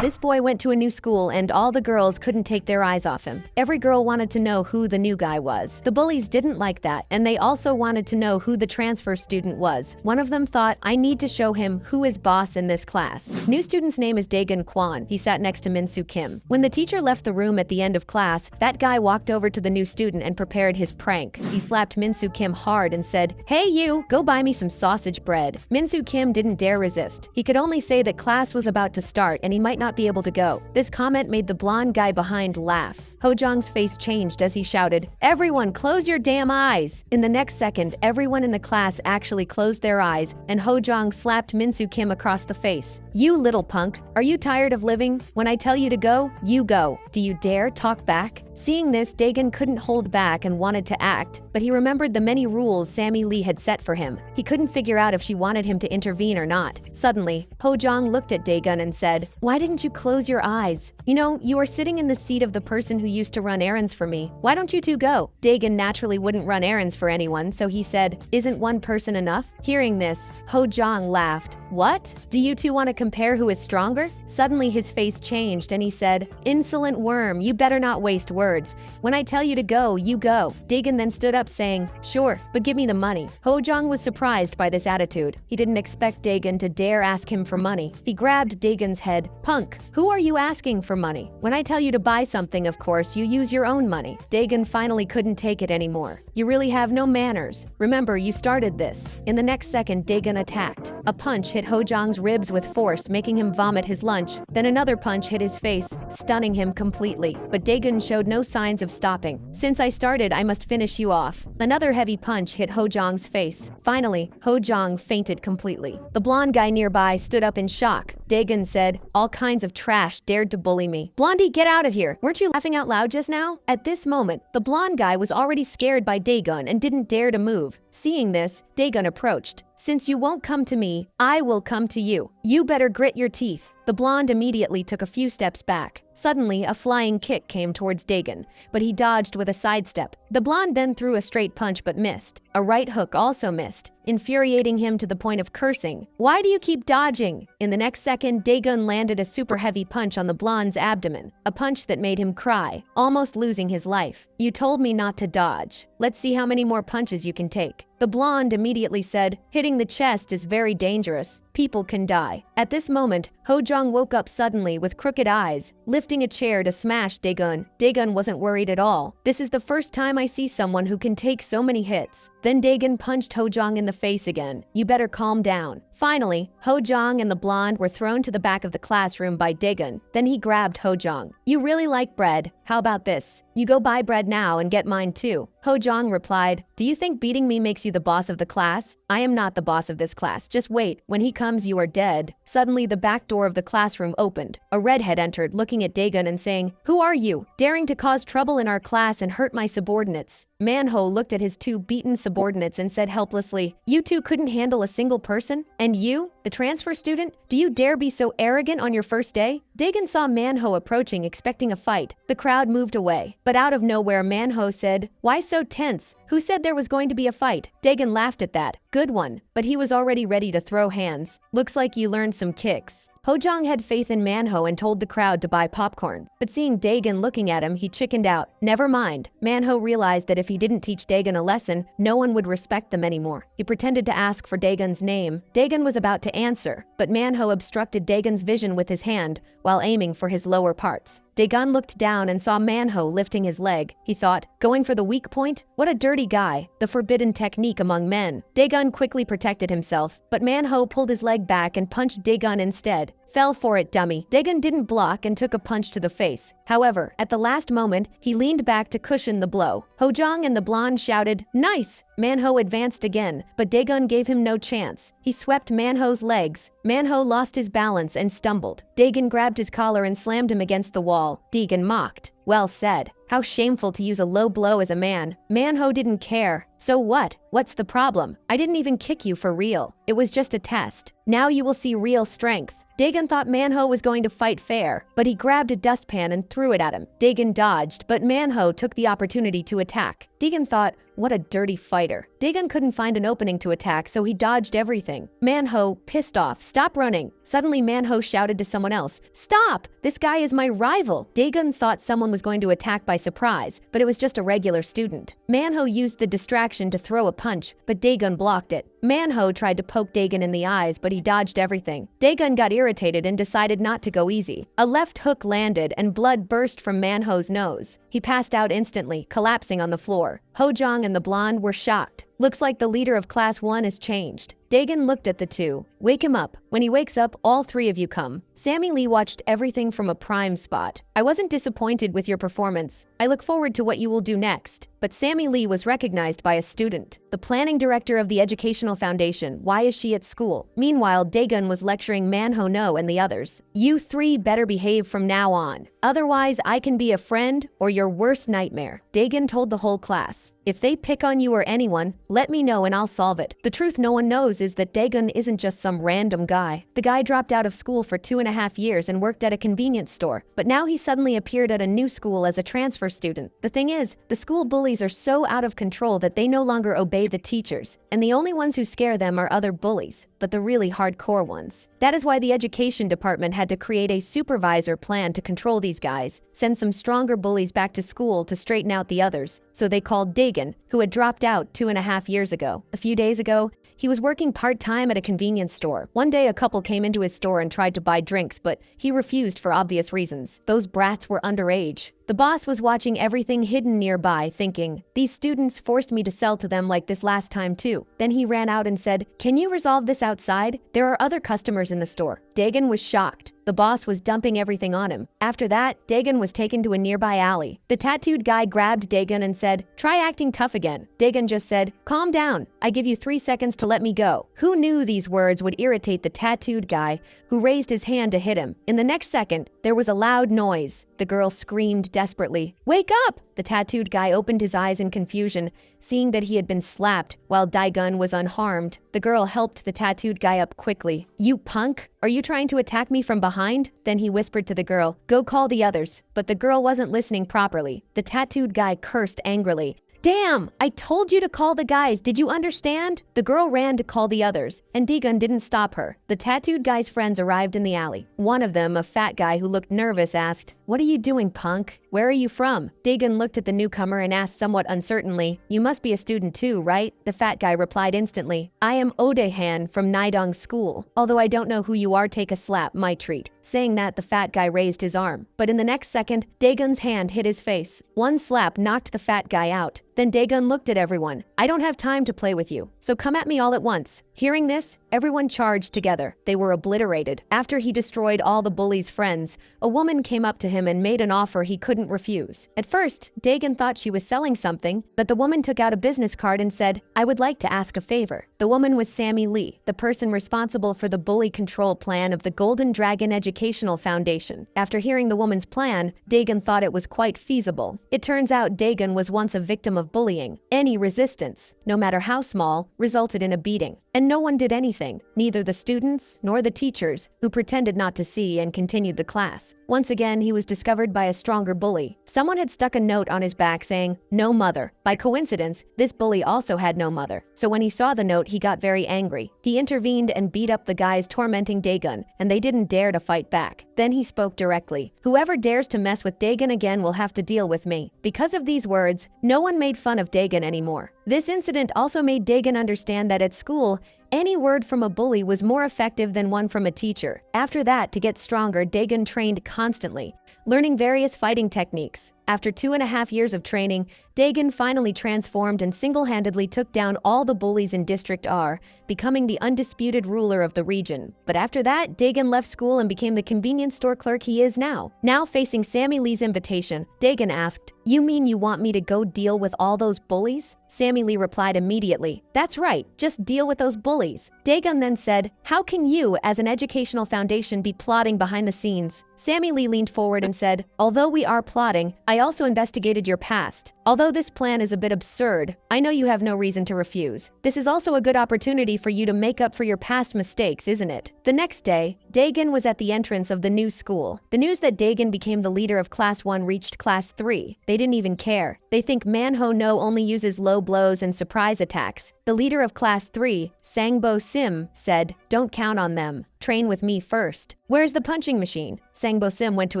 This boy went to a new school and all the girls couldn't take their eyes off him. Every girl wanted to know who the new guy was. The bullies didn't like that, and they also wanted to know who the transfer student was. One of them thought, I need to show him who is boss in this class. New student's name is Daegun Kwon. He sat next to Min-soo Kim. When the teacher left the room at the end of class, that guy walked over to the new student and prepared his prank. He slapped Min-soo Kim hard and said, "Hey you, go buy me some sausage bread." Min-soo Kim didn't dare resist. He could only say that class was about to start and he might not be able to go. This comment made the blonde guy behind laugh. Ho-jong's face changed as he shouted, "Everyone close your damn eyes!" In the next second, everyone in the class actually closed their eyes and Ho-jong slapped Min-soo Kim across the face. "You little punk, are you tired of living? When I tell you to go, you go. Do you dare talk back?" Seeing this, Daegun couldn't hold back and wanted to act, but he remembered the many rules Sammy Lee had set for him. He couldn't figure out if she wanted him to intervene or not. Suddenly, Ho-jong looked at Daegun and said, "Why didn't you close your eyes? You know, you are sitting in the seat of the person who used to run errands for me. Why don't you two go?" Daegun naturally wouldn't run errands for anyone, so he said, "Isn't one person enough?" Hearing this, Ho-jong laughed. "What? Do you two want to compare who is stronger?" Suddenly his face changed and he said, "Insolent worm, you better not waste words. When I tell you to go, you go." Daegun then stood up saying, "Sure, but give me the money." Ho-jong was surprised by this attitude. He didn't expect Daegun to dare ask him for money. He grabbed Daegun's head. "Punk, who are you asking for money? When I tell you to buy something, of course, you use your own money." Daegun finally couldn't take it anymore. "You really have no manners. Remember, you started this." In the next second, Daegun attacked. A punch hit Ho-jong's ribs with force, making him vomit his lunch. Then another punch hit his face, stunning him completely. But Daegun showed no signs of stopping. "Since I started, I must finish you off." Another heavy punch hit Ho-jong's face. Finally, Ho-jong fainted completely. The blonde guy nearby stood up in shock. Daegun said, "All kinds of trash dared to bully me." "Blondie, get out of here! Weren't you laughing out loud just now?" At this moment, the blonde guy was already scared by Daegun and didn't dare to move. Seeing this, Daegun approached. "Since you won't come to me, I will come to you. You better grit your teeth." The blonde immediately took a few steps back. Suddenly, a flying kick came towards Daegun, but he dodged with a sidestep. The blonde then threw a straight punch but missed. A right hook also missed, infuriating him to the point of cursing. "Why do you keep dodging?" In the next second, Daegun landed a super heavy punch on the blonde's abdomen, a punch that made him cry, almost losing his life. "You told me not to dodge. Let's see how many more punches you can take." The blonde immediately said, "Hitting the chest is very dangerous. People can die." At this moment, Ho-jong woke up suddenly with crooked eyes, lifting a chair to smash Daegun. Daegun wasn't worried at all. "This is the first time I see someone who can take so many hits." Then Daegun punched Ho-jong in the face again. "You better calm down." Finally, Ho-jong and the blonde were thrown to the back of the classroom by Daegun. Then he grabbed Ho-jong. "You really like bread? How about this? You go buy bread now and get mine too." Ho-jong replied, "Do you think beating me makes you the boss of the class? I am not the boss of this class. Just wait. When he comes, you are dead." Suddenly, the back door of the classroom opened. A redhead entered, looking at Daegun and saying, "Who are you? Daring to cause trouble in our class and hurt my subordinates?" Manhwa looked at his two beaten subordinates and said helplessly, "You two couldn't handle a single person? And you, the transfer student, do you dare be so arrogant on your first day?" Daegun saw Manhwa approaching, expecting a fight. The crowd moved away. But out of nowhere, Manhwa said, "Why so tense? Who said there was going to be a fight?" Daegun laughed at that. "Good one." But he was already ready to throw hands. "Looks like you learned some kicks." Ho-jong had faith in Manhwa and told the crowd to buy popcorn. But seeing Daegun looking at him, he chickened out. Never mind. Manhwa realized that if he didn't teach Daegun a lesson, no one would respect them anymore. He pretended to ask for Daegun's name. Daegun was about to answer, but Manhwa obstructed Daegun's vision with his hand while aiming for his lower parts. Daegun looked down and saw Manhwa lifting his leg. He thought, going for the weak point? What a dirty guy. The forbidden technique among men. Daegun quickly protected himself, but Manhwa pulled his leg back and punched Daegun instead. "Fell for it, dummy." Daegun didn't block and took a punch to the face. However, at the last moment, he leaned back to cushion the blow. Ho-jong and the blonde shouted, "Nice!" Manhwa advanced again, but Daegun gave him no chance. He swept Manhwa's legs. Manhwa lost his balance and stumbled. Daegun grabbed his collar and slammed him against the wall. Daegun mocked. "Well said. How shameful to use a low blow as a man." Manhwa didn't care. "So what? What's the problem? I didn't even kick you for real. It was just a test. Now you will see real strength." Daegun thought Manhwa was going to fight fair, but he grabbed a dustpan and threw it at him. Daegun dodged, but Manhwa took the opportunity to attack. Daegun thought, what a dirty fighter. Daegun couldn't find an opening to attack, so he dodged everything. Manhwa, pissed off, stop running. Suddenly Manhwa shouted to someone else, stop! This guy is my rival. Daegun thought someone was going to attack by surprise, but it was just a regular student. Manhwa used the distraction to throw a punch, but Daegun blocked it. Manhwa tried to poke Daegun in the eyes, but he dodged everything. Daegun got irritated and decided not to go easy. A left hook landed and blood burst from Manhwa's nose. He passed out instantly, collapsing on the floor. Hojong and the blonde were shocked. Looks like the leader of Class 1 has changed. Daegun looked at the two. Wake him up. When he wakes up, all three of you come. Sammy Lee watched everything from a prime spot. I wasn't disappointed with your performance. I look forward to what you will do next. But Sammy Lee was recognized by a student. The planning director of the Educational Foundation. Why is she at school? Meanwhile, Daegun was lecturing Manhwa No and the others. You three better behave from now on. Otherwise, I can be a friend or your worst nightmare. Daegun told the whole class. If they pick on you or anyone, let me know and I'll solve it. The truth no one knows is that Daegun isn't just some random guy. The guy dropped out of school for 2.5 years and worked at a convenience store. But now he suddenly appeared at a new school as a transfer student. The thing is, the school bullies are so out of control that they no longer obey the teachers. And the only ones who scare them are other bullies, but the really hardcore ones. That is why the education department had to create a supervisor plan to control these guys, send some stronger bullies back to school to straighten out the others. So they called Daegun, who had dropped out 2.5 years ago. A few days ago, he was working part-time at a convenience store. One day, a couple came into his store and tried to buy drinks, but he refused for obvious reasons. Those brats were underage. The boss was watching everything hidden nearby, thinking, these students forced me to sell to them like this last time too. Then he ran out and said, can you resolve this outside? There are other customers in the store. Daegun was shocked. The boss was dumping everything on him. After that, Daegun was taken to a nearby alley. The tattooed guy grabbed Daegun and said, try acting tough again. Daegun just said, calm down. I give you 3 seconds to let me go. Who knew these words would irritate the tattooed guy, who raised his hand to hit him? In the next second, there was a loud noise. The girl screamed desperately, wake up! The tattooed guy opened his eyes in confusion, seeing that he had been slapped, while Daegun was unharmed. The girl helped the tattooed guy up quickly. You punk! Are you trying to attack me from behind? Then he whispered to the girl, go call the others. But the girl wasn't listening properly. The tattooed guy cursed angrily. Damn! I told you to call the guys, did you understand? The girl ran to call the others, and Daegun didn't stop her. The tattooed guy's friends arrived in the alley. One of them, a fat guy who looked nervous, asked, what are you doing, punk? Where are you from? Daegun looked at the newcomer and asked somewhat uncertainly, you must be a student too, right? The fat guy replied instantly, I am Odaehan from Nidong School. Although I don't know who you are, take a slap, my treat. Saying that, the fat guy raised his arm. But in the next second, Daegun's hand hit his face. One slap knocked the fat guy out. Then Daegun looked at everyone. I don't have time to play with you, so come at me all at once. Hearing this, everyone charged together. They were obliterated. After he destroyed all the bully's friends, a woman came up to him and made an offer he couldn't refuse. At first, Daegun thought she was selling something, but the woman took out a business card and said, I would like to ask a favor. The woman was Sammy Lee, the person responsible for the bully control plan of the Golden Dragon Educational Foundation. After hearing the woman's plan, Daegun thought it was quite feasible. It turns out Daegun was once a victim of bullying. Any resistance, no matter how small, resulted in a beating. And no one did anything, neither the students nor the teachers, who pretended not to see and continued the class. Once again, he was discovered by a stronger bully. Someone had stuck a note on his back saying, no mother. By coincidence, this bully also had no mother. So when he saw the note, he got very angry. He intervened and beat up the guys tormenting Daegun, and they didn't dare to fight back. Then he spoke directly. Whoever dares to mess with Daegun again will have to deal with me. Because of these words, no one made fun of Daegun anymore. This incident also made Daegun understand that at school, any word from a bully was more effective than one from a teacher. After that, to get stronger, Daegun trained constantly, learning various fighting techniques. After 2.5 years of training, Daegun finally transformed and single-handedly took down all the bullies in District R, becoming the undisputed ruler of the region. But after that, Daegun left school and became the convenience store clerk he is now. Now facing Sammy Lee's invitation, Daegun asked, you mean you want me to go deal with all those bullies? Sammy Lee replied immediately, that's right, just deal with those bullies. Daegun then said, how can you, as an educational foundation, be plotting behind the scenes? Sammy Lee leaned forward and said, although we are plotting, I also investigated your past. Although this plan is a bit absurd, I know you have no reason to refuse. This is also a good opportunity for you to make up for your past mistakes, isn't it? The next day, Daegun was at the entrance of the new school. The news that Daegun became the leader of Class 1 reached Class 3. They didn't even care. They think Manhwa Name only uses low blows and surprise attacks. The leader of Class 3, Sangbo Sim, said, "Don't count on them. Train with me first." "Where's the punching machine?" Sangbo Sim went to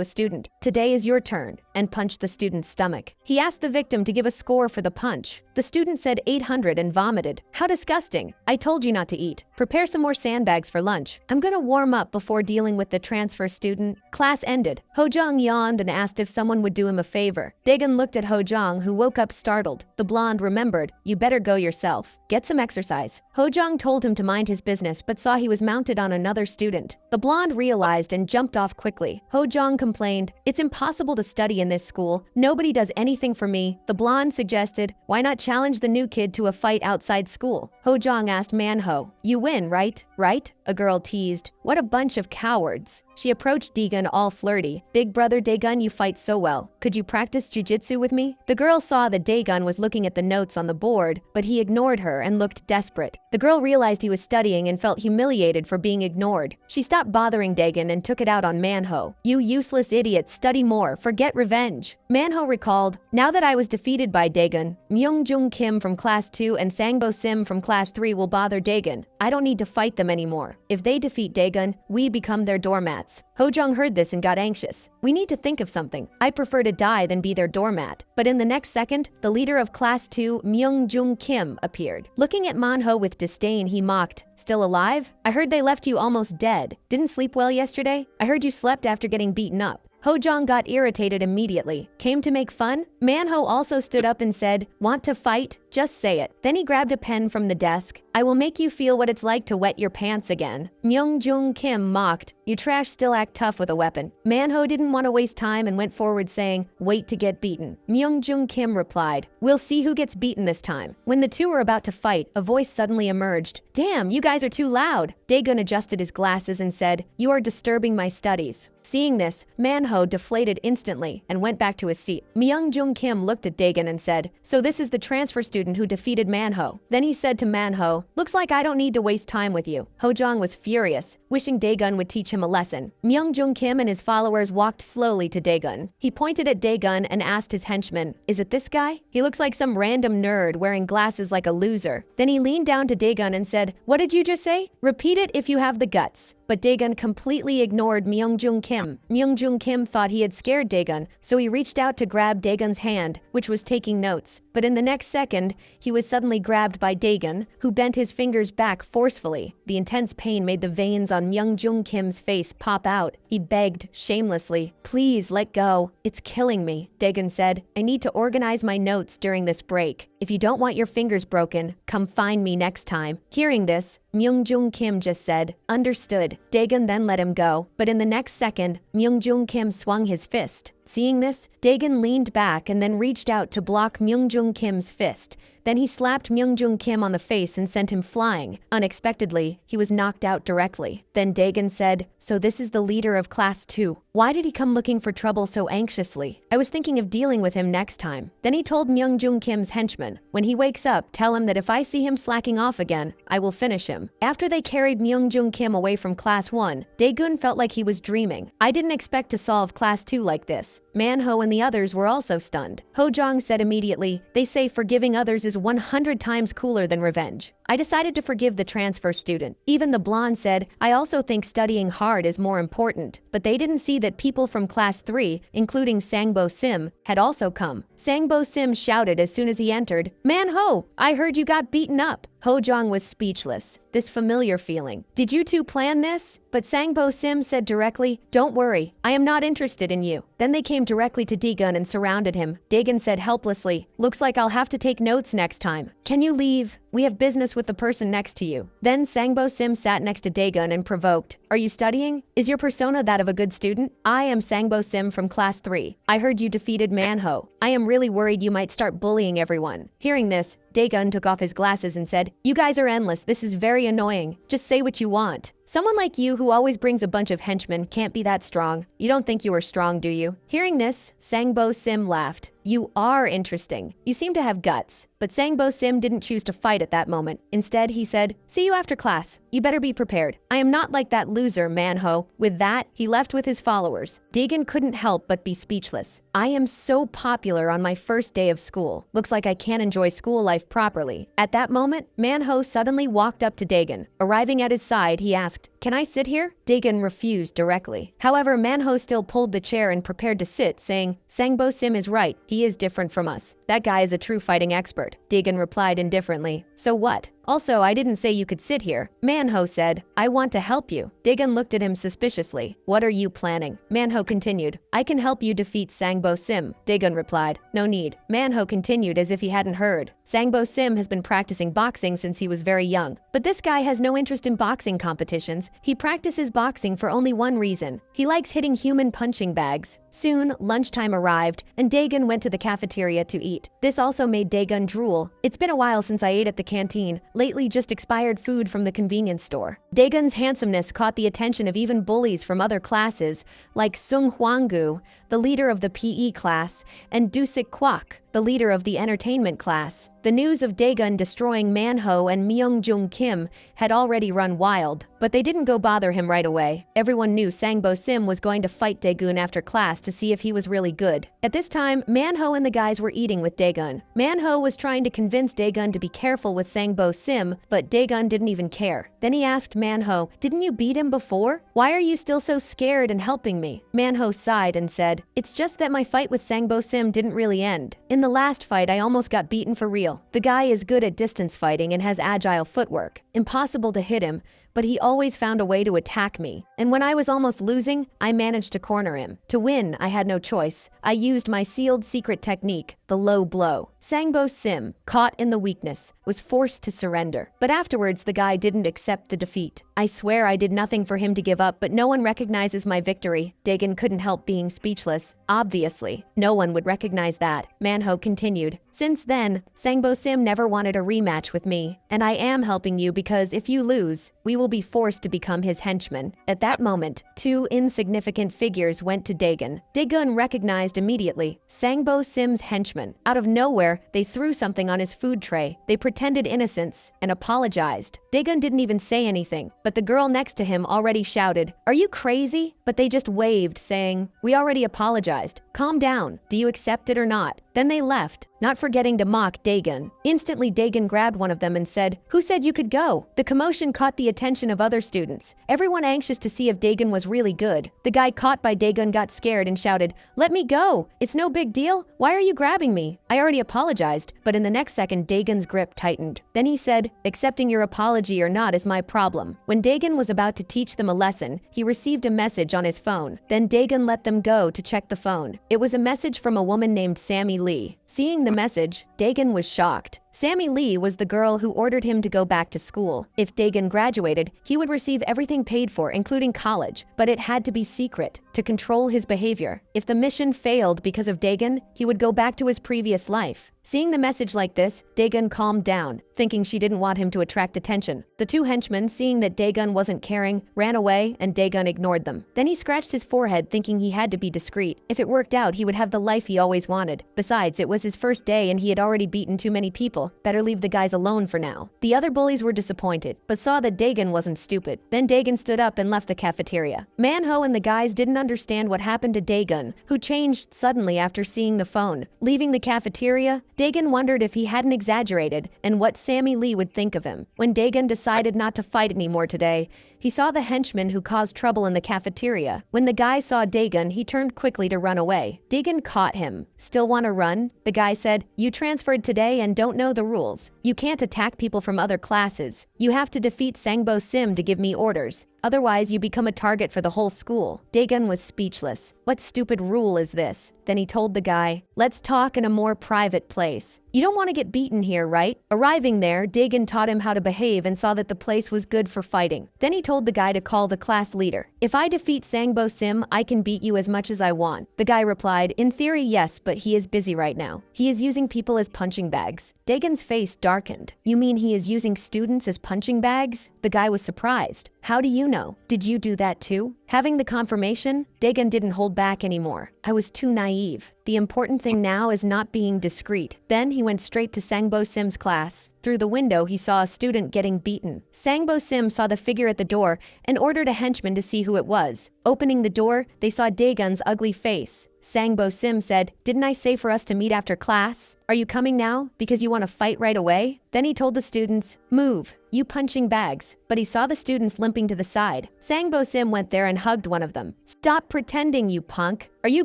a student. "Today is your turn," and punched the student's stomach. He asked the victim to give a score for the punch. The student said 800 and vomited. "How disgusting. I told you not to eat. Prepare some more sandbags for lunch. I'm gonna warm up before dealing with the transfer student." Class ended. Hojong yawned and asked if someone would do him a favor. Daegun looked at Hojong, who woke up startled. The blonde remembered, "You better go yourself. Get some exercise." Hojong told him to mind his business but saw he was mounted on another student. The blonde realized and jumped off quickly. Hojong complained, "It's impossible to study in this school. Nobody does anything for me." The blonde suggested, "Why not challenge the new kid to a fight outside school?" Hojong asked Manhwa, "You win, right? Right?" A girl teased. "What a bunch of cowards." She approached Daegun all flirty. "Big brother Daegun, you fight so well. Could you practice jujitsu with me?" The girl saw that Daegun was looking at the notes on the board, but he ignored her and looked desperate. The girl realized he was studying and felt humiliated for being ignored. She stopped bothering Daegun and took it out on Manhwa. "You useless idiot, study more, forget revenge." Manhwa recalled, "Now that I was defeated by Daegun, Myungjung Kim from Class 2 and Sangbo Sim from Class 3 will bother Daegun. I don't need to fight them anymore. If they defeat Daegun, we become their doormats." Hojong heard this and got anxious. "We need to think of something. I prefer to die than be their doormat." But in the next second, the leader of Class 2, Myungjung Kim, appeared. Looking at Manhwa with disdain, he mocked, "Still alive? I heard they left you almost dead. Didn't sleep well yesterday? I heard you slept after getting beaten up." Hojong got irritated immediately. "Came to make fun?" Manhwa also stood up and said, "Want to fight? Just say it." Then he grabbed a pen from the desk. "I will make you feel what it's like to wet your pants again." Myungjung Kim mocked, "You trash still act tough with a weapon." Manhwa didn't want to waste time and went forward saying, "Wait to get beaten." Myungjung Kim replied, "We'll see who gets beaten this time." When the two were about to fight, a voice suddenly emerged. "Damn, you guys are too loud." Daegun adjusted his glasses and said, "You are disturbing my studies." Seeing this, Manhwa deflated instantly and went back to his seat. Myungjung Kim looked at Daegun and said, "So this is the transfer student who defeated Manhwa." Then he said to Manhwa, "Looks like I don't need to waste time with you." Hojong was furious, wishing Daegun would teach him a lesson. Myungjung Kim and his followers walked slowly to Daegun. He pointed at Daegun and asked his henchman, "Is it this guy? He looks like some random nerd wearing glasses like a loser." Then he leaned down to Daegun and said, "What did you just say? Repeat it if you have the guts." But Daegun completely ignored Myungjung Kim. Myungjung Kim thought he had scared Daegun, so he reached out to grab Daegun's hand, which was taking notes. But in the next second, he was suddenly grabbed by Daegun, who bent his fingers back forcefully. The intense pain made the veins on Myungjung Kim's face pop out. He begged shamelessly, "Please let go. It's killing me." Daegun said, "I need to organize my notes during this break. If you don't want your fingers broken, come find me next time." Hearing this, Myungjung Kim just said, "Understood." Daegun then let him go, but in the next second, Myungjung Kim swung his fist. Seeing this, Daegun leaned back and then reached out to block Myungjung Kim's fist. Then he slapped Myungjung Kim on the face and sent him flying. Unexpectedly, he was knocked out directly. Then Daegun said, "So this is the leader of Class 2. Why did he come looking for trouble so anxiously? I was thinking of dealing with him next time." Then he told Myungjung Kim's henchman, "When he wakes up, tell him that if I see him slacking off again, I will finish him." After they carried Myungjung Kim away from Class 1, Daegun felt like he was dreaming. "I didn't expect to solve Class 2 like this." Manhwa and the others were also stunned. Hojong said immediately, "They say forgiving others is 100 times cooler than revenge. I decided to forgive the transfer student." Even the blonde said, "I also think studying hard is more important." But they didn't see that people from Class 3, including Sangbo Sim, had also come. Sangbo Sim shouted as soon as he entered, "Manhwa, I heard you got beaten up." Hojong was speechless. This familiar feeling. "Did you two plan this?" But Sangbo Sim said directly, "Don't worry, I am not interested in you." Then they came directly to Daegun and surrounded him. Daegun said helplessly, "Looks like I'll have to take notes next time. Can you leave? We have business with the person next to you." Then Sangbo Sim sat next to Daegun and provoked, "Are you studying? Is your persona that of a good student? I am Sangbo Sim from Class 3. I heard you defeated Manhwa. I am really worried you might start bullying everyone." Hearing this, Daegun took off his glasses and said, "You guys are endless. This is very annoying. Just say what you want. Someone like you who always brings a bunch of henchmen can't be that strong. You don't think you are strong, do you?" Hearing this, Sangbo Sim laughed. "You are interesting. You seem to have guts." But Sangbo Sim didn't choose to fight at that moment. Instead, he said, "See you after class. You better be prepared. I am not like that loser, Manhwa." With that, he left with his followers. Dagon couldn't help but be speechless. "I am so popular on my first day of school. Looks like I can't enjoy school life properly." At that moment, Manhwa suddenly walked up to Dagon. Arriving at his side, he asked, "Can I sit here?" Dagon refused directly. However, Manhwa still pulled the chair and prepared to sit, saying, "Sangbo Sim is right. He is different from us. That guy is a true fighting expert." Dagon replied indifferently, "So what? Also, I didn't say you could sit here." Manhwa said, "I want to help you." Dagon looked at him suspiciously. "What are you planning?" Manhwa continued, "I can help you defeat Sangbo Sim." Dagon replied, "No need." Manhwa continued as if he hadn't heard. "Sangbo Sim has been practicing boxing since he was very young. But this guy has no interest in boxing competitions. He practices boxing for only one reason. He likes hitting human punching bags." Soon, lunchtime arrived, and Dagon went to the cafeteria to eat. This also made Dagon drool. "It's been a while since I ate at the canteen. Lately just expired food from the convenience store." Dagon's handsomeness caught the attention of even bullies from other classes, like Sung Hwanggu, the leader of the PE class, and Dusik Kwak, the leader of the entertainment class. The news of Dagon destroying Manhwa and Myungjung Kim had already run wild, but they didn't go bother him right away. Everyone knew Sangbo Sim was going to fight Dagon after class to see if he was really good. At this time, Manhwa and the guys were eating with Dagon. Manhwa was trying to convince Dagon to be careful with Sangbo Sim, but Dagon didn't even care. Then he asked Manhwa, "Didn't you beat him before? Why are you still so scared and helping me?" Manhwa sighed and said, "It's just that my fight with Sangbo Sim didn't really end. In the last fight, I almost got beaten for real. The guy is good at distance fighting and has agile footwork. Impossible to hit him, but he always found a way to attack me. And when I was almost losing, I managed to corner him. To win, I had no choice. I used my sealed secret technique, the low blow." Sangbo Sim, caught in the weakness, was forced to surrender. But afterwards, the guy didn't accept the defeat. "I swear I did nothing for him to give up, but no one recognizes my victory." Dagon couldn't help being speechless. Obviously, no one would recognize that. Manhwa continued, "Since then, Sangbo Sim never wanted a rematch with me, and I am helping you because if you lose, we will be forced to become his henchmen." At that moment, two insignificant figures went to Dagon. Dagon recognized immediately Sangbo Sim's henchmen. Out of nowhere, they threw something on his food tray. They pretended innocence and apologized. Dagon didn't even say anything, but the girl next to him already shouted, "Are you crazy?" But they just waved, saying, "We already apologized. Calm down. Do you accept it or not?" Then they left, not forgetting to mock Dagon. Instantly, Dagon grabbed one of them and said, "Who said you could go?" The commotion caught the attention of other students, everyone anxious to see if Dagon was really good. The guy caught by Dagon got scared and shouted, "Let me go! It's no big deal. Why are you grabbing me? I already apologized." But in the next second, Dagon's grip tightened. Then he said, "Accepting your apology or not is my problem." When Dagon was about to teach them a lesson, he received a message on his phone. Then Dagon let them go to check the phone. It was a message from a woman named Sammy Lee. Seeing the message, Dagon was shocked. Sammy Lee was the girl who ordered him to go back to school. If Dagon graduated, he would receive everything paid for, including college, but it had to be secret to control his behavior. If the mission failed because of Dagon, he would go back to his previous life. Seeing the message like this, Dagon calmed down, thinking she didn't want him to attract attention. The two henchmen, seeing that Dagon wasn't caring, ran away and Dagon ignored them. Then he scratched his forehead, thinking he had to be discreet. If it worked out, he would have the life he always wanted. Besides, it was his first day and he had already beaten too many people. Better leave the guys alone for now. The other bullies were disappointed, but saw that Dagon wasn't stupid. Then Dagon stood up and left the cafeteria. Manhwa and the guys didn't understand what happened to Dagon, who changed suddenly after seeing the phone. Leaving the cafeteria, Dagon wondered if he hadn't exaggerated and what Sammy Lee would think of him. When Dagon decided not to fight anymore today, he saw the henchman who caused trouble in the cafeteria. When the guy saw Dagon, he turned quickly to run away. Dagon caught him. "Still want to run?" The guy said, "You transferred today and don't know the rules. You can't attack people from other classes. You have to defeat Sangbo Sim to give me orders. Otherwise, you become a target for the whole school." Dagon was speechless. What stupid rule is this? Then he told the guy, "Let's talk in a more private place. You don't want to get beaten here, right?" Arriving there, Dagon taught him how to behave and saw that the place was good for fighting. Then he told the guy to call the class leader. "If I defeat Sangbo Sim, I can beat you as much as I want." The guy replied, "In theory, yes, but he is busy right now. He is using people as punching bags." Dagon's face darkened. "You mean he is using students as punching bags?" The guy was surprised. "How do you know? Did you do that too?" Having the confirmation, Dagon didn't hold back anymore. "I was too naive. The important thing now is not being discreet. Then he went straight to Sangbo Sim's class. Through the window, he saw a student getting beaten. Sangbo Sim saw the figure at the door and ordered a henchman to see who it was. Opening the door, they saw Daegun's ugly face. Sangbo Sim said, "Didn't I say for us to meet after class? Are you coming now because you want to fight right away?" Then he told the students, "Move, you punching bags." But he saw the students limping to the side. Sangbo Sim went there and hugged one of them. "Stop pretending, you punk. Are you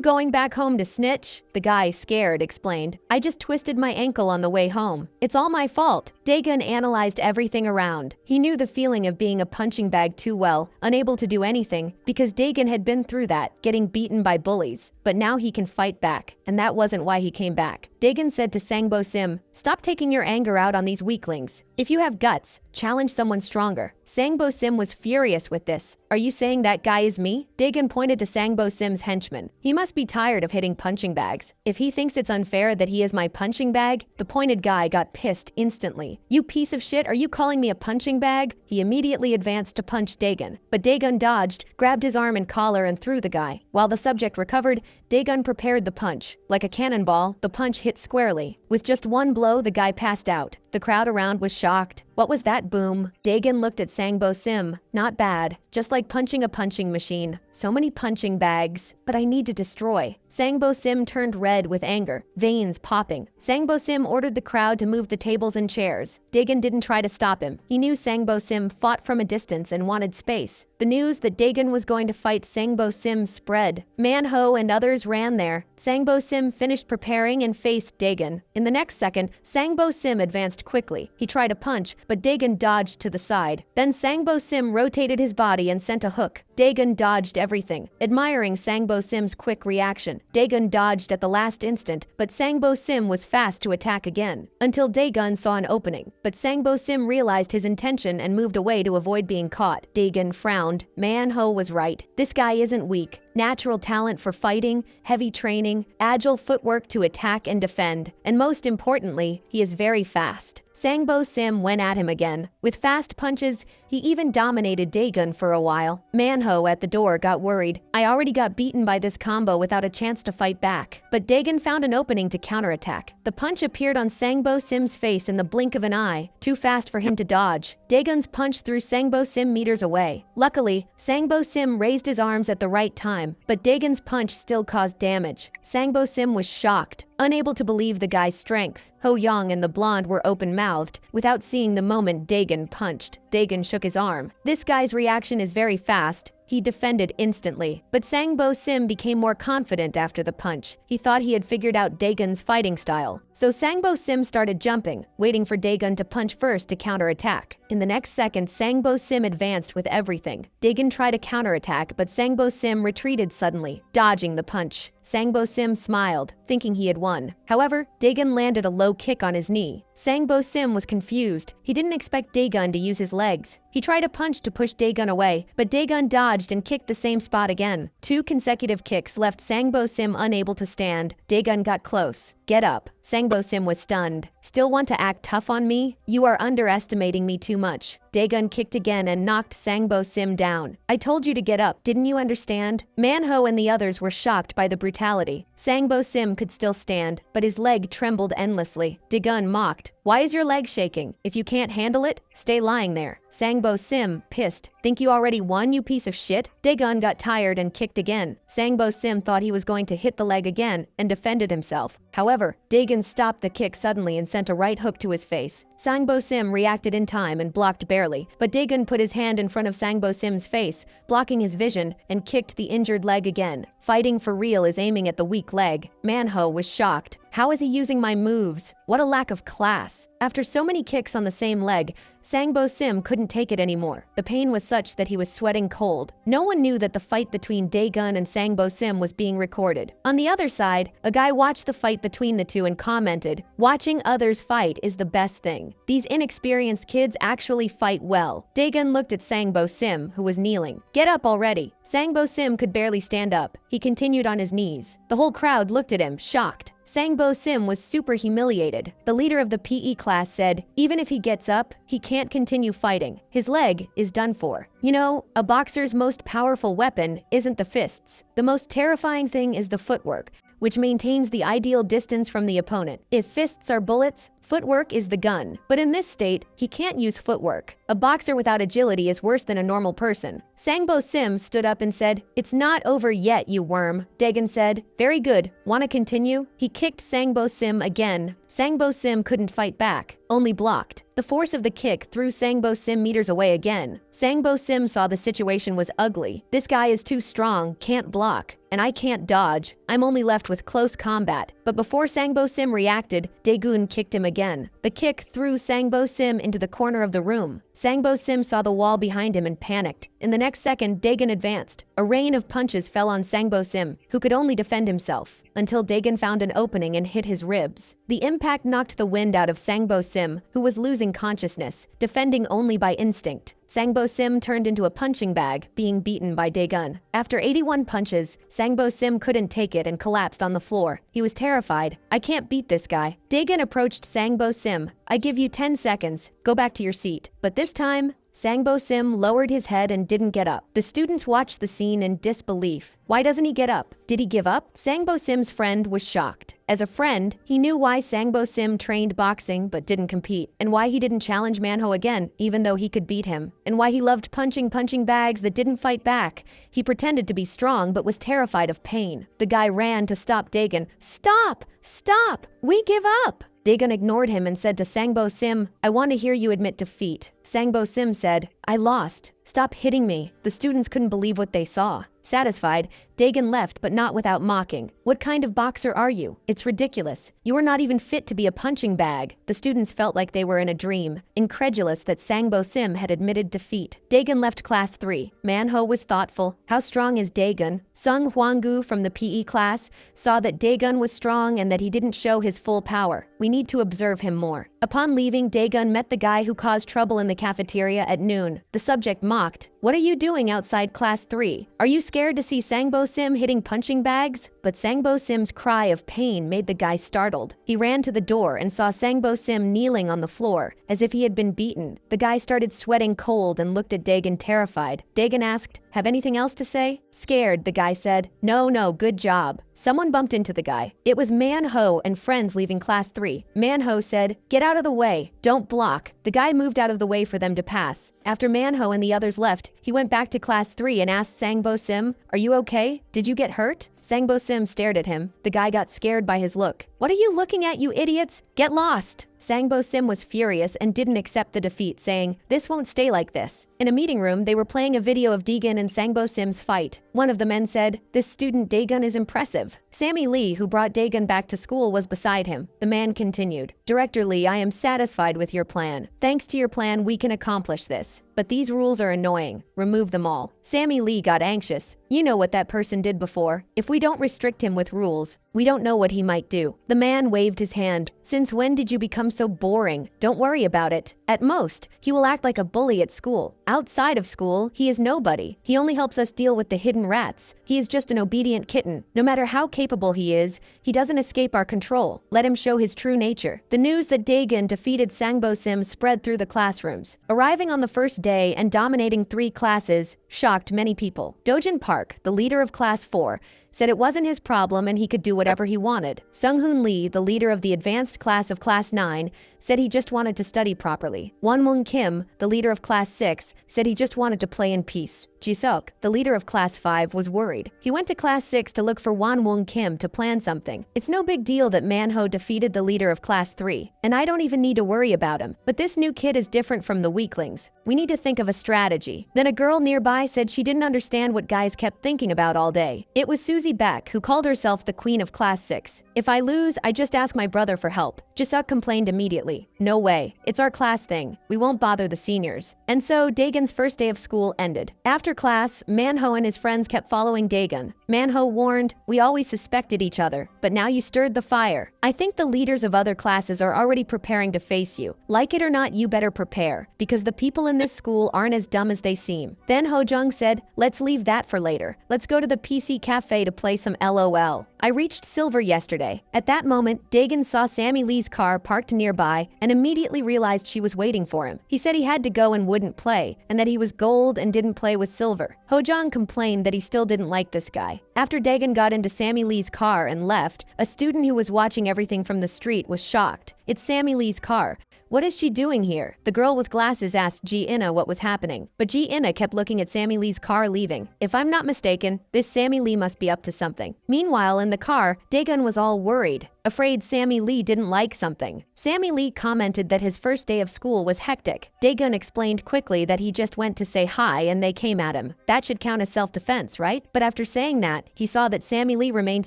going back home to snitch?" The guy, scared, explained, "I just twisted my ankle on the way home. It's all my fault." Daegun analyzed everything around. He knew the feeling of being a punching bag too well, unable to do anything, because Daegun had been through that, getting beaten by bullies. But now he can fight back, and that wasn't why he came back. Daegun said to Sangbo Sim, "Stop taking your anger out on these weaklings. If you have guts, challenge someone stronger." Sangbo Sim was furious with this. "Are you saying that guy is me?" Daegun pointed to Sangbo Sim's henchman. "He must be tired of hitting punching bags. If he thinks it's unfair that he is my punching bag," the pointed guy got pissed instantly. "You piece of shit, are you calling me a punching bag?" He immediately advanced to punch Daegun. But Daegun dodged, grabbed his arm and collar and threw the guy. While the subject recovered, Daegun prepared the punch. Like a cannonball, the punch hit squarely. With just one blow, the guy passed out. The crowd around was shocked. What was that boom? Daegun looked at Sangbo Sim. "Not bad. Just like punching a punching machine. So many punching bags. But I need to destroy." Sangbo Sim turned red with anger, veins popping. Sangbo Sim ordered the crowd to move the tables and chairs. Daegun didn't try to stop him. He knew Sangbo Sim fought from a distance and wanted space. The news that Daegun was going to fight Sangbo Sim spread. Manhwa and others ran there. Sangbo Sim finished preparing and faced Daegun. In the next second, Sangbo Sim advanced quickly. He tried a punch, but Daegun dodged to the side. Then Sangbo Sim rotated his body and sent a hook. Daegun dodged everything, admiring Sangbo Sim's quick reaction. Daegun dodged at the last instant, but Sangbo Sim was fast to attack again, until Daegun saw an opening. But Sangbo Sim realized his intention and moved away to avoid being caught. Daegun frowned. Manhwa was right. This guy isn't weak. Natural talent for fighting, heavy training, agile footwork to attack and defend, and most importantly, he is very fast. Sangbo Sim went at him again. With fast punches, he even dominated Daegun for a while. Manhwa at the door got worried. "I already got beaten by this combo without a chance to fight back." But Daegun found an opening to counterattack. The punch appeared on Sangbo Sim's face in the blink of an eye, too fast for him to dodge. Daegun's punch threw Sangbo Sim meters away. Luckily, Sangbo Sim raised his arms at the right time, but Daegun's punch still caused damage. Sangbo Sim was shocked, unable to believe the guy's strength. Ho Young and the blonde were open-mouthed, without seeing the moment Daegun punched. Daegun shook his arm. This guy's reaction is very fast. He defended instantly, but Sangbo Sim became more confident after the punch. He thought he had figured out Daegun's fighting style. So Sangbo Sim started jumping, waiting for Daegun to punch first to counterattack. In the next second, Sangbo Sim advanced with everything. Daegun tried to counterattack, but Sangbo Sim retreated suddenly, dodging the punch. Sangbo Sim smiled, thinking he had won. However, Daegun landed a low kick on his knee. Sangbo Sim was confused. He didn't expect Daegun to use his legs. He tried a punch to push Daegun away, but Daegun dodged and kicked the same spot again. 2 consecutive kicks left Sangbo Sim unable to stand. Daegun got close. "Get up." Sangbo Sim was stunned. "Still want to act tough on me? You are underestimating me too much." Daegun kicked again and knocked Sangbo Sim down. "I told you to get up, didn't you understand?" Manhwa and the others were shocked by the brutality. Sangbo Sim could still stand, but his leg trembled endlessly. Daegun mocked, "Why is your leg shaking? If you can't handle it, stay lying there." Sangbo Sim, pissed, "Think you already won, you piece of shit?" Daegun got tired and kicked again. Sangbo Sim thought he was going to hit the leg again and defended himself. However, Daegun stopped the kick suddenly and sent a right hook to his face. Sangbo Sim reacted in time and blocked barely, but Daegun put his hand in front of Sangbo Sim's face, blocking his vision, and kicked the injured leg again. Fighting for real is aiming at the weak leg. Manhwa was shocked. How is he using my moves? What a lack of class. After so many kicks on the same leg, Sangbo Sim couldn't take it anymore. The pain was such that he was sweating cold. No one knew that the fight between Daegun and Sangbo Sim was being recorded. On the other side, a guy watched the fight between the two and commented, "Watching others fight is the best thing. These inexperienced kids actually fight well." Daegun looked at Sangbo Sim, who was kneeling. "Get up already." Sangbo Sim could barely stand up. He continued on his knees. The whole crowd looked at him, shocked. Sangbo Sim was super humiliated. The leader of the PE class said, "Even if he gets up, he can't continue fighting. His leg is done for." You know, a boxer's most powerful weapon isn't the fists. The most terrifying thing is the footwork. which maintains the ideal distance from the opponent. If fists are bullets, footwork is the gun. But in this state, he can't use footwork. A boxer without agility is worse than a normal person. Sangbo Sim stood up and said, "It's not over yet, you worm." Dagon said, "Very good. Wanna continue?" He kicked Sangbo Sim again. Sangbo Sim couldn't fight back, only blocked. The force of the kick threw Sangbo Sim meters away again. Sangbo Sim saw the situation was ugly. This guy is too strong, can't block, and I can't dodge. I'm only left with close combat. But before Sangbo Sim reacted, Dagon kicked him again. The kick threw Sangbo Sim into the corner of the room. Sangbo Sim saw the wall behind him and panicked. In the next second, Dagon advanced. A rain of punches fell on Sangbo Sim, who could only defend himself, until Dagon found an opening and hit his ribs. The impact knocked the wind out of Sangbo Sim, who was losing consciousness, defending only by instinct. Sangbo Sim turned into a punching bag, being beaten by Dagon. After 81 punches, Sangbo Sim couldn't take it and collapsed on the floor. He was terrified. "I can't beat this guy." Dagon approached Sangbo Sim. "I give you 10 seconds. Go back to your seat." But this time, Sangbo Sim lowered his head and didn't get up. The students watched the scene in disbelief. Why doesn't he get up? Did he give up? Sangbo Sim's friend was shocked. As a friend, he knew why Sangbo Sim trained boxing but didn't compete, and why he didn't challenge Manhwa again, even though he could beat him, and why he loved punching bags that didn't fight back. He pretended to be strong but was terrified of pain. The guy ran to stop Dagon. "Stop! Stop! We give up!" Dagon ignored him and said to Sangbo Sim, "I want to hear you admit defeat." Sangbo Sim said, "I lost. Stop hitting me." The students couldn't believe what they saw. Satisfied, Dagon left, but not without mocking. "What kind of boxer are you? It's ridiculous. You are not even fit to be a punching bag." The students felt like they were in a dream, incredulous that Sangbo Sim had admitted defeat. Dagon left class 3. Manhwa was thoughtful. How strong is Dagon? Sung Hwanggu from the PE class saw that Dagon was strong and that he didn't show his full power. "We need to observe him more." Upon leaving, Dagon met the guy who caused trouble in the cafeteria at noon. The subject mocked, "What are you doing outside class 3? Are you scared to see Sangbo Sim hitting punching bags?" But Sangbo Sim's cry of pain made the guy startled. He ran to the door and saw Sangbo Sim kneeling on the floor, as if he had been beaten. The guy started sweating cold and looked at Dagon terrified. Dagon asked, "Have anything else to say?" Scared, the guy said, No, good job." Someone bumped into the guy. It was Manhwa and friends leaving class 3. Manhwa said, "Get out of the way. Don't block." The guy moved out of the way for them to pass. After Manhwa and the others left, he went back to class 3 and asked Sangbo Sim, "Are you okay? Did you get hurt?" Sangbo Sim stared at him. The guy got scared by his look. "What are you looking at, you idiots? Get lost!" Sangbo Sim was furious and didn't accept the defeat, saying, "This won't stay like this." In a meeting room, they were playing a video of Dagon and Sangbo Sim's fight. One of the men said, "This student Dagon is impressive." Sammy Lee, who brought Dagon back to school, was beside him. The man continued, "Director Lee, I am satisfied with your plan. Thanks to your plan, we can accomplish this. But these rules are annoying. Remove them all." Sammy Lee got anxious. You know what that person did before. If we don't restrict him with rules, we don't know what he might do. The man waved his hand. "Since when did you become so boring? Don't worry about it. At most, he will act like a bully at school. Outside of school, he is nobody. He only helps us deal with the hidden rats. He is just an obedient kitten. No matter how capable he is, he doesn't escape our control. Let him show his true nature." The news that Dagon defeated Sangbo Sim spread through the classrooms. Arriving on the first day and dominating 3 classes shocked many people. Dojin Park, the leader of class 4, said it wasn't his problem and he could do whatever he wanted. Sung-hoon Lee, the leader of the advanced class of class 9, said he just wanted to study properly. Won-Woong Kim, the leader of class 6, said he just wanted to play in peace. Ji-seok, the leader of class 5, was worried. He went to class 6 to look for Won-Woong Kim to plan something. "It's no big deal that Manhwa defeated the leader of class 3, and I don't even need to worry about him. But this new kid is different from the weaklings. We need to think of a strategy." Then a girl nearby said she didn't understand what guys kept thinking about all day. It was Susie Beck, who called herself the queen of class 6. "If I lose, I just ask my brother for help." Ji-seok complained immediately. "No way. It's our class thing. We won't bother the seniors." And so Dagon's first day of school ended. After class, Manhwa and his friends kept following Dagon. Manhwa warned, "We always suspected each other, but now you stirred the fire. I think the leaders of other classes are already preparing to face you. Like it or not, you better prepare, because the people in this school aren't as dumb as they seem." Then Ho-jung said, "Let's leave that for later. Let's go to the PC cafe to play some LOL. I reached silver yesterday." At that moment, Dagon saw Sammy Lee's car parked nearby and immediately realized she was waiting for him. He said he had to go and wouldn't play, and that he was gold and didn't play with silver. Ho-jung complained that he still didn't like this guy. guy. After Dagon got into Sammy Lee's car and left, a student who was watching everything from the street was shocked. It's Sammy Lee's car. What is she doing here? The girl with glasses asked Ji-inna what was happening, but Ji-inna kept looking at Sammy Lee's car leaving. If I'm not mistaken, this Sammy Lee must be up to something. Meanwhile, in the car, Dagon was all worried, afraid Sammy Lee didn't like something. Sammy Lee commented that his first day of school was hectic. Dagon explained quickly that he just went to say hi and they came at him. That should count as self-defense, right? But after saying that, he saw that Sammy Lee remained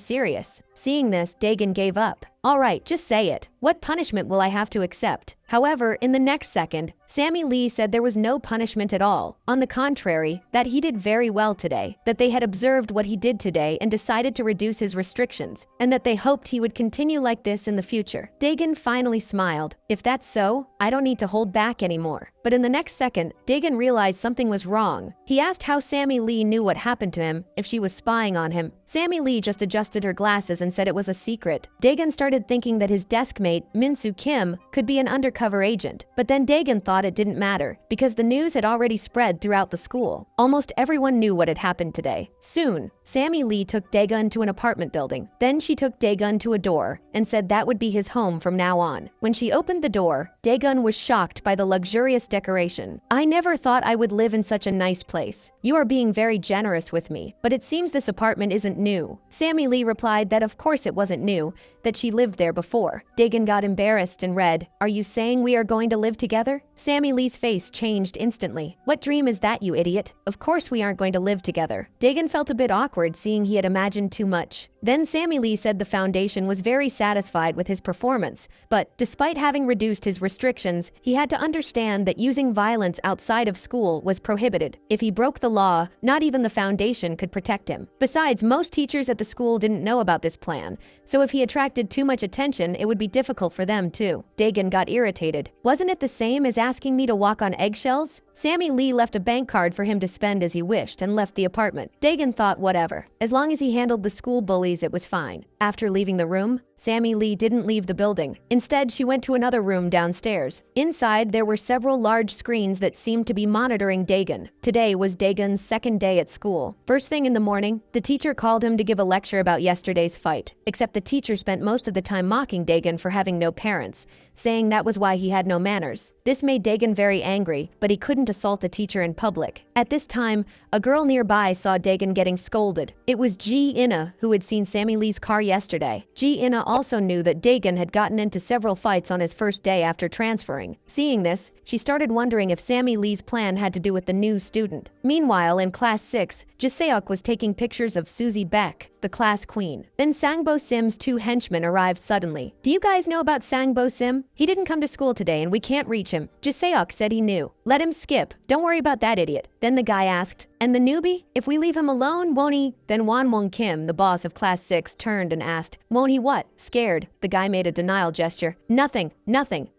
serious. Seeing this, Dagon gave up. All right, just say it. What punishment will I have to accept? However, in the next second, Sammy Lee said there was no punishment at all. On the contrary, that he did very well today, that they had observed what he did today and decided to reduce his restrictions, and that they hoped he would continue like this in the future. Dagon finally smiled. If that's so, I don't need to hold back anymore. But in the next second, Dagon realized something was wrong. He asked how Sammy Lee knew what happened to him, if she was spying on him. Sammy Lee just adjusted her glasses and said it was a secret. Dagon started thinking that his desk mate, Min-soo Kim, could be an undercover agent. But then Dagon thought it didn't matter, because the news had already spread throughout the school. Almost everyone knew what had happened today. Soon, Sammy Lee took Dagon to an apartment building. Then she took Dagon to a door and said that would be his home from now on. When she opened the door, Dagon was shocked by the luxurious decoration. I never thought I would live in such a nice place. You are being very generous with me, but it seems this apartment isn't new. Sammy Lee replied that of course it wasn't new, that she lived there before. Dagon got embarrassed and read, "Are you saying we are going to live together?" Sammy Lee's face changed instantly. What dream is that, you idiot? Of course we aren't going to live together. Dagon felt a bit awkward seeing he had imagined too much. Then Sammy Lee said the foundation was very satisfied with his performance, but despite having reduced his restrictions, he had to understand that using violence outside of school was prohibited. If he broke the law, not even the foundation could protect him. Besides, most teachers at the school didn't know about this plan, so if he attracted too much attention, it would be difficult for them too. Dagon got irritated. Wasn't it the same as asking me to walk on eggshells? Sammy Lee left a bank card for him to spend as he wished and left the apartment. Dagon thought whatever. As long as he handled the school bullies, it was fine. After leaving the room, Sammy Lee didn't leave the building. Instead, she went to another room downstairs. Inside, there were several large screens that seemed to be monitoring Dagon. Today was Dagon's second day at school. First thing in the morning, the teacher called him to give a lecture about yesterday's fight. Except the teacher spent most of the time mocking Dagon for having no parents, saying that was why he had no manners. This made Dagon very angry, but he couldn't assault a teacher in public. At this time, a girl nearby saw Dagon getting scolded. It was Ji-inna, who had seen Sammy Lee's car yesterday. Ji-inna also knew that Dagon had gotten into several fights on his first day after transferring. Seeing this, she started wondering if Sammy Lee's plan had to do with the new student. Meanwhile, in class 6, Jiseok was taking pictures of Susie Beck, the class queen. Then Sangbo Sim's two henchmen arrived suddenly. Do you guys know about Sangbo Sim? He didn't come to school today and we can't reach him. Jiseok said he knew. Let him skip. Don't worry about that idiot. Then the guy asked, and the newbie? If we leave him alone, won't he? Then Won Kim, the boss of class 6, turned and asked, won't he what? Scared. The guy made a denial gesture. Nothing.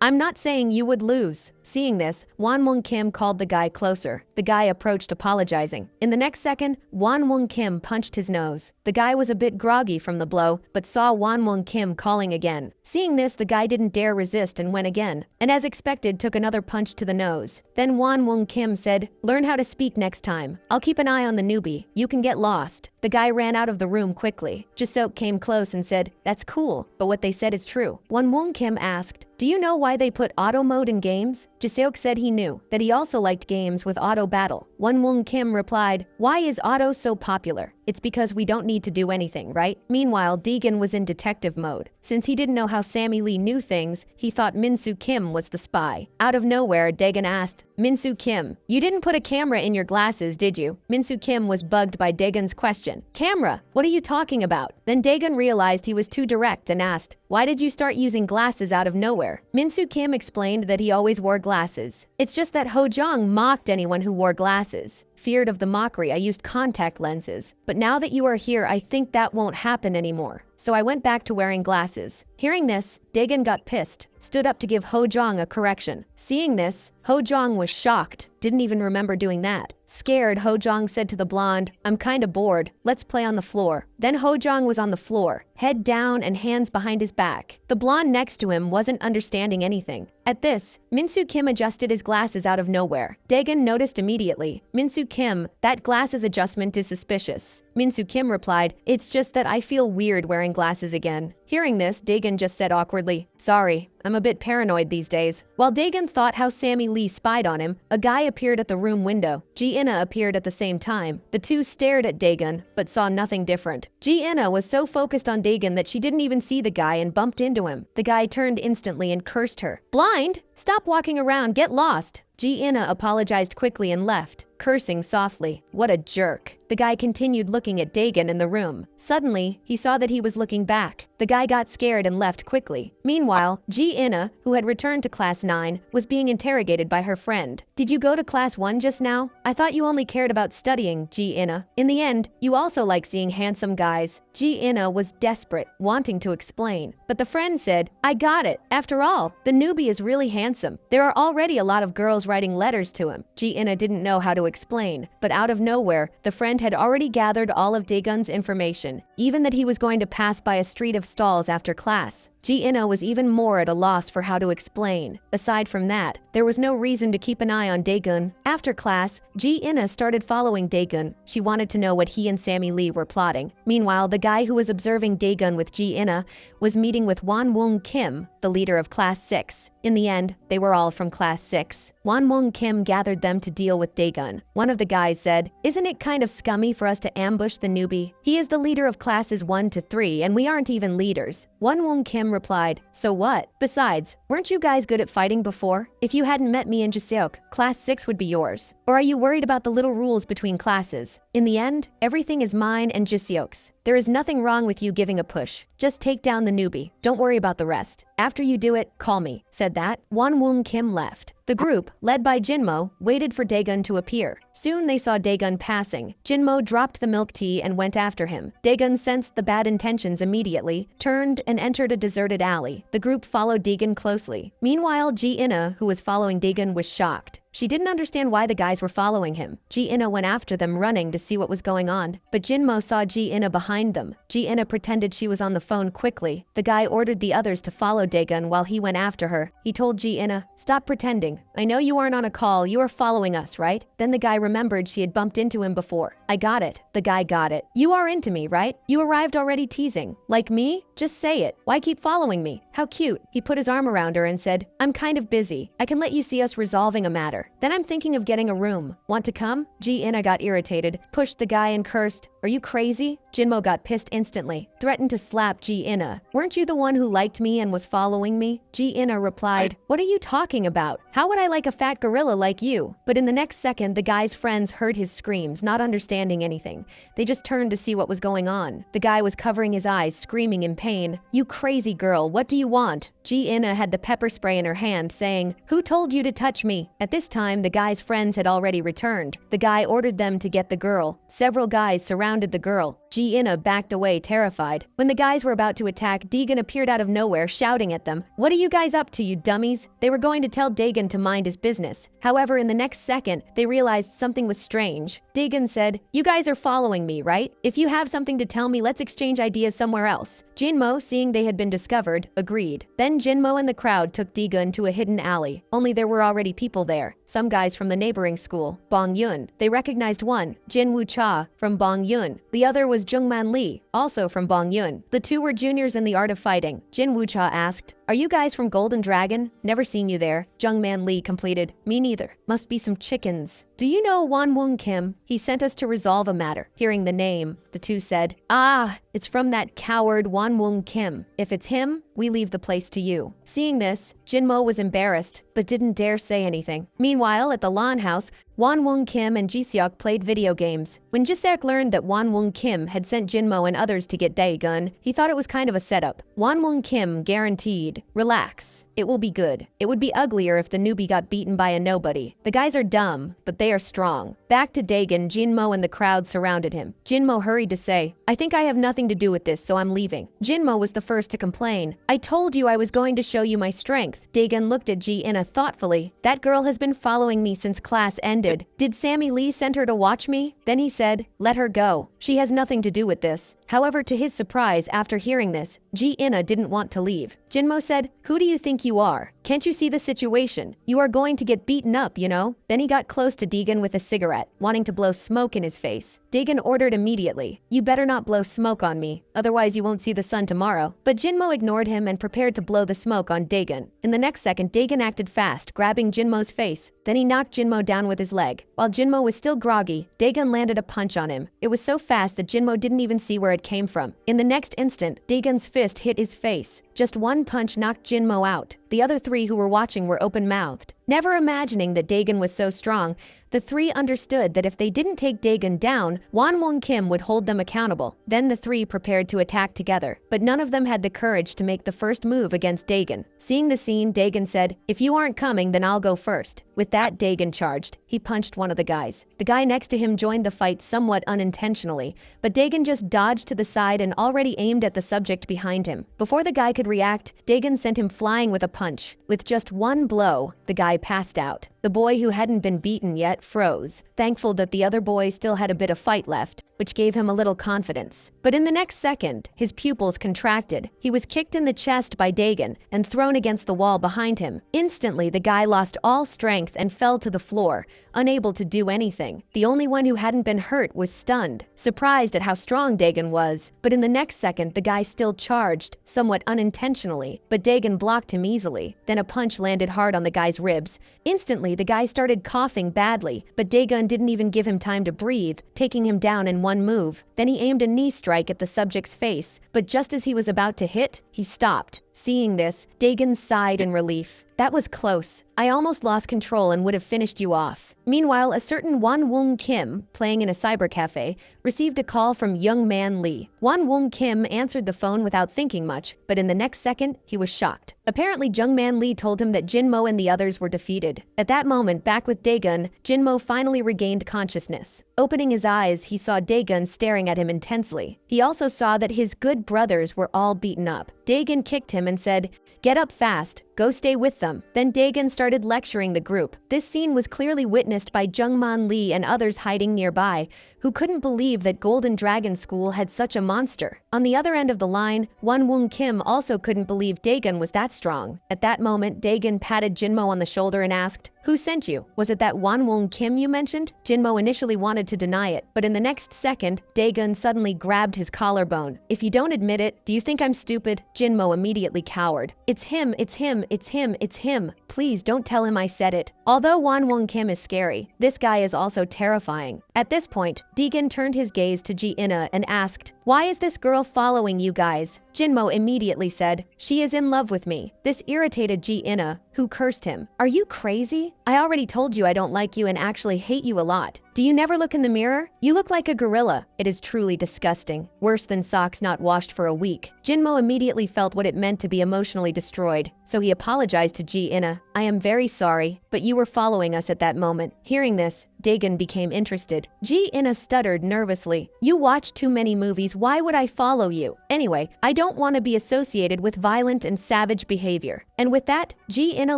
I'm not saying you would lose. Seeing this, Won Kim called the guy closer. The guy approached apologizing. In the next second, Won Kim punched his nose. The guy was a bit groggy from the blow, but saw Won Kim calling again. Seeing this, the guy didn't dare resist and went again, and as expected took another punch to the nose. Then Won Kim said, learn how to speak next time. I'll keep an eye on the newbie. You can get lost. The guy ran out of the room quickly. Jiseok came close and said, that's cool, but what they said is true. Won Kim asked, do you know why they put auto mode in games? Jiseok said he knew, that he also liked games with auto battle. Won Kim replied, why is auto so popular? It's because we don't need to do anything, right? Meanwhile, Dagon was in detective mode. Since he didn't know how Sammy Lee knew things, he thought Min-soo Kim was the spy. Out of nowhere, Dagon asked, Min-soo Kim, you didn't put a camera in your glasses, did you? Min-soo Kim was bugged by Dagon's question. Camera? What are you talking about? Then Dagon realized he was too direct and asked, why did you start using glasses out of nowhere? Min-soo Kim explained that he always wore glasses. It's just that Ho Jong mocked anyone who wore glasses. Feared of the mockery, I used contact lenses. But now that you are here, I think that won't happen anymore. So I went back to wearing glasses. Hearing this, Dagon got pissed, stood up to give Ho Jong a correction. Seeing this, Ho Jong was shocked, didn't even remember doing that. Scared, Ho Jong said to the blonde, I'm kinda bored, let's play on the floor. Then Ho Jong was on the floor, head down and hands behind his back. The blonde next to him wasn't understanding anything. At this, Min-soo Kim adjusted his glasses out of nowhere. Dagon noticed immediately, Min-soo Kim, that glasses adjustment is suspicious. Minsu Kim replied, "It's just that I feel weird wearing glasses again." Hearing this, Daegun just said awkwardly, "Sorry, I'm a bit paranoid these days." While Daegun thought how Sammy Lee spied on him, a guy appeared at the room window. Ji-inna appeared at the same time. The two stared at Daegun, but saw nothing different. Ji-inna was so focused on Daegun that she didn't even see the guy and bumped into him. The guy turned instantly and cursed her. "Blind? Stop walking around, get lost." Ji-inna apologized quickly and left, cursing softly. What a jerk. The guy continued looking at Daegun in the room. Suddenly, he saw that he was looking back. The guy got scared and left quickly. Meanwhile, Ji-inna, who had returned to class 9, was being interrogated by her friend. "Did you go to class 1 just now? I thought you only cared about studying, Ji-inna. In the end, you also like seeing handsome guys." Ji-inna was desperate, wanting to explain. But the friend said, "I got it. After all, the newbie is really handsome. There are already a lot of girls writing letters to him." Ji-inna didn't know how to explain, but out of nowhere, the friend had already gathered all of Daegun's information, even that he was going to pass by a street of stalls after class. Ji-inna was even more at a loss for how to explain. Aside from that, there was no reason to keep an eye on Daegun. After class, Ji-inna started following Daegun. She wanted to know what he and Sammy Lee were plotting. Meanwhile, the guy who was observing Daegun with Ji-inna was meeting with Won-woong Kim, the leader of Class 6. In the end, they were all from Class 6. Won-woong Kim gathered them to deal with Daegun. One of the guys said, "Isn't it kind of scummy for us to ambush the newbie? He is the leader of classes 1 to 3, and we aren't even leaders." Won-woong Kim replied, "So what? Besides, weren't you guys good at fighting before? If you hadn't met me in Jiseok, Class 6 would be yours. Or are you worried about the little rules between classes? In the end, everything is mine and Jiseok's. There is nothing wrong with you giving a push. Just take down the newbie. Don't worry about the rest. After you do it, call me." Said that, Won-woong Kim left. The group, led by Jinmo, waited for Daegun to appear. Soon they saw Daegun passing. Jinmo dropped the milk tea and went after him. Daegun sensed the bad intentions immediately, turned and entered a deserted alley. The group followed Daegun closely. Meanwhile, Ji-inna, who was following Daegun, was shocked. She didn't understand why the guys were following him. Ji-inna went after them, running to see what was going on. But Jinmo saw Ji-inna behind them. Ji-inna pretended she was on the phone quickly. The guy ordered the others to follow Daegun while he went after her. He told Ji-inna, "Stop pretending. I know you aren't on a call. You are following us, right?" Then the guy remembered she had bumped into him before. "I got it." The guy got it. "You are into me, right? You arrived already teasing. Like me? Just say it. Why keep following me? How cute." He put his arm around her and said, "I'm kind of busy. I can let you see us resolving a matter. Then I'm thinking of getting a room. Want to come?" Ji-inna got irritated, pushed the guy and cursed, "Are you crazy?" Jinmo got pissed instantly, threatened to slap Ji-inna. "Weren't you the one who liked me and was following me?" Ji-inna replied, "What are you talking about? How would I like a fat gorilla like you?" But in the next second, the guy's friends heard his screams, not understanding anything. They just turned to see what was going on. The guy was covering his eyes, screaming in pain. "You crazy girl, what do you want?" Ji-inna had the pepper spray in her hand, saying, "Who told you to touch me?" At this time, the guy's friends had already returned. The guy ordered them to get the girl. Several guys surrounded the girl. Ji-inna backed away, terrified. When the guys were about to attack, Daegun appeared out of nowhere, shouting at them, "What are you guys up to, you dummies?" They were going to tell Daegun to mind his business. However, in the next second, they realized something was strange. Daegun said, "You guys are following me, right? If you have something to tell me, let's exchange ideas somewhere else." Jinmo, seeing they had been discovered, agreed. Then Jinmo and the crowd took Daegun to a hidden alley. Only there were already people there. Some guys from the neighboring school, Bong-yun. They recognized one, Jin Woo-cha, from Bong-yun. The other was Jungman Lee, also from Bong-yun. The two were juniors in the art of fighting. Jin Woo-cha asked, "Are you guys from Golden Dragon? Never seen you there." Jungman Lee completed, "Me neither. Must be some chickens." "Do you know Won-woong Kim? He sent us to resolve a matter." Hearing the name, the two said, "Ah, it's from that coward Won-woong Kim. If it's him, we leave the place to you." Seeing this, Jinmo was embarrassed, but didn't dare say anything. Meanwhile, at the lawn house, Won-woong Kim and Jiseok played video games. When Jiseok learned that Won-woong Kim had sent Jinmo and others to get Daegun, he thought it was kind of a setup. Won-woong Kim guaranteed, "Relax. It will be good. It would be uglier if the newbie got beaten by a nobody. The guys are dumb, but they are strong." Back to Daegun, Jinmo and the crowd surrounded him. Jinmo hurried to say, "I think I have nothing to do with this, so I'm leaving." Jinmo was the first to complain. "I told you I was going to show you my strength." Daegun looked at Ji-inna thoughtfully. "That girl has been following me since class ended. Did Sammy Lee send her to watch me?" Then he said, "Let her go. She has nothing to do with this." However, to his surprise, after hearing this, Ji-inna didn't want to leave. Jinmo said, "Who do you think you are? Can't you see the situation? You are going to get beaten up, you know?" Then he got close to Dagon with a cigarette, wanting to blow smoke in his face. Dagon ordered immediately, "You better not blow smoke on me, otherwise you won't see the sun tomorrow." But Jinmo ignored him and prepared to blow the smoke on Dagon. In the next second, Dagon acted fast, grabbing Jinmo's face. Then he knocked Jinmo down with his leg. While Jinmo was still groggy, Dagon landed a punch on him. It was so fast that Jinmo didn't even see where it came from. In the next instant, Dagon's fist hit his face. Just one punch knocked Jinmo out. The other three who were watching were open-mouthed. Never imagining that Dagon was so strong, the three understood that if they didn't take Dagon down, Won Kim would hold them accountable. Then the three prepared to attack together, but none of them had the courage to make the first move against Dagon. Seeing the scene, Dagon said, "If you aren't coming, then I'll go first." With that, Dagon charged. He punched one of the guys. The guy next to him joined the fight somewhat unintentionally, but Dagon just dodged to the side and already aimed at the subject behind him. Before the guy could react, Dagon sent him flying with a punch. With just one blow, the guy passed out. The boy who hadn't been beaten yet froze, thankful that the other boy still had a bit of fight left, which gave him a little confidence. But in the next second, his pupils contracted. He was kicked in the chest by Dagon and thrown against the wall behind him. Instantly, the guy lost all strength and fell to the floor, unable to do anything. The only one who hadn't been hurt was stunned, surprised at how strong Dagon was. But in the next second, the guy still charged, somewhat unintentionally, but Dagon blocked him easily. Then a punch landed hard on the guy's ribs. Instantly, the guy started coughing badly, but Dagon didn't even give him time to breathe, taking him down in one move. Then he aimed a knee strike at the subject's face, but just as he was about to hit, he stopped. Seeing this, Dagon sighed in relief. "That was close. I almost lost control and would have finished you off." Meanwhile, a certain Won Kim, playing in a cyber cafe, received a call from young man Lee. Won Kim answered the phone without thinking much, but in the next second, he was shocked. Apparently, young man Lee told him that Jinmo and the others were defeated. At that moment, back with Dagon, Jinmo finally regained consciousness. Opening his eyes, he saw Dagon staring at him intensely. He also saw that his good brothers were all beaten up. Dagon kicked him and said, "Get up fast. Go stay with them." Then Dagon started lecturing the group. This scene was clearly witnessed by Jungman Lee and others hiding nearby, who couldn't believe that Golden Dragon School had such a monster. On the other end of the line, Won Kim also couldn't believe Dagon was that strong. At that moment, Dagon patted Jinmo on the shoulder and asked, "Who sent you? Was it that Won Kim you mentioned?" Jinmo initially wanted to deny it, but in the next second, Dagon suddenly grabbed his collarbone. "If you don't admit it, do you think I'm stupid?" Jinmo immediately cowered. "It's him, it's him, it's him, it's him. Please don't tell him I said it." Although Won Kim is scary, this guy is also terrifying. At this point, Dagon turned his gaze to Ji-ina and asked, "Why is this girl following you guys?" Jinmo immediately said, "She is in love with me." This irritated Ji-ina, who cursed him. "Are you crazy? I already told you I don't like you and actually hate you a lot. Do you never look in the mirror? You look like a gorilla. It is truly disgusting. Worse than socks not washed for a week." Jinmo immediately felt what it meant to be emotionally destroyed, so he apologized to Ji-ina. "I am very sorry, but you were following us at that moment." Hearing this, Dagon became interested. Ji-ina stuttered nervously. "You watch too many movies, why would I follow you? Anyway, I don't want to be associated with violent and savage behavior." And with that, Ji-ina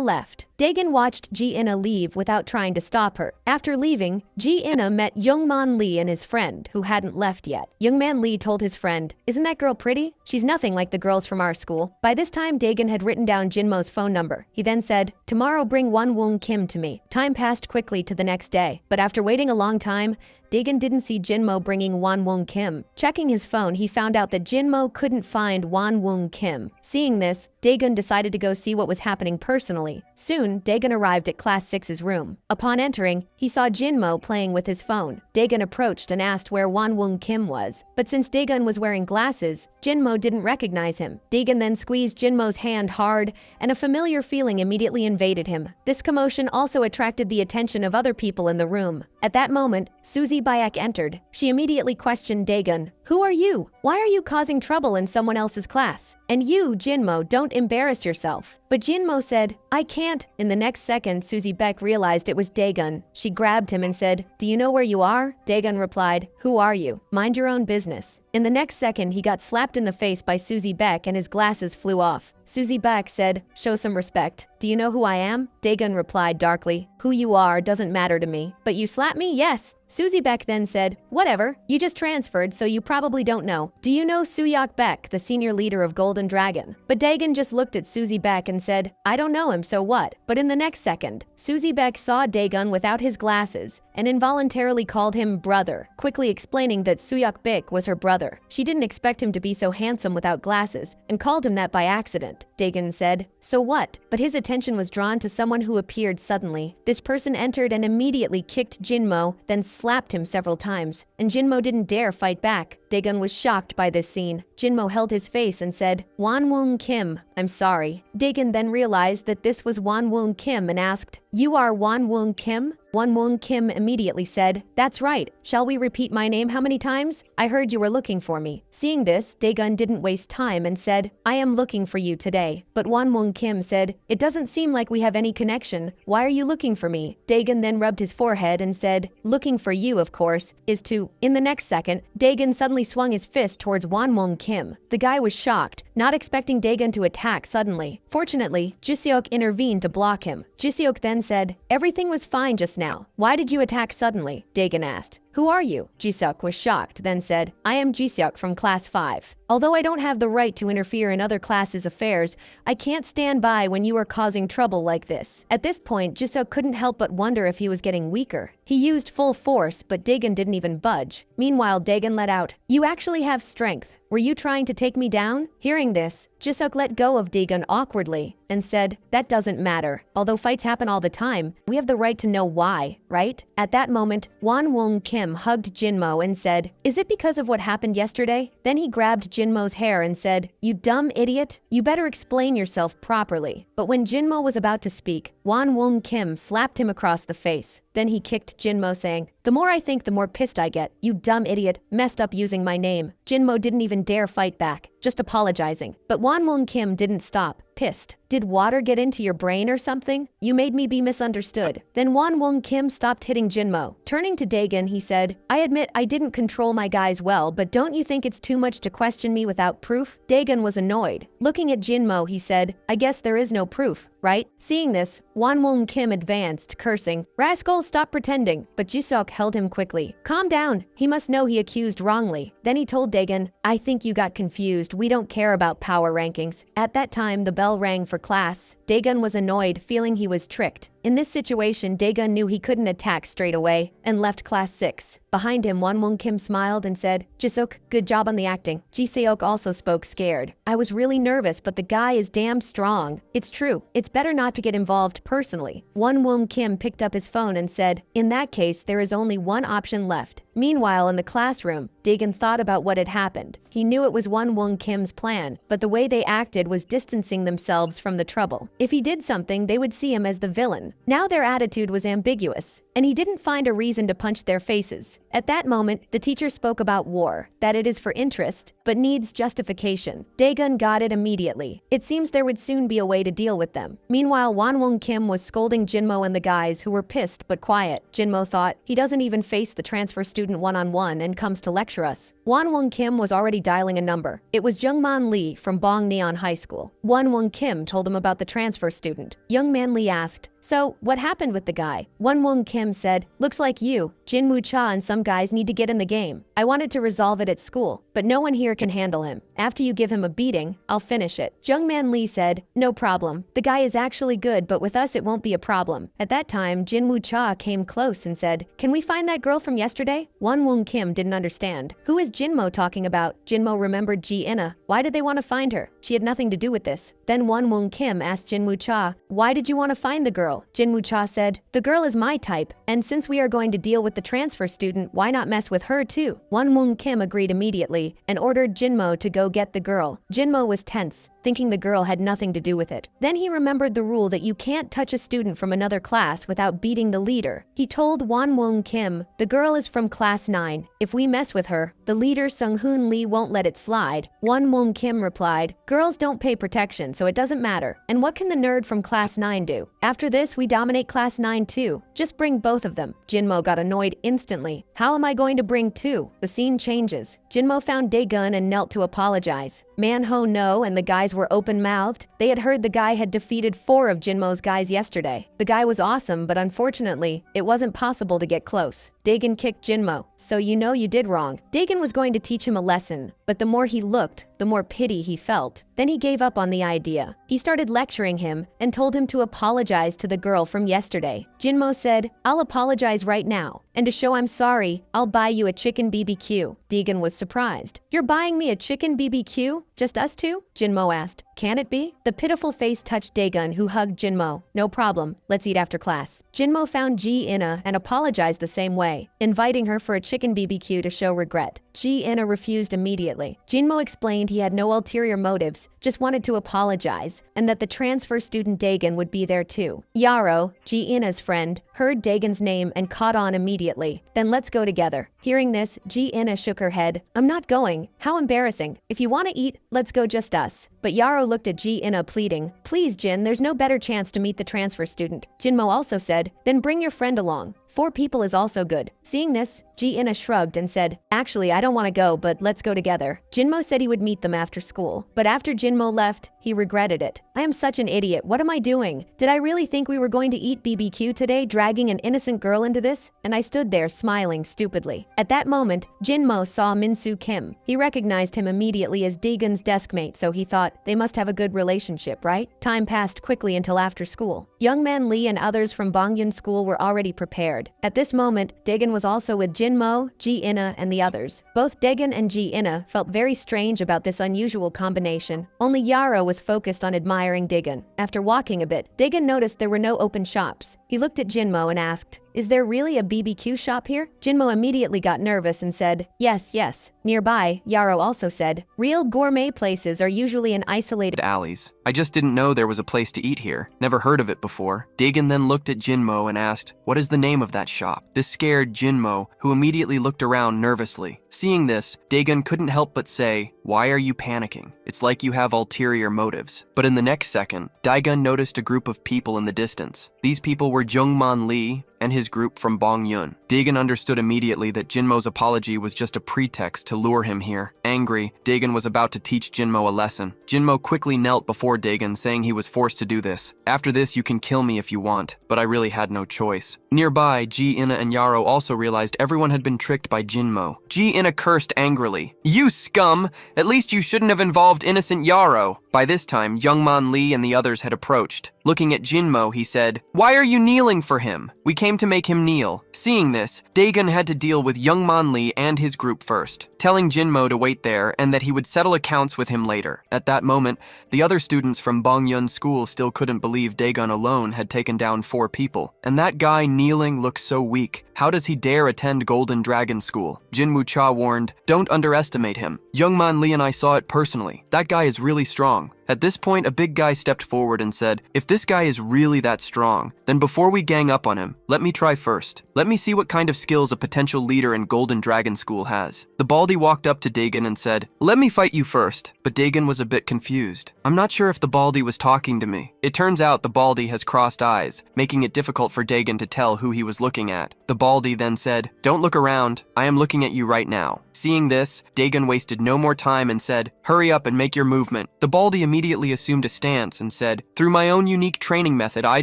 left. Dagon watched Ji-ina leave without trying to stop her. After leaving, Ji-ina met Youngman Lee and his friend, who hadn't left yet. Youngman Lee told his friend, "Isn't that girl pretty? She's nothing like the girls from our school." By this time, Dagon had written down Jinmo's phone number. He then said, "Tomorrow bring Won Kim to me." Time passed quickly to the next day, but after waiting a long time, Dagon didn't see Jinmo bringing Won Kim. Checking his phone, he found out that Jinmo couldn't find Won Kim. Seeing this, Dagon decided to go see what was happening personally. Soon, Dagon arrived at Class 6's room. Upon entering, he saw Jinmo playing with his phone. Dagon approached and asked where Won Kim was, but since Dagon was wearing glasses, Jinmo didn't recognize him. Dagon then squeezed Jinmo's hand hard, and a familiar feeling immediately invaded him. This commotion also attracted the attention of other people in the room. At that moment, Suzy Bayek entered. She immediately questioned Dagon. "Who are you? Why are you causing trouble in someone else's class? And you, Jinmo, don't embarrass yourself." But Jinmo said, "I can't." In the next second, Suzy Beck realized it was Dagon. She grabbed him and said, "Do you know where you are?" Dagon replied, "Who are you? Mind your own business." In the next second, he got slapped in the face by Susie Beck and his glasses flew off. Susie Beck said, "Show some respect. Do you know who I am?" Daegun replied darkly, "Who you are doesn't matter to me. But you slapped me? Yes." Susie Beck then said, "Whatever. You just transferred, so you probably don't know. Do you know Suyok Beck, the senior leader of Golden Dragon?" But Daegun just looked at Susie Beck and said, "I don't know him, so what?" But in the next second, Susie Beck saw Daegun without his glasses and involuntarily called him brother, quickly explaining that Suyok Beck was her brother. She didn't expect him to be so handsome without glasses and called him that by accident. Daegun said, "So what?" But his attention was drawn to someone who appeared suddenly. This person entered and immediately kicked Jinmo, then slapped him several times, and Jinmo didn't dare fight back. Daegun was shocked by this scene. Jinmo held his face and said, "Wonwoong Kim, I'm sorry." Daegun then realized that this was Wonwoong Kim and asked, "You are Wonwoong Kim?" Wonwoong Kim immediately said, "That's right. Shall we repeat my name how many times? I heard you were looking for me." Seeing this, Daegun didn't waste time and said, "I am looking for you today." But Wonwoong Kim said, "It doesn't seem like we have any connection. Why are you looking for me?" Daegun then rubbed his forehead and said, "Looking for you, of course, is to..." In the next second, Daegun suddenly swung his fist towards Wonwoong Kim. The guy was shocked, not expecting Daegun to attack suddenly. Fortunately, Jiseok intervened to block him. Jiseok then said, "Everything was fine just now. Why did you attack suddenly?" Daegun asked. "Who are you?" Jiseok was shocked, then said, "I am Jiseok from class 5. Although I don't have the right to interfere in other classes' affairs, I can't stand by when you are causing trouble like this." At this point, Jiseok couldn't help but wonder if he was getting weaker. He used full force, but Daegun didn't even budge. Meanwhile, Daegun let out, "You actually have strength. Were you trying to take me down?" Hearing this, Jiseok let go of Daegun awkwardly and said, "That doesn't matter. Although fights happen all the time, we have the right to know why, right?" At that moment, Wonwoong Kim hugged Jinmo and said, "Is it because of what happened yesterday?" Then he grabbed Jinmo's hair and said, "You dumb idiot. You better explain yourself properly." But when Jinmo was about to speak, Wonwoong Kim slapped him across the face. Then he kicked Jinmo, saying, "The more I think, the more pissed I get. You dumb idiot, messed up using my name." Jinmo didn't even dare fight back, just apologizing. But Wonwoong Kim didn't stop, pissed. "Did water get into your brain or something? You made me be misunderstood." Then Wonwoong Kim stopped hitting Jinmo. Turning to Daegun, he said, "I admit I didn't control my guys well, but don't you think it's too much to question me without proof?" Daegun was annoyed. Looking at Jinmo, he said, "I guess there is no proof, right?" Seeing this, Wonwoong Kim advanced, cursing, "Rascal, stop pretending." But Jiseok held him quickly. "Calm down. He must know he accused wrongly." Then he told Daegun, "I think you got confused. We don't care about power rankings." At that time, the bell rang for class. Daegun was annoyed, feeling he was tricked. In this situation, Daegun knew he couldn't attack straight away and left class 6. Behind him, Wonwoong Kim smiled and said, "Jiseok, good job on the acting." Jiseok also spoke scared. "I was really nervous, but the guy is damn strong." "It's true. It's better not to get involved personally." Wonwoong Kim picked up his phone and said, "In that case, there is only one option left." Meanwhile, in the classroom, Daegun thought about what had happened. He knew it was Wonwoong Kim's plan, but the way they acted was distancing themselves from the trouble. If he did something, they would see him as the villain. Now their attitude was ambiguous, and he didn't find a reason to punch their faces. At that moment, the teacher spoke about war, that it is for interest, but needs justification. Daegun got it immediately. It seems there would soon be a way to deal with them. Meanwhile, Wonwoong Kim was scolding Jinmo and the guys, who were pissed but quiet. Jinmo thought, he doesn't even face the transfer student one-on-one and comes to lecture us. Wonwoong Kim was already dialing a number. It was Jungman Lee from Bongneon High School. Wonwoong Kim told him about the transfer student. Young Man Lee asked, "So, what happened with the guy?" Wonwoong Kim said, "Looks like you, Jinwoo Cha and some guys need to get in the game. I wanted to resolve it at school, but no one here can handle him. After you give him a beating, I'll finish it." Jungman Lee said, "No problem. The guy is actually good, but with us it won't be a problem." At that time, Jinwoo Cha came close and said, "Can we find that girl from yesterday?" Wonwoong Kim didn't understand. Who is Jinmo talking about? Jinmo remembered Ji Inna. Why did they want to find her? She had nothing to do with this. Then Wonwoong Kim asked Jinwoo Cha, "Why did you want to find the girl?" Jinwoo Cha said, "The girl is my type, and since we are going to deal with the transfer student, why not mess with her too?" Wonwoong Kim agreed immediately and ordered Jinmo to go get the girl. Jinmo was tense, thinking the girl had nothing to do with it. Then he remembered the rule that you can't touch a student from another class without beating the leader. He told Wonwoong Kim, "The girl is from class 9. If we mess with her, the leader Sunghoon Lee won't let it slide." Wonwoong Kim replied, "Girls don't pay protection, so it doesn't matter. And what can the nerd from class 9 do? After this, we we dominate class 9 too? Just bring both of them. Jinmo got annoyed instantly. How am I going to bring two? The scene changes. Jinmo found Daegun and knelt to apologize. Manhwa Name and the guys were open-mouthed. They had heard the guy had defeated 4 of Jinmo's guys yesterday. The guy was awesome, but unfortunately, it wasn't possible to get close. Daegun kicked Jinmo. So you know you did wrong. Daegun was going to teach him a lesson, but the more he looked, the more pity he felt. Then he gave up on the idea. He started lecturing him and told him to apologize to the girl from yesterday. Jinmo said, "I'll apologize right now. And to show I'm sorry, I'll buy you a chicken BBQ." Daegun was surprised. "You're buying me a chicken BBQ? Just us two?" Jinmo asked. "Can it be?" The pitiful face touched Daegun, who hugged Jinmo. "No problem. Let's eat after class." Jinmo found Ji-ina and apologized the same way, inviting her for a chicken BBQ to show regret. Ji-ina refused immediately. Jinmo explained he had no ulterior motives, just wanted to apologize, and that the transfer student Daegun would be there too. Yaro, Ji-ina's friend, heard Daegun's name and caught on immediately. "Then let's go together." Hearing this, Ji-ina shook her head. "I'm not going. How embarrassing. If you want to eat, let's go just us." But Yaro looked at Ji-ina pleading. "Please, Jin, there's no better chance to meet the transfer student." Jinmo also said, "Then bring your friend along. 4 people is also good." Seeing this, Ji-ina shrugged and said, "Actually, I don't want to go, but let's go together." Jinmo said he would meet them after school. But after Jinmo left, he regretted it. "I am such an idiot. What am I doing? Did I really think we were going to eat BBQ today, dragging an innocent girl into this?" And I stood there smiling stupidly. At that moment, Jinmo saw Min-soo Kim. He recognized him immediately as Daegun's deskmate, so he thought they must have a good relationship, right? Time passed quickly until after school. Young man Lee and others from Bongyun School were already prepared. At this moment, Daegun was also with Jinmo, Ji-ina, and the others. Both Daegun and Ji-ina felt very strange about this unusual combination. Only Yaro was focused on admiring Daegun. After walking a bit, Daegun noticed there were no open shops. He looked at Jinmo and asked, "Is there really a BBQ shop here?" Jinmo immediately got nervous and said, Yes. Nearby, Yaro also said, "Real gourmet places are usually in isolated alleys. I just didn't know there was a place to eat here. Never heard of it before." Daegun then looked at Jinmo and asked, "What is the name of that shop?" This scared Jinmo, who immediately looked around nervously. Seeing this, Daegun couldn't help but say, "Why are you panicking? It's like you have ulterior motives." But in the next second, Daegun noticed a group of people in the distance. These people were Jungman Lee and his group from Bongyun. Daegun understood immediately that Jinmo's apology was just a pretext to lure him here. Angry, Daegun was about to teach Jinmo a lesson. Jinmo quickly knelt before Daegun, saying he was forced to do this. "After this, you can kill me if you want, but I really had no choice." Nearby, Ji-ina and Yaro also realized everyone had been tricked by Jinmo. Ji-ina cursed angrily. "You scum! At least you shouldn't have involved innocent Yaro." By this time, Youngman Lee and the others had approached. Looking at Jinmo, he said, "Why are you kneeling for him? We came to make him kneel." Seeing this, Daegun had to deal with Youngman Lee and his group first, telling Jinmo to wait there and that he would settle accounts with him later. At that moment, the other students from Bongyun School still couldn't believe Daegun alone had taken down 4 people. And that guy kneeling looked so weak. How does he dare attend Golden Dragon School? Jinwoo Cha warned, "Don't underestimate him. Youngman Lee and I saw it personally. That guy is really strong." At this point, a big guy stepped forward and said, "If this guy is really that strong, then before we gang up on him, let me try first. Let me see what kind of skills a potential leader in Golden Dragon School has." The Baldy walked up to Daegun and said, "Let me fight you first." But Daegun was a bit confused. "I'm not sure if the Baldy was talking to me." It turns out the Baldy has crossed eyes, making it difficult for Daegun to tell who he was looking at. The Baldy then said, "Don't look around. I am looking at you right now." Seeing this, Daegun wasted no more time and said, "Hurry up and make your movement." The Baldy immediately assumed a stance and said, "Through my own unique training method, I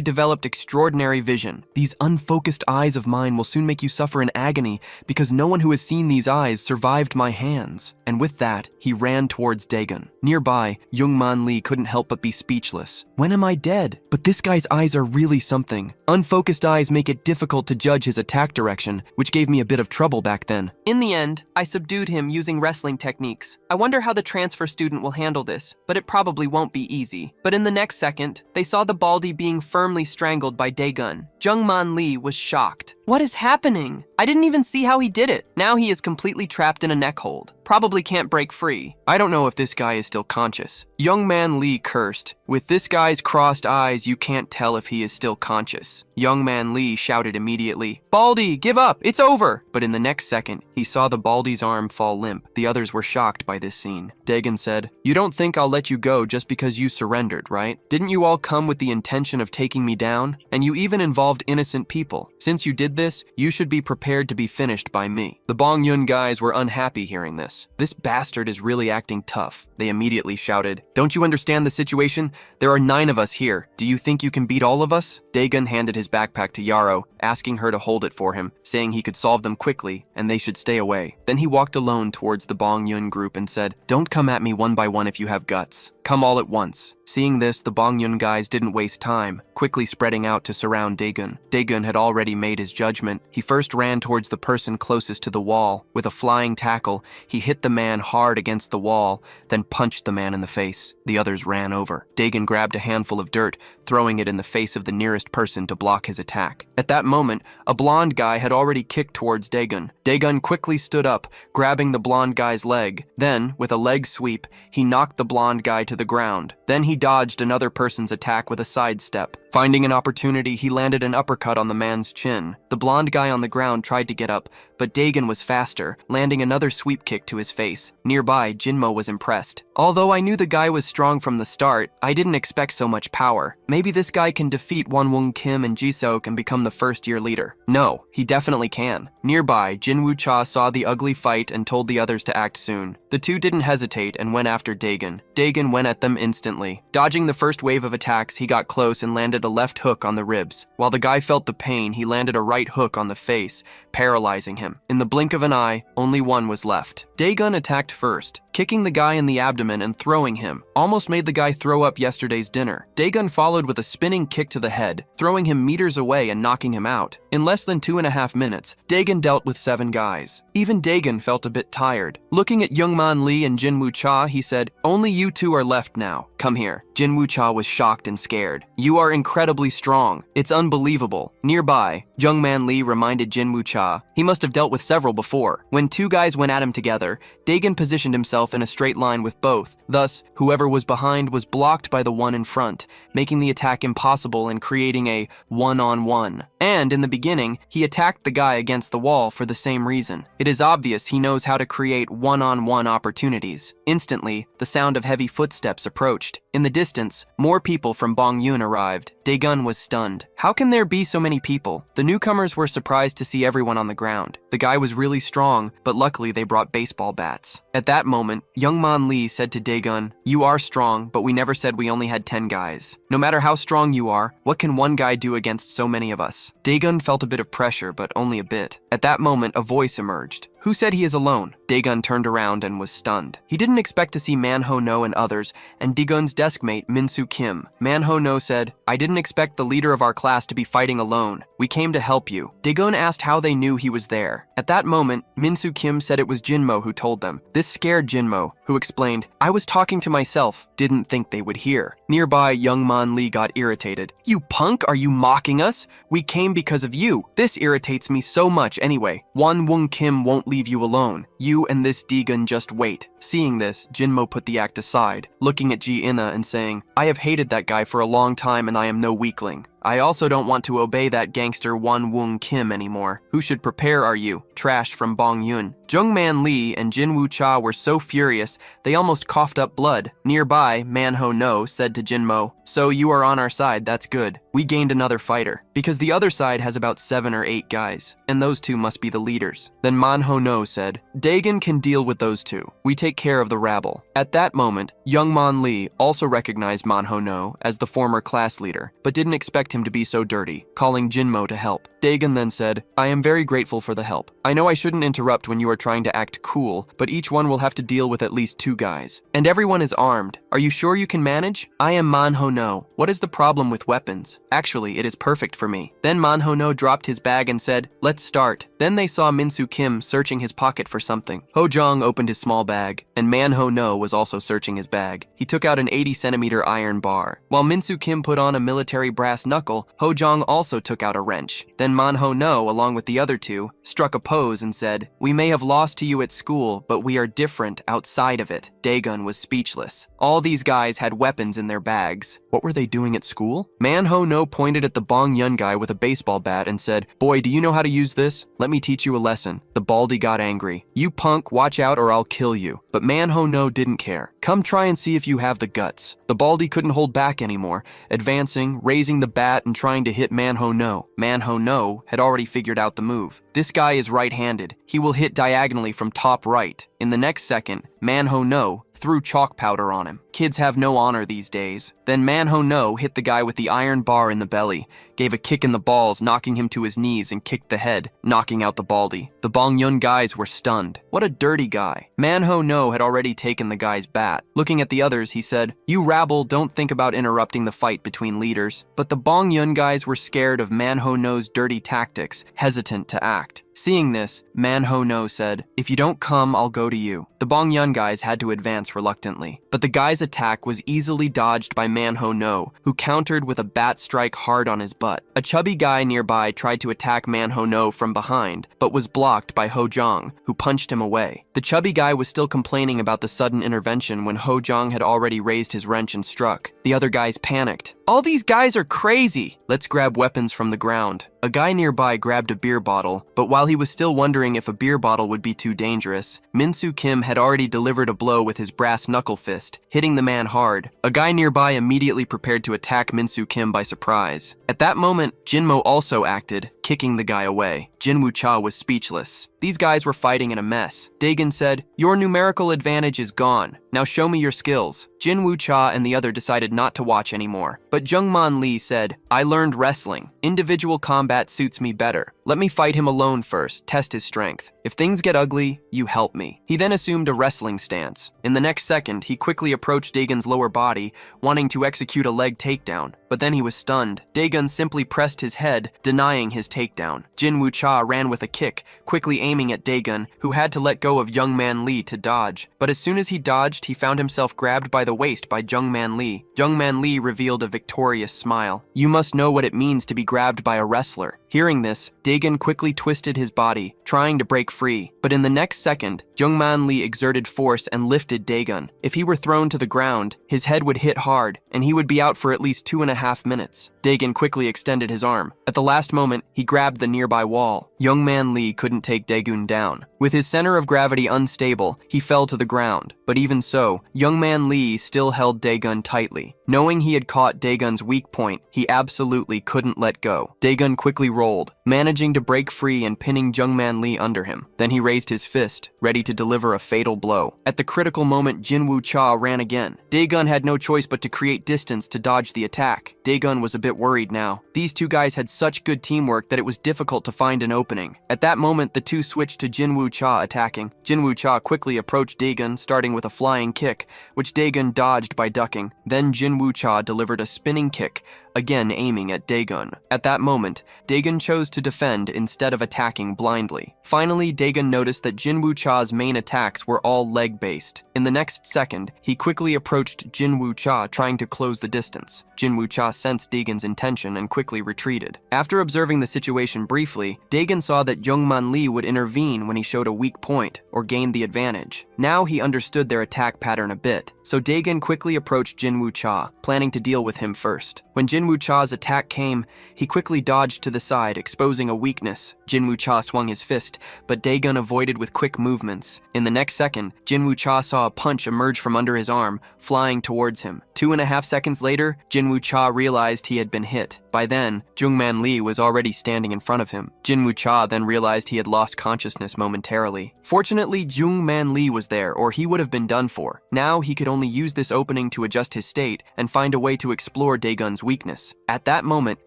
developed extraordinary vision. These unfocused eyes of mine will soon make you suffer in agony because no one who has seen these eyes survived my hands." And with that, he ran towards Daegun. Nearby, Youngman Lee couldn't help but be speechless. "When am I dead? But this guy's eyes are really something. Unfocused eyes make it difficult to judge his attack direction, which gave me a bit of trouble back then. In the end, I subdued him using wrestling techniques. I wonder how the transfer student will handle this, but it probably won't be easy." But in the next second, they saw the Baldy being firmly strangled by Daegun. Jungman Lee was shocked. What is happening? I didn't even see how he did it. Now he is completely trapped in a neck hold. Probably can't break free. I don't know if this guy is still conscious. Young man Lee cursed. With this guy's crossed eyes, you can't tell if he is still conscious. Young man Lee shouted immediately, "Baldy, give up, it's over!" But in the next second, he saw the Baldy's arm fall limp. The others were shocked by this scene. Dagon said, "You don't think I'll let you go just because you surrendered, right? Didn't you all come with the intention of taking me down? And you even involved innocent people. Since you did this, you should be prepared to be finished by me." The Bongyun guys were unhappy hearing this. This bastard is really acting tough. They immediately shouted, "Don't you understand the situation? There are 9 of us here. Do you think you can beat all of us?" Dagon handed his backpack to Yarrow, asking her to hold it for him, saying he could solve them quickly and they should stay away. Then he walked alone towards the Bongyun group and said, "Don't come at me one by one if you have guts. Come all at once." Seeing this, the Bongyun guys didn't waste time, quickly spreading out to surround Dagon. Dagon had already made his judgment. He first ran towards the person closest to the wall. With a flying tackle, he hit the man hard against the wall, then punched the man in the face. The others ran over. Dagon grabbed a handful of dirt, throwing it in the face of the nearest person to block his attack. At that moment, a blonde guy had already kicked towards Dagon. Dagon quickly stood up, grabbing the blonde guy's leg. Then, with a leg sweep, he knocked the blonde guy to the ground. Then he dodged another person's attack with a sidestep. Finding an opportunity, he landed an uppercut on the man's chin. The blonde guy on the ground tried to get up, but Dagon was faster, landing another sweep kick to his face. Nearby, Jinmo was impressed. "Although I knew the guy was strong from the start, I didn't expect so much power. Maybe this guy can defeat Wonwoong Kim and Jisoo and become the first-year leader." No, he definitely can. Nearby, Jinwoo Cha saw the ugly fight and told the others to act soon. The two didn't hesitate and went after Dagon. Dagon went at them instantly. Dodging the first wave of attacks, he got close and landed a left hook on the ribs. While the guy felt the pain, he landed a right hook on the face, paralyzing him. In the blink of an eye, only one was left. Dagon attacked first, kicking the guy in the abdomen and throwing him. Almost made the guy throw up yesterday's dinner. Dagon followed with a spinning kick to the head, throwing him meters away and knocking him out. In less than 2.5 minutes, Dagon dealt with 7 guys. Even Dagon felt a bit tired. Looking at Youngman Lee and Jinwoo Cha, he said, "Only you 2 are left now. Come here." Jinwoo Cha was shocked and scared. "You are incredibly strong. It's unbelievable." Nearby, Youngman Lee reminded Jinwoo Cha he must have dealt with several before. When 2 guys went at him together, Dagon positioned himself in a straight line with both. Thus, whoever was behind was blocked by the one in front, making the attack impossible and creating a one-on-one. And in the beginning, he attacked the guy against the wall for the same reason. It is obvious he knows how to create one-on-one opportunities. Instantly, the sound of heavy footsteps approached. In the distance, more people from Bongyun arrived. Dagon was stunned. How can there be so many people? The newcomers were surprised to see everyone on the ground. The guy was really strong, but luckily they brought baseball bats. At that moment, Youngman Lee said to Dagon, "You are strong, but we never said we only had 10 guys. No matter how strong you are, what can one guy do against so many of us?" Dagon felt a bit of pressure, but only a bit. At that moment, a voice emerged. "Who said he is alone?" Dagon turned around and was stunned. He didn't expect to see Manhwa Name and others, and Dagon's deskmate, Minsu Kim. Manhwa Name said, "I didn't expect the leader of our class to be fighting alone. We came to help you." Dagon asked how they knew he was there. At that moment, Minsu Kim said it was Jinmo who told them. This scared Jinmo, who explained, "I was talking to myself, didn't think they would hear." Nearby, Youngman Lee got irritated. "You punk, are you mocking us? We came because of you. This irritates me so much anyway. Wonwoong Kim won't leave you alone. You and this Dagon just wait." Seeing this, Jinmo put the act aside, looking at Ji Inna and saying, "I have hated that guy for a long time and I am no weakling. I also don't want to obey that gangster Wonwoong Kim anymore. Who should prepare are you? Trash from Bongyun." Jungman Lee and Jinwoo Cha were so furious, they almost coughed up blood. Nearby, Manhwa Name said to Jinmo, "So you are on our side, that's good. We gained another fighter, because the other side has about 7 or 8 guys, and those 2 must be the leaders." Then Manhwa Name said, "Dagon can deal with those 2. We take care of the rabble." At that moment, Youngman Lee also recognized Manhwa Name as the former class leader, but didn't expect him to be so dirty, calling Jinmo to help. Dagon then said, "I am very grateful for the help. I know I shouldn't interrupt when you are trying to act cool, but each one will have to deal with at least 2 guys. And everyone is armed. Are you sure you can manage? I am Manhwa Name. What is the problem with weapons? Actually, it is perfect for me." Then Manhwa Name dropped his bag and said, "Let's start." Then they saw Minsu Kim searching his pocket for something. Ho Jong opened his small bag, and Manhwa Name was also searching his bag. He took out an 80-centimeter iron bar, while Minsu Kim put on a military brass knuckle knuckle, Hojong also took out a wrench. Then Manhwa Name, along with the other two, struck a pose and said, "We may have lost to you at school, but we are different outside of it." Daegun was speechless. All these guys had weapons in their bags. What were they doing at school? Manhwa Name pointed at the Bong Yun guy with a baseball bat and said, "Boy, do you know how to use this? Let me teach you a lesson." The baldy got angry. "You punk, watch out or I'll kill you." But Manhwa Name didn't care. "Come try and see if you have the guts." The baldy couldn't hold back anymore, advancing, raising the bat and trying to hit Manhwa Name. Manhwa Name had already figured out the move. This guy is right-handed. He will hit diagonally from top right. In the next second, Manhwa Name threw chalk powder on him. Kids have no honor these days. Then Manhwa Name hit the guy with the iron bar in the belly, gave a kick in the balls, knocking him to his knees, and kicked the head, knocking out the baldy. The Bong Yun guys were stunned. What a dirty guy. Manhwa Name had already taken the guy's bat. Looking at the others, he said, "You rabble, don't think about interrupting the fight between leaders." But the Bong Yun guys were scared of Manhwa Name's dirty tactics, hesitant to act. Seeing this, Manhwa Name said, "If you don't come, I'll go to you." The Bong Yun guys had to advance reluctantly, but the guy's attack was easily dodged by Manhwa Name, who countered with a bat strike hard on his butt. A chubby guy nearby tried to attack Manhwa Name from behind, but was blocked by Hojong, who punched him away. The chubby guy was still complaining about the sudden intervention when Hojong had already raised his wrench and struck. The other guys panicked. "All these guys are crazy! Let's grab weapons from the ground." A guy nearby grabbed a beer bottle, but while he was still wondering if a beer bottle would be too dangerous, Min-soo Kim had already delivered a blow with his brass knuckle fist, hitting the man hard. A guy nearby immediately prepared to attack Min-soo Kim by surprise. At that moment, Jinmo also acted, kicking the guy away. Jinwoo-cha was speechless. These guys were fighting in a mess. Daegun said, "Your numerical advantage is gone. Now show me your skills." Jinwoo-cha and the other decided not to watch anymore. But Jungman Lee said, "I learned wrestling. Individual combat suits me better. Let me fight him alone first, test his strength. If things get ugly, you help me." He then assumed a wrestling stance. In the next second, he quickly approached Daegun's lower body, wanting to execute a leg takedown. But then he was stunned. Daegun simply pressed his head, denying his takedown. Jinwoo-cha ran with a kick, quickly aiming at Daegun, who had to let go of Jungman Lee to dodge. But as soon as he dodged, he found himself grabbed by the waist by Jungman Lee. Jungman Lee revealed a victorious smile. "You must know what it means to be grabbed by a wrestler." Hearing this, Daegun quickly twisted his body, trying to break free. But in the next second, Jungman Lee exerted force and lifted Daegun. If he were thrown to the ground, his head would hit hard, and he would be out for at least 2.5 minutes. Daegun quickly extended his arm. At the last moment, he grabbed the nearby wall. Jungman Lee couldn't take Daegun down. With his center of gravity unstable, he fell to the ground. But even so, Jungman Lee still held Daegun tightly. Knowing he had caught Daegun's weak point, he absolutely couldn't let go. Daegun quickly rolled, managing to break free and pinning Jungman Lee under him. Then he raised his fist, ready to deliver a fatal blow. At the critical moment, Jinwoo-cha ran again. Daegun had no choice but to create distance to dodge the attack. Daegun was a bit worried now. These two guys had such good teamwork that it was difficult to find an opening. At that moment, the two switched to Jinwoo-cha attacking. Jinwoo-cha quickly approached Daegun, starting with a flying kick, which Daegun dodged by ducking. Then Jinwoo-cha delivered a spinning kick, again aiming at Daegun. At that moment, Daegun chose to defend instead of attacking blindly. Finally, Daegun noticed that Jinwoo-cha's main attacks were all leg-based. In the next second, he quickly approached Jinwoo-cha, trying to close the distance. Jinwoo-cha sensed Daegun's intention and quickly retreated. After observing the situation briefly, Daegun saw that Jungman Lee would intervene when he showed a weak point or gained the advantage. Now he understood their attack pattern a bit, so Daegun quickly approached Jinwoo-cha, planning to deal with him first. When Jinwoo-cha's attack came, he quickly dodged to the side, exposing a weakness. Jinwoo-cha swung his fist, but Daegun avoided with quick movements. In the next second, Jinwoo-cha saw a punch emerge from under his arm, flying towards him. 2.5 seconds later, Jinwoo-cha realized he had been hit. By then, Jungman Lee was already standing in front of him. Jinwoo-cha then realized he had lost consciousness momentarily. Fortunately, Jungman Lee was there, or he would have been done for. Now he could only use this opening to adjust his state and find a way to explore Daegun's weakness. At that moment,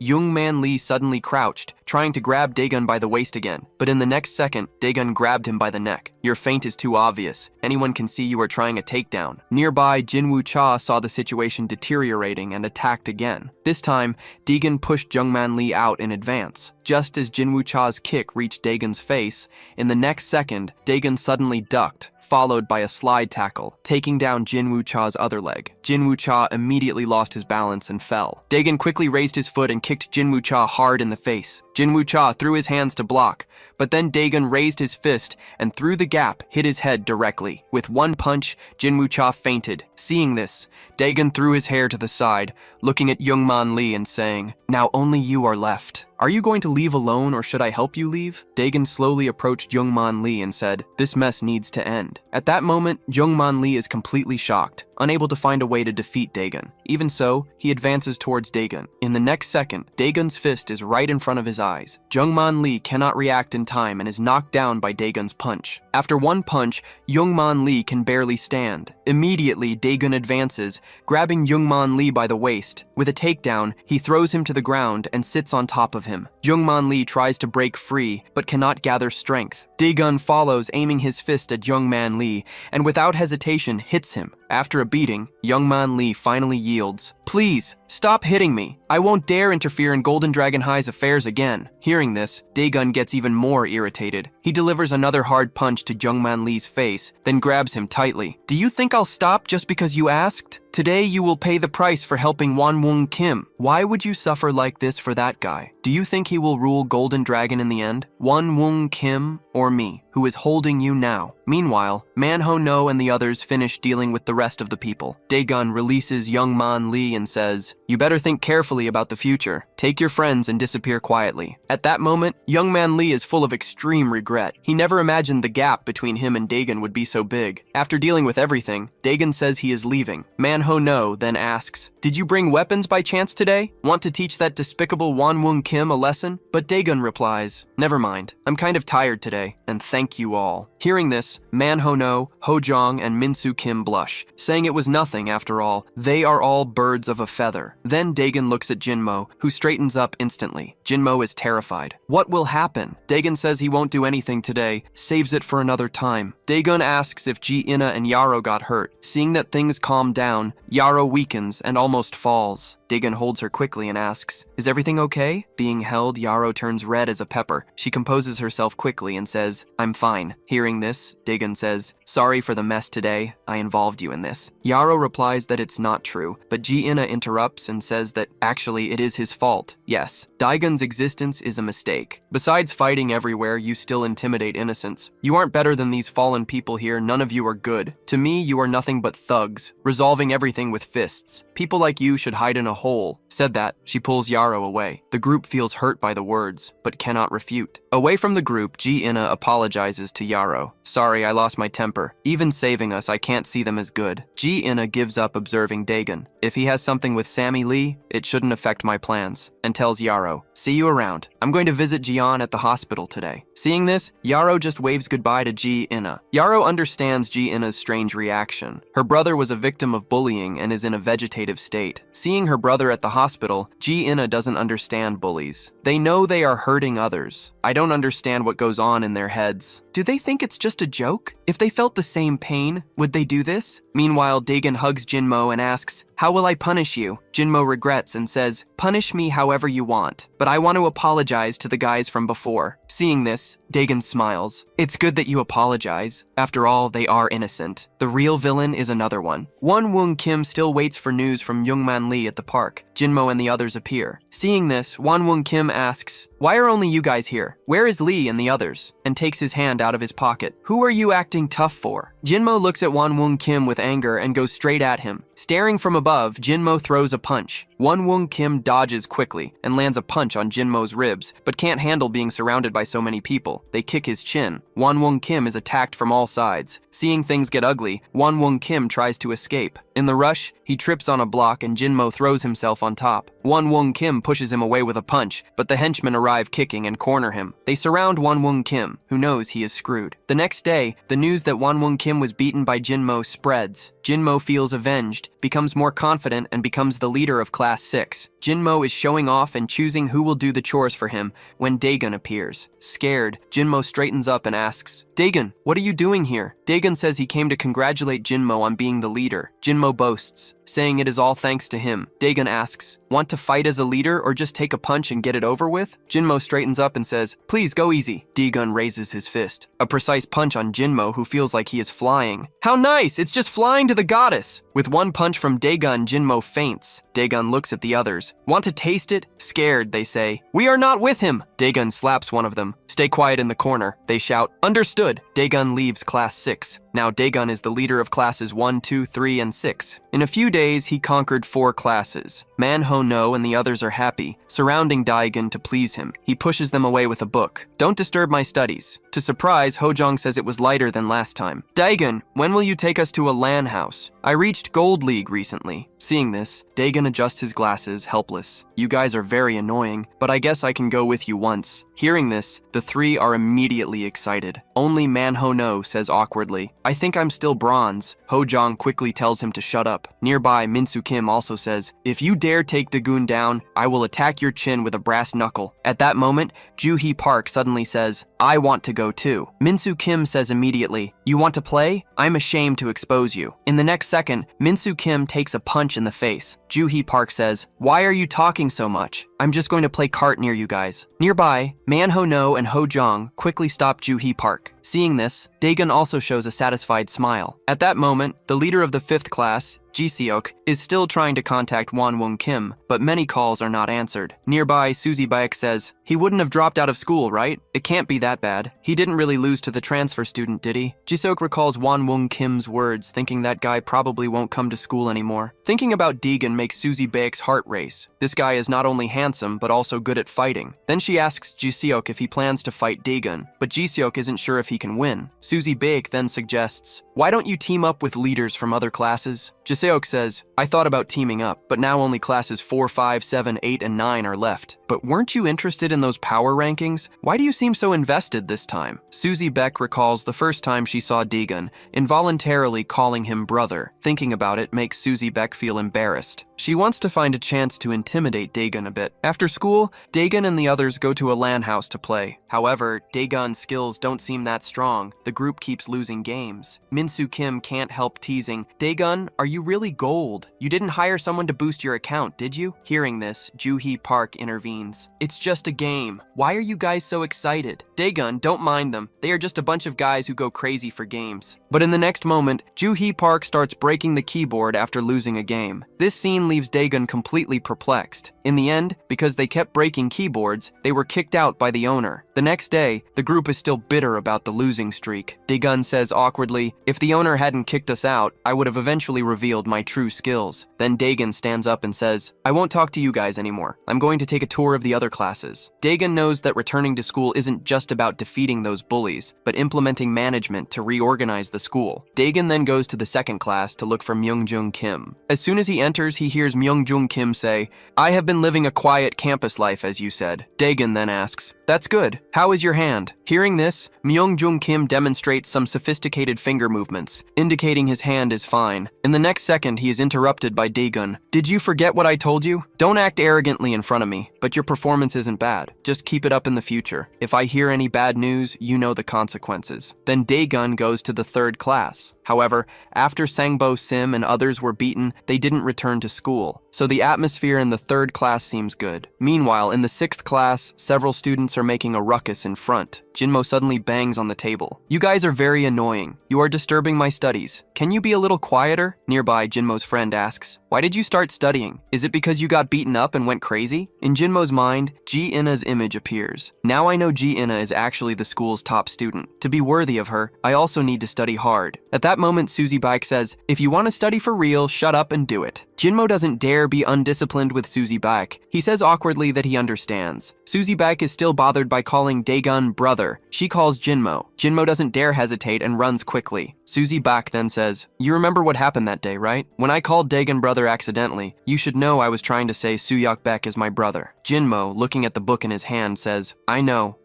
Jungman Lee suddenly crouched, trying to grab Daegun by the waist again. But in the next second, Daegun grabbed him by the neck. "Your feint is too obvious. Anyone can see you are trying a takedown." Nearby, Jinwoo-cha saw the situation deteriorating and attacked again. This time, Daegun pushed Jungman Lee out in advance. Just as Jinwoo-cha's kick reached Dagon's face, in the next second, Dagon suddenly ducked, followed by a slide tackle, taking down Jinwoo-cha's other leg. Jinwoo-cha immediately lost his balance and fell. Dagon quickly raised his foot and kicked Jinwoo-cha hard in the face. Jinwoo-cha threw his hands to block, but then Dagon raised his fist and through the gap hit his head directly. With one punch, Jinwoo-cha fainted. Seeing this, Dagon threw his hair to the side, looking at Youngman Lee and saying, "Now only you are left. Are you going to leave alone or should I help you leave?" Dagon slowly approached Youngman Lee and said, "This mess needs to end." At that moment, Youngman Lee is completely shocked, unable to find a way to defeat Dagon. Even so, he advances towards Dagon. In the next second, Dagon's fist is right in front of his eyes. Youngman Lee cannot react in time and is knocked down by Dagon's punch. After one punch, Youngman Lee can barely stand. Immediately, Dagon advances, grabbing Youngman Lee by the waist. With a takedown, he throws him to the ground and sits on top of him. Youngman Lee tries to break free, but cannot gather strength. Dagon follows, aiming his fist at Youngman Lee, and without hesitation hits him. After a beating, Youngman Lee finally yields. "Please, stop hitting me. I won't dare interfere in Golden Dragon High's affairs again." Hearing this, Dagon gets even more irritated. He delivers another hard punch to Youngman Lee's face, then grabs him tightly. "Do you think I'll stop just because you asked? Today you will pay the price for helping Wonwoong Kim. Why would you suffer like this for that guy? Do you think he will rule Golden Dragon in the end? Wonwoong Kim or me, who is holding you now?" Meanwhile, Manhwa Name and the others finish dealing with the rest of the people. Dagon releases Youngman Lee and says, "You better think carefully about the future. Take your friends and disappear quietly." At that moment, Youngman Lee is full of extreme regret. He never imagined the gap between him and Dagon would be so big. After dealing with everything, Dagon says he is leaving. Manhwa Name then asks, "Did you bring weapons by chance today? Want to teach that despicable Wonwoong Kim a lesson?" But Dagon replies, "Never mind. I'm kind of tired today, and thank you all." Hearing this, Manhwa Name, Hojong, and Minsu Kim blush, saying it was nothing after all. They are all birds of a feather. Then Dagon looks at Jinmo, who straightens up instantly. Jinmo is terrified. What will happen? Dagon says he won't do anything today, saves it for another time. Dagon asks if Ji-ina and Yarrow got hurt. Seeing that things calm down, Yarrow weakens and almost falls. Dagon holds her quickly and asks, "Is everything okay?" Being held, Yarrow turns red as a pepper. She composes herself quickly and says, "I'm fine." Hearing this, Dagon says, "Sorry for the mess today. I involved you in this." Yarrow replies that it's not true, but Ji-ina interrupts and says that actually it is his fault. Yes, Dagon's existence is a mistake. Besides fighting everywhere, you still intimidate innocents. You aren't better than these fallen people here. None of you are good. To me, you are nothing but thugs, resolving everything with fists. People like you should hide in a hole. Said that, she pulls Yarrow away. The group feels hurt by the words, but cannot refute. Away from the group, Ji-ina apologizes to Yarrow. "Sorry, I lost my temper. Even saving us, I can't see them as good." Ji-ina gives up observing Dagon. If he has something with Sammy Lee, it shouldn't affect my plans, and tells Yarrow, "See you around. I'm going to visit Jian at the hospital today." Seeing this, Yarrow just waves goodbye to Ji-ina. Yarrow understands Ji-ina's strange reaction. Her brother was a victim of bullying and is in a vegetative state. Seeing her brother at the hospital, Ji-ina doesn't understand bullies. They know they are hurting others. I don't understand what goes on in their heads. Do they think it's just a joke? If they felt the same pain, would they do this? Meanwhile, Dagon hugs Jinmo and asks, "How will I punish you?" Jinmo regrets and says, "Punish me however you want, but I want to apologize to the guys from before." Seeing this, Dagon smiles. "It's good that you apologize. After all, they are innocent. The real villain is another one." Wonwoong Kim still waits for news from Youngman Lee at the park. Jinmo and the others appear. Seeing this, Wonwoong Kim asks, "Why are only you guys here? Where is Lee and the others?" and takes his hand out of his pocket. "Who are you acting tough for?" Jinmo looks at Wonwoong Kim with anger and goes straight at him. Staring from above, Jinmo throws a punch. Wonwoong Kim dodges quickly and lands a punch on Jinmo's ribs, but can't handle being surrounded by so many people. They kick his chin. Wonwoong Kim is attacked from all sides. Seeing things get ugly, Wonwoong Kim tries to escape. In the rush, he trips on a block and Jinmo throws himself on top. Wonwoong Kim pushes him away with a punch, but the henchmen arrive kicking and corner him. They surround Wonwoong Kim, who knows he is screwed. The next day, the news that Wonwoong Kim was beaten by Jinmo spreads. Jinmo feels avenged, becomes more confident, and becomes the leader of Class 6. Jinmo is showing off and choosing who will do the chores for him when Dagon appears. Scared, Jinmo straightens up and asks, "Dagon, what are you doing here?" Dagon says he came to congratulate Jinmo on being the leader. Jinmo boasts, saying it is all thanks to him. Dagon asks, "Want to fight as a leader or just take a punch and get it over with?" Jinmo Jinmo straightens up and says, "Please go easy." Daegun raises his fist. A precise punch on Jinmo, who feels like he is flying. How nice! It's just flying to the goddess! With one punch from Daegun, Jinmo faints. Daegun looks at the others. Want to taste it? Scared, they say. "We are not with him!" Daegun slaps one of them. "Stay quiet in the corner," they shout. "Understood." Daegun leaves class 6. Now Daegun is the leader of classes 1, 2, 3, and 6. In a few days, he conquered 4 classes. Manhwa Name and the others are happy, surrounding Daegun to please him. He pushes them away with a book. "Don't disturb my studies." To surprise, Hojong says it was lighter than last time. "Daegun, when will you take us to a LAN house? I reached Gold League recently." Seeing this, Daegun adjusts his glasses, helpless. "You guys are very annoying, but I guess I can go with you once." Hearing this, the 3 are immediately excited. Only Manhwa Name says awkwardly, "I think I'm still bronze." Hojong quickly tells him to shut up. Nearby, Minsu Kim also says, "If you dare take Daegun down, I will attack your chin with a brass knuckle." At that moment, Joo-hee Park suddenly says, "I want to go too." Minsu Kim says immediately, "You want to play? I'm ashamed to expose you." In the next second, Minsu Kim takes a punch in the face. Joo-hee Park says, "Why are you talking so much? I'm just going to play cart near you guys." Nearby, Manhwa Name and Hojong quickly stop Joo-hee Park. Seeing this, Daegun also shows a satisfied smile. At that moment, the leader of the 5th class, Ji-seok, is still trying to contact Won-woong Kim, but many calls are not answered. Nearby, Suzy Baek says, "He wouldn't have dropped out of school, right? It can't be that bad. He didn't really lose to the transfer student, did he?" Ji-seok recalls Won-woong Kim's words, thinking that guy probably won't come to school anymore. Thinking about Daegun makes Suzy Baek's heart race. This guy is not only handsome, but also good at fighting. Then she asks Ji-seok if he plans to fight Daegun, but Ji-seok isn't sure if he can win. Suzy Baek then suggests, "Why don't you team up with leaders from other classes?" Ji-seok says, "I thought about teaming up, but now only classes 4, 5, 7, 8, and 9 are left." "But weren't you interested in those power rankings? Why do you seem so invested this time?" Suzy Baek recalls the first time she saw Daegun, involuntarily calling him brother. Thinking about it makes Suzy Baek feel embarrassed. She wants to find a chance to intimidate Daegun a bit. After school, Daegun and the others go to a LAN house to play. However, Daegun's skills don't seem that strong. The group keeps losing games. Minsu Kim can't help teasing, "Daegun, are you really gold? You didn't hire someone to boost your account, did you?" Hearing this, Joo-hee Park intervenes. "It's just a game. Why are you guys so excited? Daegun, don't mind them. They are just a bunch of guys who go crazy for games." But in the next moment, Joo-hee Park starts breaking the keyboard after losing a game. This scene leaves Daegun completely perplexed. In the end, because they kept breaking keyboards, they were kicked out by the owner. The next day, the group is still bitter about the losing streak. Daegun says awkwardly, "If the owner hadn't kicked us out, I would have eventually revealed my true skills." Then Daegun stands up and says, "I won't talk to you guys anymore. I'm going to take a tour of the other classes." Daegun knows that returning to school isn't just about defeating those bullies, but implementing management to reorganize the school. Daegun then goes to the 2nd class to look for Myung-jung Kim. As soon as he enters, he hears Myung-jung Kim say, "I have been living a quiet campus life, as you said." Daegun then asks, "That's good. How is your hand?" Hearing this, Myung-jung Kim demonstrates some sophisticated finger movements, indicating his hand is fine. In the next second, he is interrupted by Daegun. "Did you forget what I told you? Don't act arrogantly in front of me, but your performance isn't bad. Just keep it up in the future. If I hear any bad news, you know the consequences." Then Daegun goes to the 3rd class. However, after Sangbo Sim and others were beaten, they didn't return to school. So the atmosphere in the 3rd class seems good. Meanwhile, in the 6th class, several students are making a ruckus in front. Jinmo suddenly bangs on the table. "You guys are very annoying. You are disturbing my studies. Can you be a little quieter?" Nearby, Jinmo's friend asks, "Why did you start studying? Is it because you got beaten up and went crazy?" In Jinmo's mind, Ji Ina's image appears. Now I know Ji Ina is actually the school's top student. To be worthy of her, I also need to study hard. At that moment, Suzy Baek says, "If you want to study for real, shut up and do it." Jinmo doesn't dare be undisciplined with Suzy Baek. He says awkwardly that he understands. Suzy Baek is still bothered by calling Daegun brother. She calls Jinmo. Jinmo doesn't dare hesitate and runs quickly. Suzy Baek then says, "You remember what happened that day, right? When I called Daegun brother accidentally, you should know I was trying to say Suyok Baek is my brother." Jinmo, looking at the book in his hand, says, I know.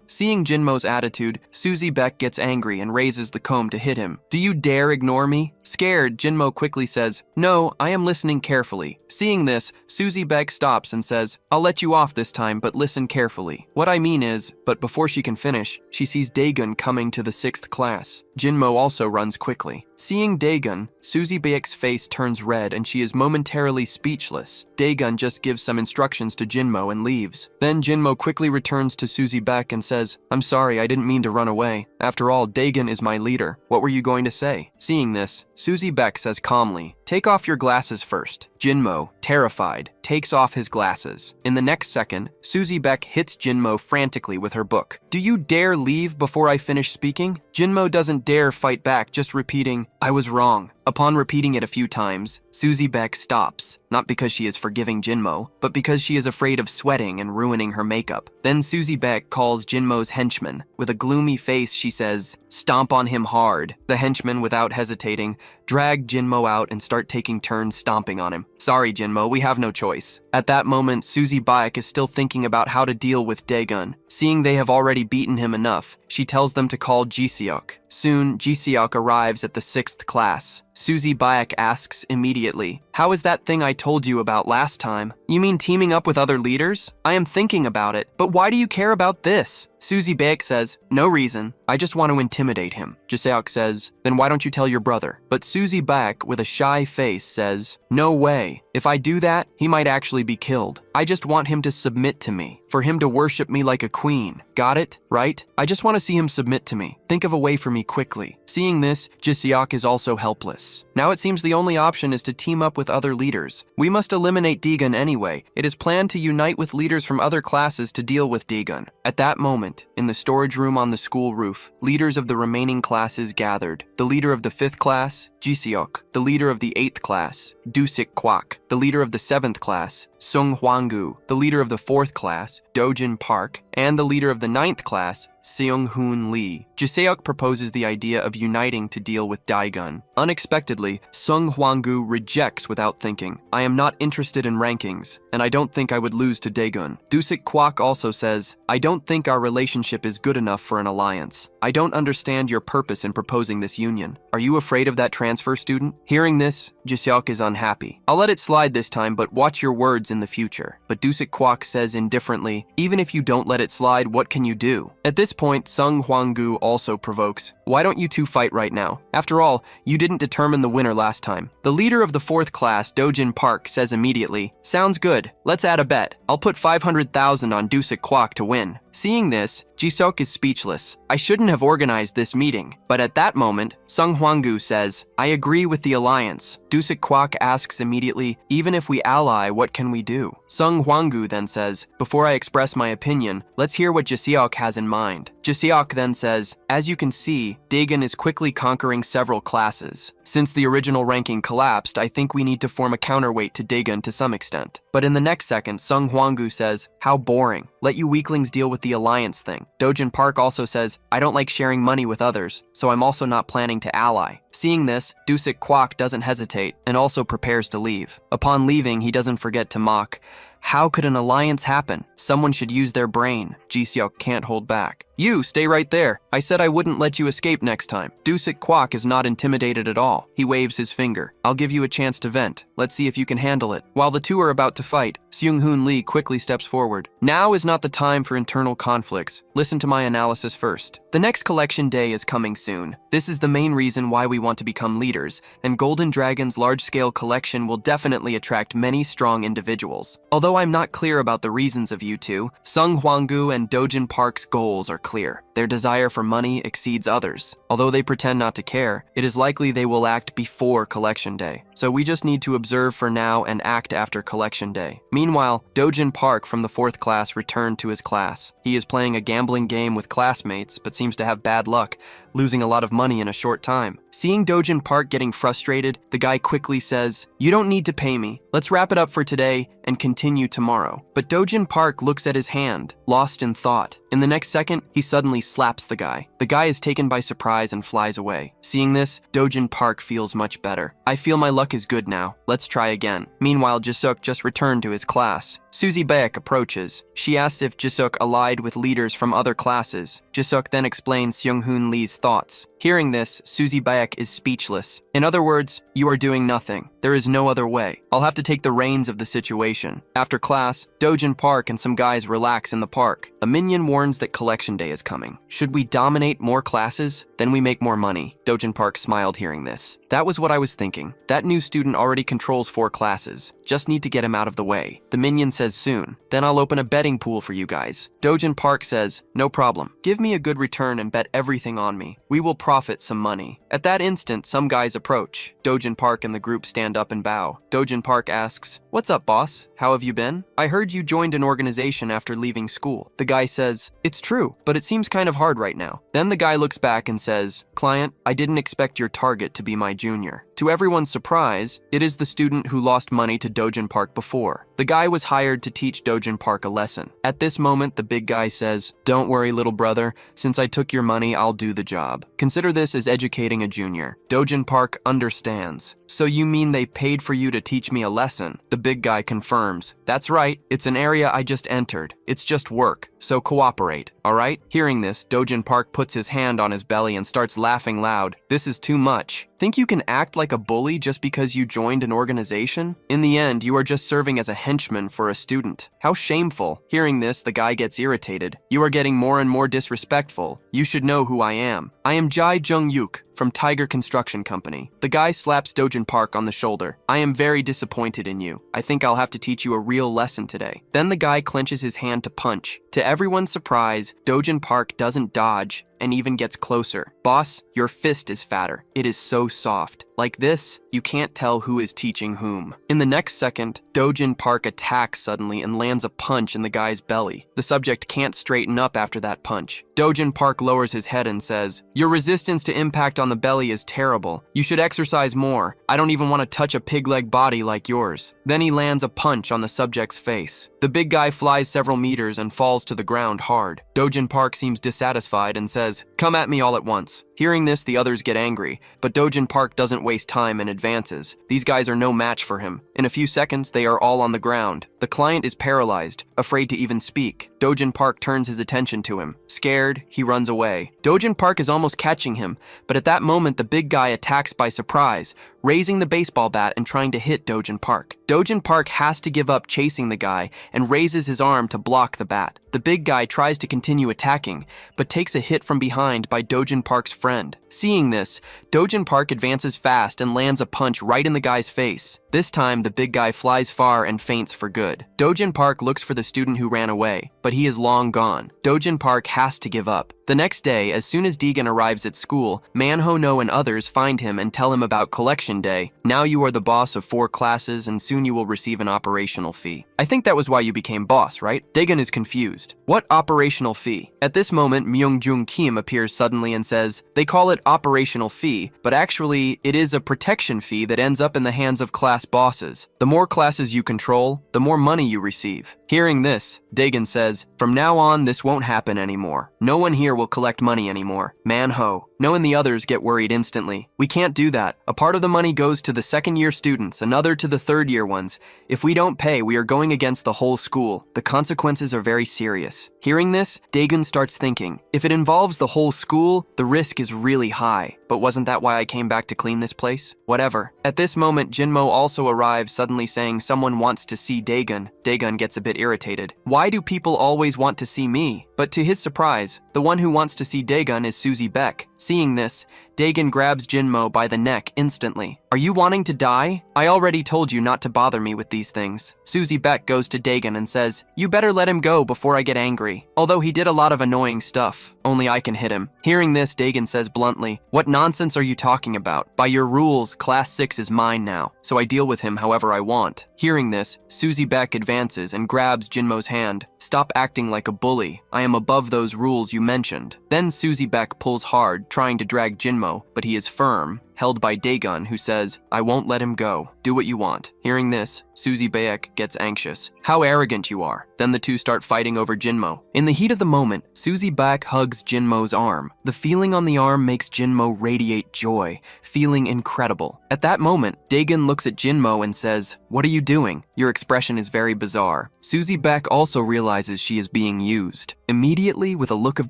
Seeing Jinmo's attitude, Suzy Baek gets angry and raises the comb to hit him. "Do you dare ignore me?" Scared, Jinmo quickly says, "No, I am listening carefully." Seeing this, Suzy Baek stops and says, "I'll let you off this time, but listen carefully. What I mean is," but before she can finish, she sees Daegun coming to the 6th class. Jinmo also runs quickly. Seeing Daegun, Suzy Baek's face turns red and she she is momentarily speechless. Daegun just gives some instructions to Jinmo and leaves. Then Jinmo quickly returns to Suzy Beck and says, "I'm sorry, I didn't mean to run away. After all, Daegun is my leader. What were you going to say?" Seeing this, Suzy Beck says calmly, "Take off your glasses first." Jinmo, terrified, takes off his glasses. In the next second, Suzy Beck hits Jinmo frantically with her book. "Do you dare leave before I finish speaking?" Jinmo doesn't dare fight back, just repeating, "I was wrong." Upon repeating it a few times, Suzy Beck stops, not because she is forgiving Jinmo, but because she is afraid of sweating and ruining her makeup. Then Suzy Beck calls Jinmo's henchman. With a gloomy face, she says, "Stomp on him hard." The henchman, without hesitating, drag Jinmo out and start taking turns stomping on him. "Sorry, Jinmo, we have no choice." At that moment, Suzy Beck is still thinking about how to deal with Daegun. Seeing they have already beaten him enough, she tells them to call Jiseok. Soon, Jiseok arrives at the 6th class. Suzy Beck asks immediately, "How is that thing I told you about last time?" "You mean teaming up with other leaders?" "I am thinking about it, but why do you care about this?" Suzy Beck says, "No reason. I just want to intimidate him." Jiseok says, "Then why don't you tell your brother?" But Suzy Beck, with a shy face, says, "No way. If I do that, he might actually be killed. I just want him to submit to me, for him to worship me like a queen. Got it? Right? I just want to see him submit to me. Think of a way for me quickly." Seeing this, Jiseok is also helpless. Now it seems the only option is to team up with other leaders. We must eliminate Daegun anyway. It is planned to unite with leaders from other classes to deal with Daegun. At that moment, in the storage room on the school roof, leaders of the remaining classes gathered. The leader of the 5th class, Jiseok. The leader of the 8th class, Dusik Kwak. The leader of the 7th class, Sung Hwang-gu. The leader of the 4th class, Dojin Park. And the leader of the 9th class, Seung-hoon Lee. Jiseok proposes the idea of uniting to deal with Daegun. Unexpectedly, Sung Hwang-gu rejects without thinking. "I am not interested in rankings, and I don't think I would lose to Daegun." Dusik Kwak also says, "I don't think our relationship is good enough for an alliance. I don't understand your purpose in proposing this union. Are you afraid of that transfer student?" Hearing this, Jiseok is unhappy. "I'll let it slide this time, but watch your words in the future." But Dusik Kwak says indifferently, "Even if you don't let it slide, what can you do?" At this point, Sung Hwang-gu also provokes, "Why don't you two fight right now? After all, you didn't determine the winner last time." The leader of the 4th class, Dojin Park, says immediately, "Sounds good. Let's add a bet. I'll put 500,000 on Dusik Kwak to win." Seeing this, Jiseok is speechless. "I shouldn't have organized this meeting." But at that moment, Sung Hwang-gu says, "I agree with the alliance." Dusik Kwak asks immediately, "Even if we ally, what can we do?" Sung Hwang-gu then says, "Before I express my opinion, let's hear what Jiseok has in mind." Jiseok then says, "As you can see, Daegun is quickly conquering several classes. Since the original ranking collapsed, I think we need to form a counterweight to Daegun to some extent." But in the next second, Sung Hwang-gu says, "How boring. Let you weaklings deal with the alliance thing." Dojin Park also says, "I don't like sharing money with others, so I'm also not planning to ally." Seeing this, Dusik Kwak doesn't hesitate and also prepares to leave. Upon leaving, he doesn't forget to mock, "How could an alliance happen? Someone should use their brain." Jiseok can't hold back. "You, stay right there. I said I wouldn't let you escape next time." Dusik Kwak is not intimidated at all. He waves his finger. "I'll give you a chance to vent. Let's see if you can handle it." While the two are about to fight, Seung-hoon Lee quickly steps forward. "Now is not the time for internal conflicts. Listen to my analysis first. The next collection day is coming soon. This is the main reason why we want to become leaders, and Golden Dragon's large-scale collection will definitely attract many strong individuals. Although I'm not clear about the reasons of you two, Sung Hwang-gu and Dojin Park's goals are clear. Their desire for money exceeds others. Although they pretend not to care, it is likely they will act before collection day. So we just need to observe for now and act after collection day." Meanwhile, Dojin Park from the 4th class returned to his class. He is playing a gambling game with classmates, but seems to have bad luck, losing a lot of money in a short time. Seeing Dojin Park getting frustrated, the guy quickly says, "You don't need to pay me. Let's wrap it up for today and continue tomorrow." But Dojin Park looks at his hand, lost in thought. In the next second, he suddenly slaps the guy. The guy is taken by surprise and flies away. Seeing this, Dojin Park feels much better. "I feel my luck is good now. Let's try again." Meanwhile, Jiseok just returned to his class. Suzy Beck approaches. She asks if Jiseok allied with leaders from other classes. Jiseok then explains Seung-hoon Lee's thoughts. Hearing this, Suzy Beck is speechless. "In other words, you are doing nothing. There is no other way. I'll have to take the reins of the situation." After class, Dojin Park and some guys relax in the park. A minion warns that collection day is coming. Should we dominate Coordinate more classes, then we make more money. Dojin Park smiled hearing this. That was what I was thinking. That new student already controls 4 classes. Just need to get him out of the way. The minion says soon. Then I'll open a betting pool for you guys. Dojin Park says, no problem. Give me a good return and bet everything on me. We will profit some money. At that instant, some guys approach. Dojin Park and the group stand up and bow. Dojin Park asks, what's up, boss? How have you been? I heard you joined an organization after leaving school. The guy says, it's true, but it seems kind of hard right now. Then the guy looks back and says, client, I didn't expect your target to be my junior. To everyone's surprise, it is the student who lost money to Dojin Park before. The guy was hired to teach Dojin Park a lesson. At this moment, the big guy says, don't worry, little brother. Since I took your money, I'll do the job. Consider this as educating a junior. Dojin Park understands. So you mean they paid for you to teach me a lesson? The big guy confirms. That's right. It's an area I just entered. It's just work. So cooperate, all right? Hearing this, Dojin Park puts his hand on his belly and starts laughing loud. This is too much. Think you can act like a bully just because you joined an organization? In the end, you are just serving as a henchman for a student. How shameful. Hearing this, the guy gets irritated. You are getting more and more disrespectful. You should know who I am. I am Jai Jung-yuk from Tiger Construction Company. The guy slaps Dojin Park on the shoulder. I am very disappointed in you. I think I'll have to teach you a real lesson today. Then the guy clenches his hand to punch. To everyone's surprise, Dojin Park doesn't dodge and even gets closer. Boss, your fist is fatter. It is so soft. Like this, you can't tell who is teaching whom. In the next second, Dojin Park attacks suddenly and lands a punch in the guy's belly. The subject can't straighten up after that punch. Dojin Park lowers his head and says, your resistance to impact on the belly is terrible. You should exercise more. I don't even want to touch a pig-leg body like yours. Then he lands a punch on the subject's face. The big guy flies several meters and falls to the ground hard. Dojin Park seems dissatisfied and says, come at me all at once. Hearing this, the others get angry, but Dojin Park doesn't waste time and advances. These guys are no match for him. In a few seconds, they are all on the ground. The client is paralyzed, afraid to even speak. Dojin Park turns his attention to him. Scared, he runs away. Dojin Park is almost catching him, but at that moment, the big guy attacks by surprise, raising the baseball bat and trying to hit Dojin Park. Dojin Park has to give up chasing the guy and raises his arm to block the bat. The big guy tries to continue attacking, but takes a hit from behind by Dojin Park's friend. Seeing this, Dojin Park advances fast and lands a punch right in the guy's face. This time, the big guy flies far and faints for good. Dojin Park looks for the student who ran away, but he is long gone. Dojin Park has to give up. The next day, as soon as Deegan arrives at school, Manhwa Name and others find him and tell him about collection day. Now you are the boss of 4 classes and soon you will receive an operational fee. I think that was why you became boss, right? Daegan is confused. What operational fee? At this moment, Myung-jung Kim appears suddenly and says, they call it operational fee, but actually it is a protection fee that ends up in the hands of class bosses. The more classes you control, the more money you receive. Hearing this, Daegan says, from now on, this won't happen anymore. No one here will collect money anymore. Manho. No and the others get worried instantly. We can't do that. A part of the money goes to the second-year students, another to the third-year ones. If we don't pay, we are going against the whole school. The consequences are very serious. Hearing this, Daegun starts thinking, if it involves the whole school, the risk is really high. But wasn't that why I came back to clean this place? Whatever. At this moment, Jinmo also arrives, suddenly saying someone wants to see Daegun. Daegun gets a bit irritated. Why do people always want to see me? But to his surprise, the one who wants to see Daegun is Susie Beck. Seeing this, Daegun grabs Jinmo by the neck instantly. Are you wanting to die? I already told you not to bother me with these things. Susie Beck goes to Daegun and says, you better let him go before I get angry. Although he did a lot of annoying stuff. Only I can hit him. Hearing this, Daegun says bluntly, what nonsense are you talking about? By your rules, Class 6 is mine now, so I deal with him however I want. Hearing this, Susie Beck advances and grabs Jinmo's hand. Stop acting like a bully. I am above those rules you mentioned. Then Susie Beck pulls hard, trying to drag Jinmo, but he is firm, held by Daegun, who says, I won't let him go. Do what you want. Hearing this, Susie Beck gets anxious. How arrogant you are. Then the two start fighting over Jinmo. In the heat of the moment, Susie Beck hugs Jinmo's arm. The feeling on the arm makes Jinmo radiate joy, feeling incredible. At that moment, Daegun looks at Jinmo and says, what are you doing? Your expression is very bizarre. Susie Beck also realizes she is being used. Immediately, with a look of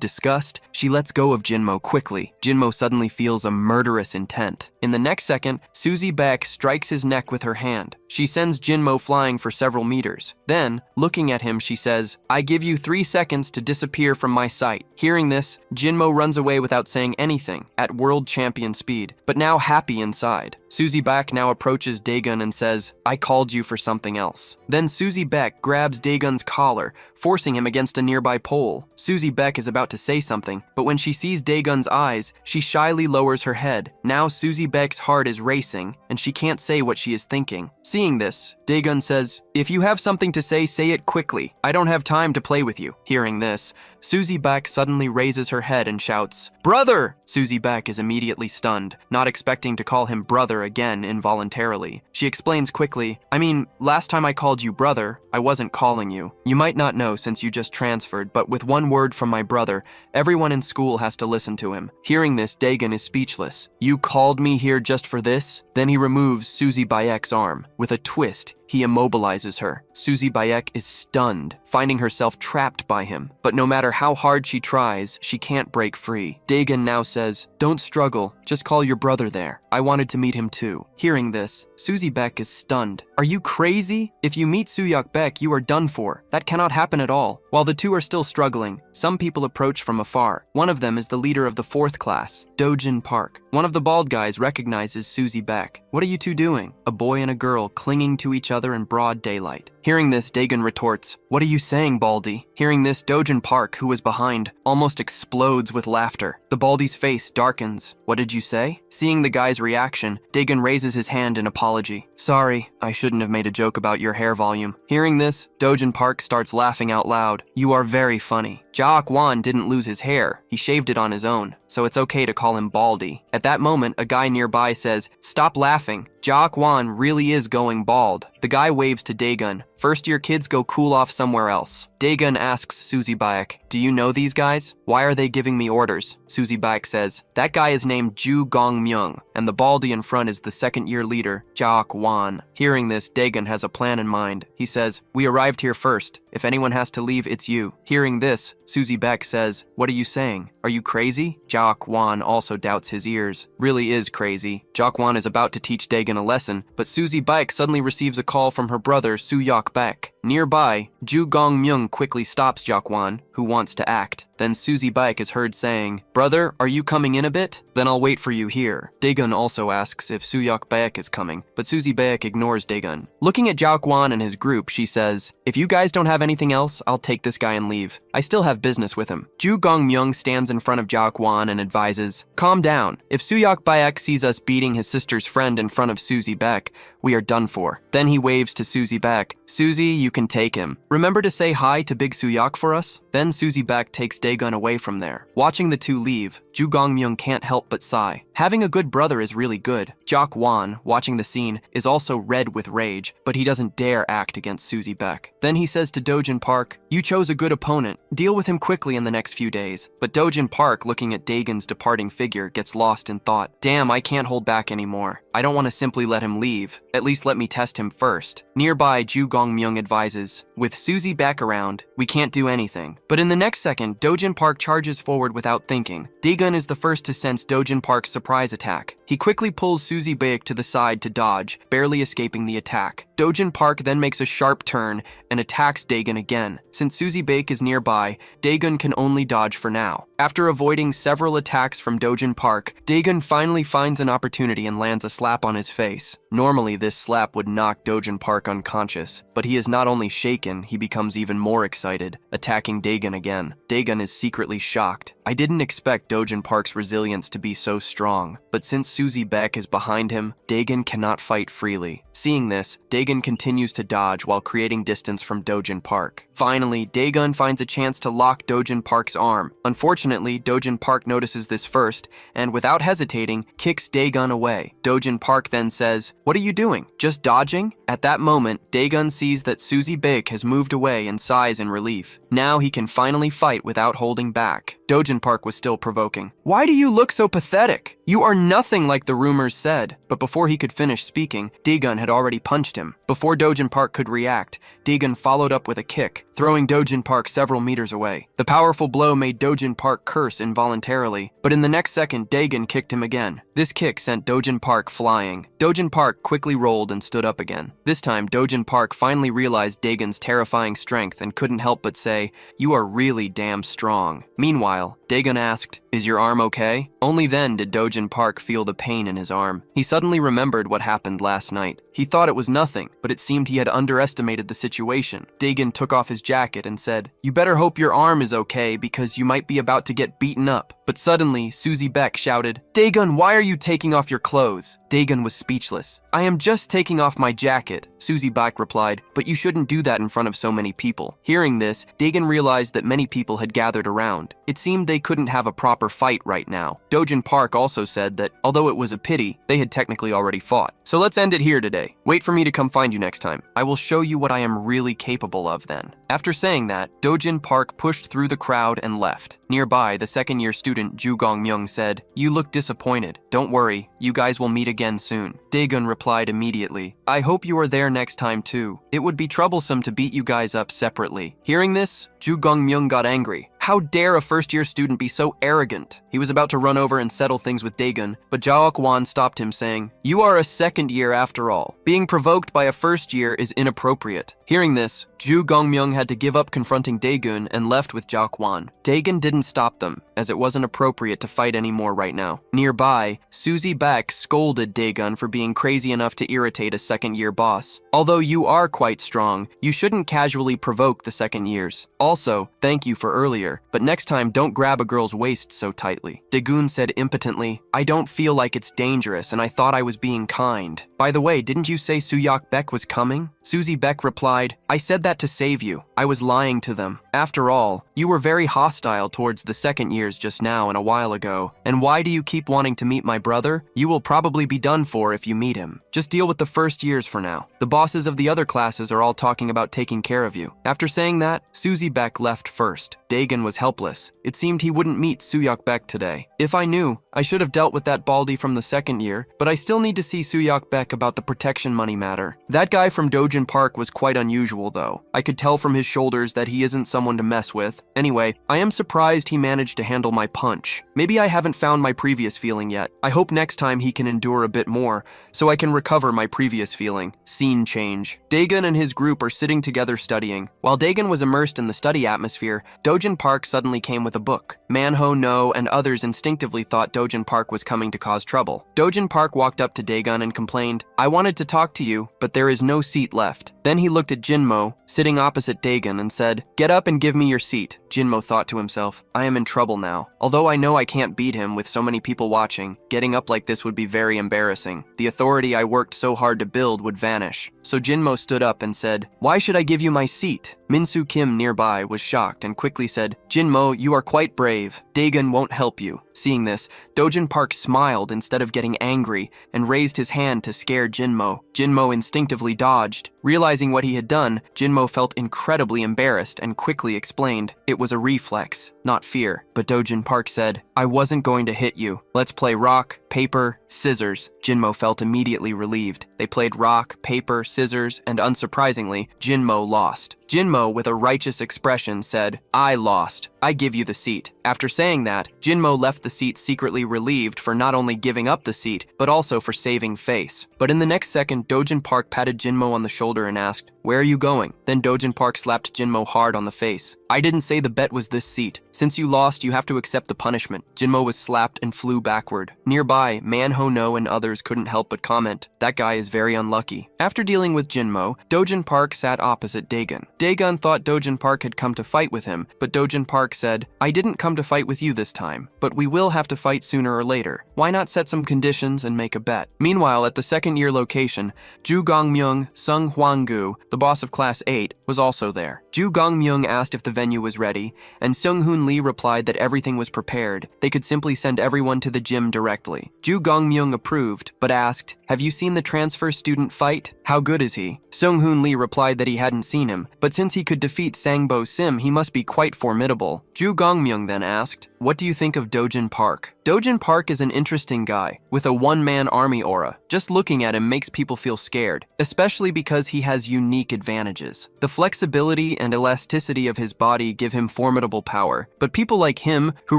disgust, she lets go of Jinmo quickly. Jinmo suddenly feels a murderous intent. In the next second, Susie Beck strikes his neck with her hand. She sends Jinmo flying for several meters. Then, looking at him, she says, "I give you 3 seconds to disappear from my sight." Hearing this, Jinmo runs away without saying anything, at world champion speed, but now happy inside. Suzy Baek now approaches Daegun and says, "I called you for something else." Then Suzy Baek grabs Daegun's collar, forcing him against a nearby pole. Suzy Baek is about to say something, but when she sees Daegun's eyes, she shyly lowers her head. Now Suzy Baek's heart is racing, and she can't say what she is thinking. Seeing this, Daegun says, "If you have something to say it quickly. I don't have time to play with you." Hearing this, Suzy Baek suddenly raises her head and shouts, "Brother!" Suzy Baek is immediately stunned, not expecting to call him brother again involuntarily. She explains quickly, "I mean, last time I called you brother, I wasn't calling you. You might not know since you just transferred, but with one word from my brother, everyone in school has to listen to him." Hearing this, Daegun is speechless. "You called me here just for this?" Then he removes Suzy Baek's arm. With a twist, he immobilizes her. Suzy Baek is stunned, finding herself trapped by him. But no matter how hard she tries, she can't break free. Daegun now says, "Don't struggle, just call your brother there. I wanted to meet him too." Hearing this, Suzy Baek is stunned. "Are you crazy? If you meet Suyok Baek, you are done for. That cannot happen at all." While the two are still struggling, some people approach from afar. One of them is the leader of the 4th class, Dojin Park. One of the bald guys recognizes Suzy Baek. "What are you two doing?" A boy and a girl clinging to each other in broad daylight. Hearing this, Daegun retorts, "What are you saying, Baldy?" Hearing this, Dojin Park, who was behind, almost explodes with laughter. The Baldy's face darkens. "What did you say?" Seeing the guy's reaction, Daegun raises his hand in apology. "Sorry, I shouldn't have made a joke about your hair volume." Hearing this, Dojin Park starts laughing out loud. "You are very funny. Jaok Wan didn't lose his hair. He shaved it on his own, so it's okay to call him Baldy." At that moment, a guy nearby says, "Stop laughing. Jaok Wan really is going bald." The guy waves to Daegun. "First-year kids go cool off somewhere else." Daegun asks Suzy Baek, "Do you know these guys? Why are they giving me orders?" Suzy Baek says, "That guy is named Ju Gong-myung, and the baldy in front is the second-year leader, Jaok Wan." Hearing this, Daegun has a plan in mind. He says, "We arrived here first. If anyone has to leave, it's you." Hearing this, Suzy Baek says, "What are you saying? Are you crazy?" Jaok Wan also doubts his ears. Really is crazy. Jaok Wan is about to teach Daegun a lesson, but Suzy Baek suddenly receives a call from her brother, Suyok Baek. Nearby, Ju Gong-myung quickly stops Jaok Wan, who wants to act. Then Suzy Baek is heard saying, "Brother, are you coming in a bit? Then I'll wait for you here." Daegun also asks if Suyok Baek is coming, but Suzy Baek ignores Daegun. Looking at Jaok Wan and his group, she says, "If you guys don't have anything else, I'll take this guy and leave. I still have business with him." Ju Gong-myung stands in front of Jaok Wan and advises, "Calm down. If Suyok Baek sees us beating his sister's friend in front of Suzy Baek, we are done for." Then he waves to Suzy Baek. "Suzy, you can take him. Remember to say hi to Big Suyok for us?" Then Suzy Baek takes Daegun away from there. Watching the two leave, Ju Gong-myung can't help but sigh. Having a good brother is really good. Jaok Wan, watching the scene, is also red with rage, but he doesn't dare act against Suzy Baek. Then he says to Dojin Park, "You chose a good opponent. Deal with him quickly in the next few days." But Dojin Park, looking at Daegun's departing figure, gets lost in thought. "Damn, I can't hold back anymore. I don't want to simply let him leave. At least let me test him first." Nearby, Ju Gong-myung advises, "With Suzy Baek around, we can't do anything." But in the next second, Dojin Park charges forward without thinking. Daegun is the first to sense Dojin Park's surprise attack. He quickly pulls Suzy Baek to the side to dodge, barely escaping the attack. Dojin Park then makes a sharp turn and attacks Daegun again. Since Suzy Baek is nearby, Daegun can only dodge for now. After avoiding several attacks from Dojin Park, Daegun finally finds an opportunity and lands a slap on his face. Normally, this slap would knock Dojin Park unconscious, but he is not only shaken, he becomes even more excited, attacking Daegun again. Daegun is secretly shocked. "I didn't expect Dojin Park's resilience to be so strong, but since Suzy Baek is behind him, Daegun cannot fight freely." Seeing this, Daegun continues to dodge while creating distance from Dojin Park. Finally, Daegun finds a chance to lock Dojin Park's arm. Unfortunately, Dojin Park notices this first, and without hesitating, kicks Daegun away. Dojin Park then says, "What are you doing? Just dodging?" At that moment, Daegun sees that Suzy Baek has moved away and sighs in relief. Now he can finally fight without holding back. Dojin Park was still provoking. asking, "Why do you look so pathetic? You are nothing like the rumors said." But before he could finish speaking, Daegun had already punched him. Before Dojin Park could react, Daegun followed up with a kick, throwing Dojin Park several meters away. The powerful blow made Dojin Park curse involuntarily, but in the next second, Daegun kicked him again. This kick sent Dojin Park flying. Dojin Park quickly rolled and stood up again. This time, Dojin Park finally realized Daegun's terrifying strength and couldn't help but say, "You are really damn strong." Meanwhile, Daegun asked, "Is your arm okay?" Only then did Dojin Park feel the pain in his arm. He suddenly remembered what happened last night. He thought it was nothing, but it seemed he had underestimated the situation. Daegun took off his jacket and said, "You better hope your arm is okay because you might be about to get beaten up." But suddenly, Susie Beck shouted, "Daegun, why are you taking off your clothes?" Daegun was speechless. "I am just taking off my jacket," Susie Beck replied, "but you shouldn't do that in front of so many people." Hearing this, Daegun realized that many people had gathered around. It seemed they couldn't have a proper fight right now. Dojin Park also said that, although it was a pity, they had technically already fought. "So let's end it here today. Wait for me to come find you next time. I will show you what I am really capable of then." After saying that, Dojin Park pushed through the crowd and left. Nearby, the second-year student Ju Gong-myung said, "You look disappointed. Don't worry, you guys will meet again soon." Daegun replied immediately, "I hope you are there next time too. It would be troublesome to beat you guys up separately." Hearing this, Ju Gong-myung got angry. How dare a first-year student be so arrogant? He was about to run over and settle things with Daegun, but Jaok Wan stopped him saying, "You are a second year after all. Being provoked by a first year is inappropriate." Hearing this, Ju Gong-myung had to give up confronting Daegun and left with Jaok Wan. Daegun didn't stop them, as it wasn't appropriate to fight anymore right now. Nearby, Susie Beck scolded Daegun for being crazy enough to irritate a second-year boss. "Although you are quite strong, you shouldn't casually provoke the second years. Also, thank you for earlier, but next time don't grab a girl's waist so tightly." Daegun said impotently, "I don't feel like it's dangerous and I thought I was being kind. By the way, didn't you say Suyok Beck was coming?" Susie Beck replied, "I said that to save you. I was lying to them. After all, you were very hostile towards the second years just now and a while ago. And why do you keep wanting to meet my brother? You will probably be done for if you meet him. Just deal with the first years for now. The bosses of the other classes are all talking about taking care of you." After saying that, Susie Beck left first. Daegun was helpless. It seemed he wouldn't meet Suyok Beck today. "If I knew, I should have dealt with that baldy from the second year, but I still need to see Suyok Beck about the protection money matter. That guy from Dojin Park was quite unusual though. I could tell from his shoulders that he isn't someone to mess with. Anyway, I am surprised he managed to handle my punch. Maybe I haven't found my previous feeling yet. I hope next time he can endure a bit more, so I can recover my previous feeling." Scene change. Daegun and his group are sitting together studying. While Daegun was immersed in the study atmosphere, Dojin Park suddenly came with a book. Manhwa Name and others instinctively thought Dojin Park was coming to cause trouble. Dojin Park walked up to Daegun and complained, "I wanted to talk to you, but there is no seat left." Then he looked at Jinmo, sitting opposite Daegun, and said, "Get up and give me your seat." Jinmo thought to himself, "I am in trouble now. Although I know I can't beat him with so many people watching, getting up like this would be very embarrassing. The authority I worked so hard to build would vanish." So Jinmo stood up and said, "Why should I give you my seat?" Minsu Kim nearby was shocked and quickly said, "Jinmo, you are quite brave. Daegun won't help you." Seeing this, Dojin Park smiled instead of getting angry and raised his hand to scare Jinmo. Jinmo instinctively dodged. Realizing what he had done, Jinmo felt incredibly embarrassed and quickly explained, "It was a reflex, not fear." But Dojin Park said, "I wasn't going to hit you. Let's play rock, paper, scissors." Jinmo felt immediately relieved. They played rock, paper, scissors, and unsurprisingly, Jinmo lost. Jinmo, with a righteous expression, said, "I lost. I give you the seat." After saying that, Jinmo left the seat secretly relieved for not only giving up the seat, but also for saving face. But in the next second, Dojin Park patted Jinmo on the shoulder and asked, "Where are you going?" Then Dojin Park slapped Jinmo hard on the face. "I didn't say the bet was this seat. Since you lost, you have to accept the punishment." Jinmo was slapped and flew backward. Nearby, Manhwa Name and others couldn't help but comment, "That guy is very unlucky." After dealing with Jinmo, Dojin Park sat opposite Daegun. Daegun thought Dojin Park had come to fight with him, but Dojin Park said, "I didn't come to fight with you this time, but we will have to fight sooner or later. Why not set some conditions and make a bet?" Meanwhile, at the second-year location, Ju Gong-myung, Sung Hwang-gu, the boss of Class 8, was also there. Ju Gong-myung asked if the venue was ready, and Sung-hoon Lee replied that everything was prepared. They could simply send everyone to the gym directly. Ju Gong-myung approved, but asked, "Have you seen the transfer student fight? How good is he?" Sung-hoon Lee replied that he hadn't seen him, but since he could defeat Sangbo Sim, he must be quite formidable. Ju Gong-myung then asked, what do you think of Dojin Park? Dojin Park is an interesting guy, with a one-man army aura. Just looking at him makes people feel scared, especially because he has unique advantages. The flexibility and elasticity of his body give him formidable power, but people like him, who